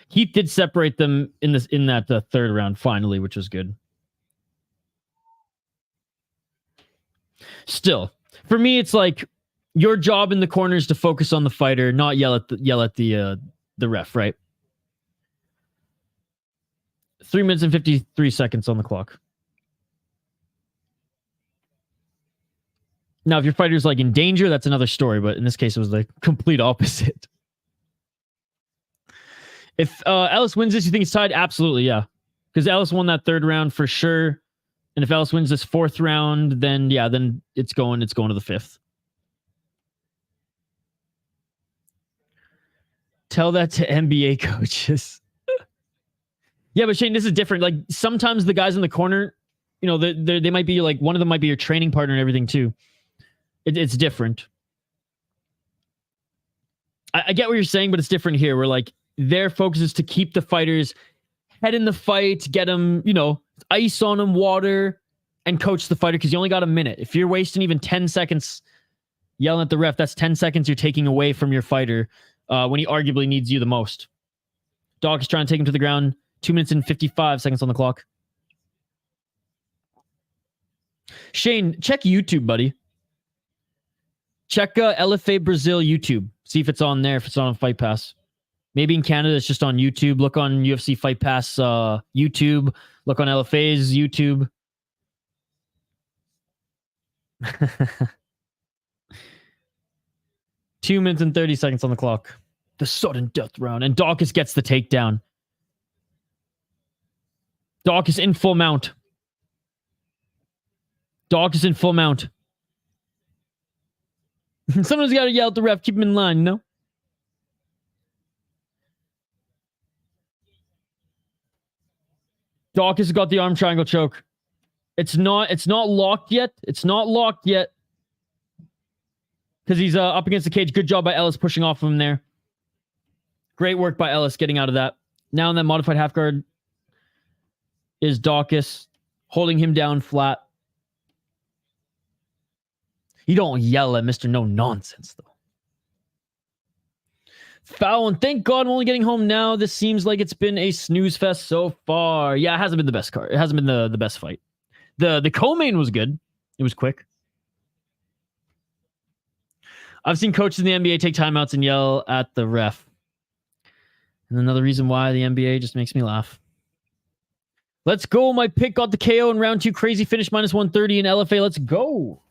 Keith did separate them in that 3rd round finally, which was good. Still, for me, it's like your job in the corner is to focus on the fighter, not yell at the ref, right? 3 minutes and 53 seconds on the clock. Now, if your fighter's like in danger, that's another story. But in this case, it was the complete opposite. If Ellis wins this, you think it's tied? Absolutely, yeah. Because Ellis won that 3rd round for sure. And if Ellis wins this 4th round, then yeah, then it's going to the 5th. Tell that to NBA coaches. Yeah, but Shane, this is different. Like sometimes the guys in the corner, you know, they might be like, one of them might be your training partner and everything too. It's different. I get what you're saying, but it's different here. Where like their focus is to keep the fighters head in the fight, get them, you know, ice on them, water, and coach the fighter because you only got a minute. If you're wasting even 10 seconds yelling at the ref, that's 10 seconds you're taking away from your fighter when he arguably needs you the most. Daukaus trying to take him to the ground. 2 minutes and 55 seconds on the clock. Shane, check YouTube, buddy. Check LFA Brazil YouTube. See if it's on there, if it's on Fight Pass. Maybe in Canada, it's just on YouTube. Look on UFC Fight Pass YouTube. Look on LFA's YouTube. 2 minutes and 30 seconds on the clock. The sudden death round. And Daukaus gets the takedown. Daukaus in full mount. Daukaus in full mount. Someone's got to yell at the ref. Keep him in line, you know? Daukaus has got the arm triangle choke. It's not locked yet. It's not locked yet. Because he's up against the cage. Good job by Ellis pushing off of him there. Great work by Ellis getting out of that. Now in that modified half guard is Daukaus holding him down flat. You don't yell at Mr. No Nonsense, though. Foul, and thank God I'm only getting home now. This seems like it's been a snooze fest so far. Yeah, it hasn't been the best card. It hasn't been the best fight. The co-main was good. It was quick. I've seen coaches in the NBA take timeouts and yell at the ref. And another reason why the NBA just makes me laugh. Let's go. My pick got the KO in round 2. Crazy finish, minus 130 in LFA. Let's go.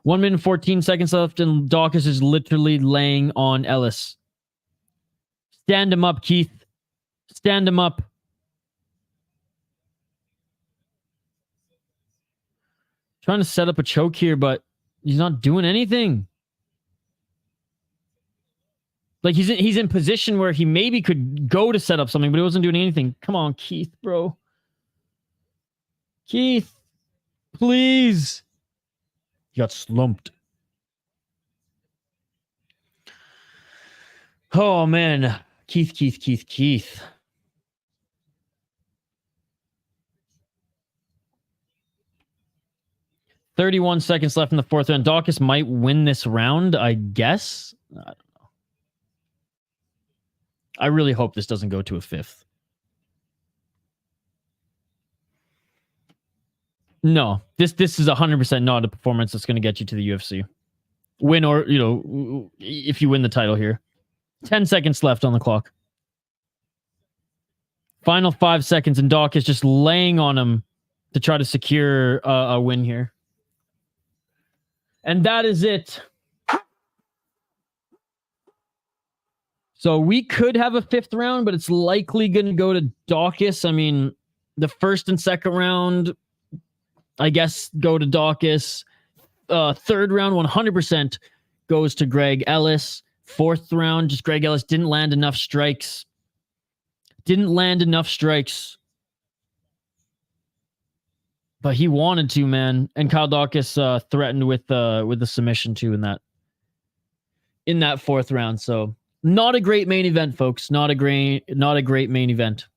1 minute and 14 seconds left, and Daukaus is literally laying on Ellis. Stand him up, Keith. Stand him up. Trying to set up a choke here, but he's not doing anything. Like, he's in position where he maybe could go to set up something, but he wasn't doing anything. Come on, Keith, bro. Keith, please. He got slumped. Oh, man. Keith. 31 seconds left in the fourth round. Daukaus might win this round, I guess. I don't know. I really hope this doesn't go to a fifth. No, this is 100% not a performance that's going to get you to the UFC. Win or, you know, if you win the title here. 10 seconds left on the clock. Final 5 seconds, and Daukaus just laying on him to try to secure a win here. And that is it. So we could have a fifth round, but it's likely going to go to Daukaus. I mean, the first and second round, I guess, go to Daukaus. Third round, 100% goes to Gregg. Ellis. Fourth round, just Gregg Ellis didn't land enough strikes. But he wanted to, man. And Kyle Daukaus threatened with the submission too in that fourth round. So not a great main event, folks. Not a great main event.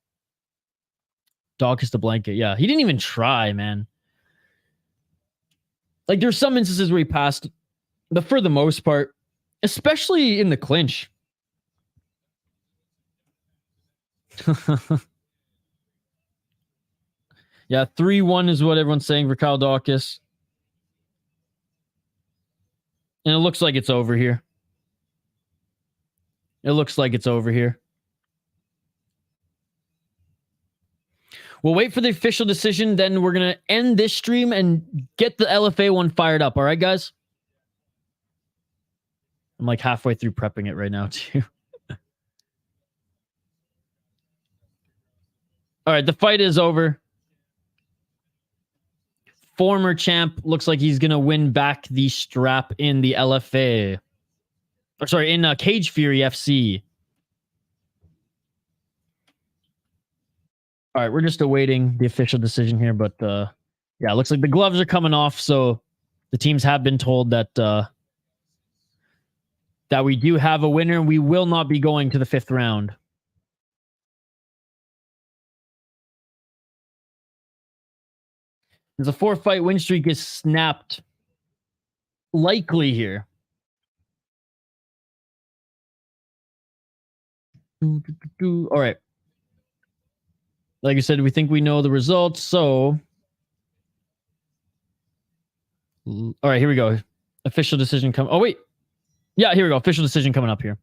Daukaus the blanket. Yeah, he didn't even try, man. Like, there's some instances where he passed, but for the most part, especially in the clinch. Yeah, 3-1 is what everyone's saying for Kyle Daukaus. And it looks like it's over here. We'll wait for the official decision, then we're going to end this stream and get the LFA one fired up. All right, guys? I'm like halfway through prepping it right now, too. All right, the fight is over. Former champ looks like he's going to win back the strap in the LFA. Or sorry, in Cage Fury FC. All right, we're just awaiting the official decision here, but yeah, it looks like the gloves are coming off, so the teams have been told that that we do have a winner, and we will not be going to the fifth round. There's a 4-fight win streak is snapped. Likely here. All right. Like I said, we think we know the results, so... All right, here we go. Official decision come... Oh, wait. Yeah, here we go. Official decision coming up here.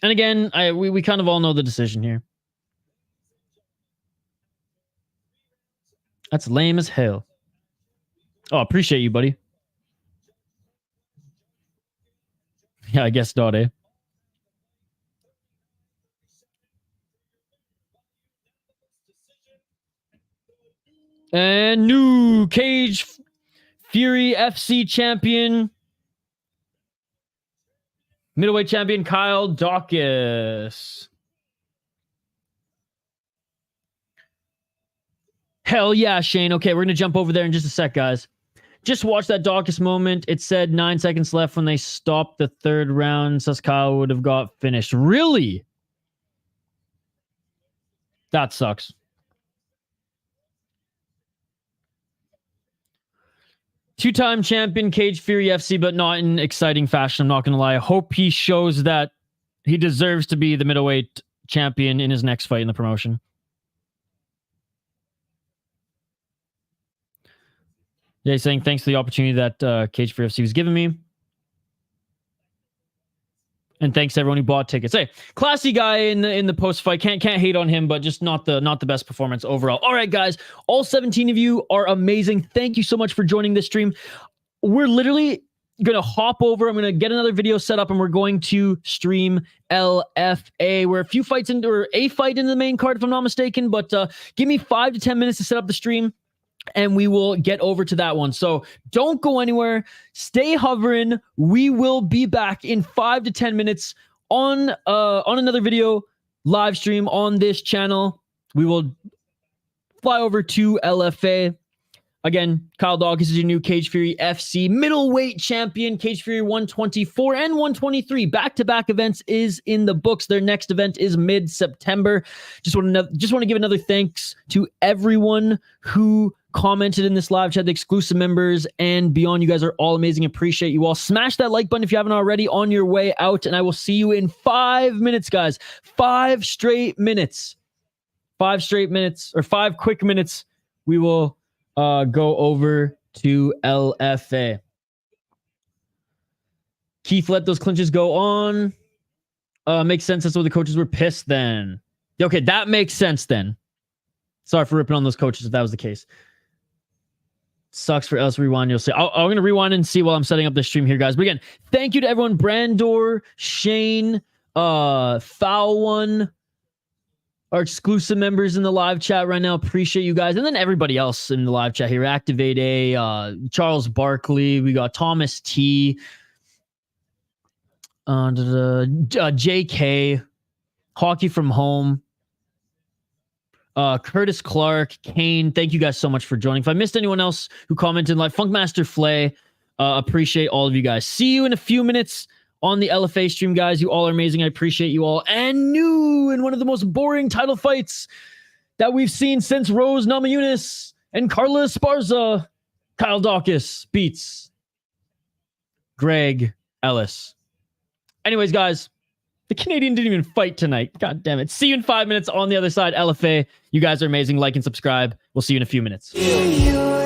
And again, we kind of all know the decision here. That's lame as hell. Oh, appreciate you, buddy. Yeah, I guess not, eh? And new Cage Fury FC champion, middleweight champion Kyle Daukaus. Hell yeah, Shane. Okay, we're going to jump over there in just a sec, guys. Just watch that Daukaus moment. It said 9 seconds left when they stopped the third round. Says Kyle would have got finished. Really? That sucks. Two-time champion, Cage Fury FC, but not in exciting fashion. I'm not going to lie. I hope he shows that he deserves to be the middleweight champion in his next fight in the promotion. Yeah, he's saying thanks for the opportunity that Cage Fury FC was giving me. And thanks to everyone who bought tickets. Hey, classy guy in the post fight. Can't hate on him, but just not the best performance overall. All right, guys, all 17 of you are amazing. Thank you so much for joining this stream. We're literally gonna hop over. I'm gonna get another video set up, and we're going to stream LFA. We're a few fights into, or a fight into the main card, if I'm not mistaken. But give me 5 to 10 minutes to set up the stream. and we will get over to that one. So don't go anywhere. Stay hovering. We will be back in 5 to 10 minutes on another video live stream on this channel. We will fly over to LFA. Again, Kyle Daukaus is your new Cage Fury FC middleweight champion. Cage Fury 124 and 123 back-to-back events is in the books. Their next event is mid-September. Just want to give another thanks to everyone who commented in this live chat, the exclusive members and beyond. You guys are all amazing. Appreciate you all. Smash that like button if you haven't already on your way out, and I will see you in 5 minutes, guys. 5 straight minutes. 5 straight minutes, or 5 quick minutes. We will go over to LFA. Keith let those clinches go on. Makes sense. That's why the coaches were pissed then. Okay, that makes sense then. Sorry for ripping on those coaches if that was the case. Sucks for Ellis. Rewind. You'll see. I'm going to rewind and see while I'm setting up the stream here, guys. But again, thank you to everyone. Brandor, Shane, Foul One, our exclusive members in the live chat right now. Appreciate you guys. And then everybody else in the live chat here. Activate A, Charles Barkley. We got Thomas T, JK, Hockey from Home, Curtis Clark, Kane. Thank you guys so much for joining. If I missed anyone else who commented, like Funkmaster Flay, appreciate all of you guys. See you in a few minutes on the LFA stream, guys. You all are amazing. I appreciate you all. And new in one of the most boring title fights that we've seen since Rose Namajunas and Carla Esparza, Kyle Daukaus beats Gregg Ellis. Anyways, guys, the Canadian didn't even fight tonight. God damn it. See you in 5 minutes on the other side. LFA, you guys are amazing. Like and subscribe. We'll see you in a few minutes. Yeah.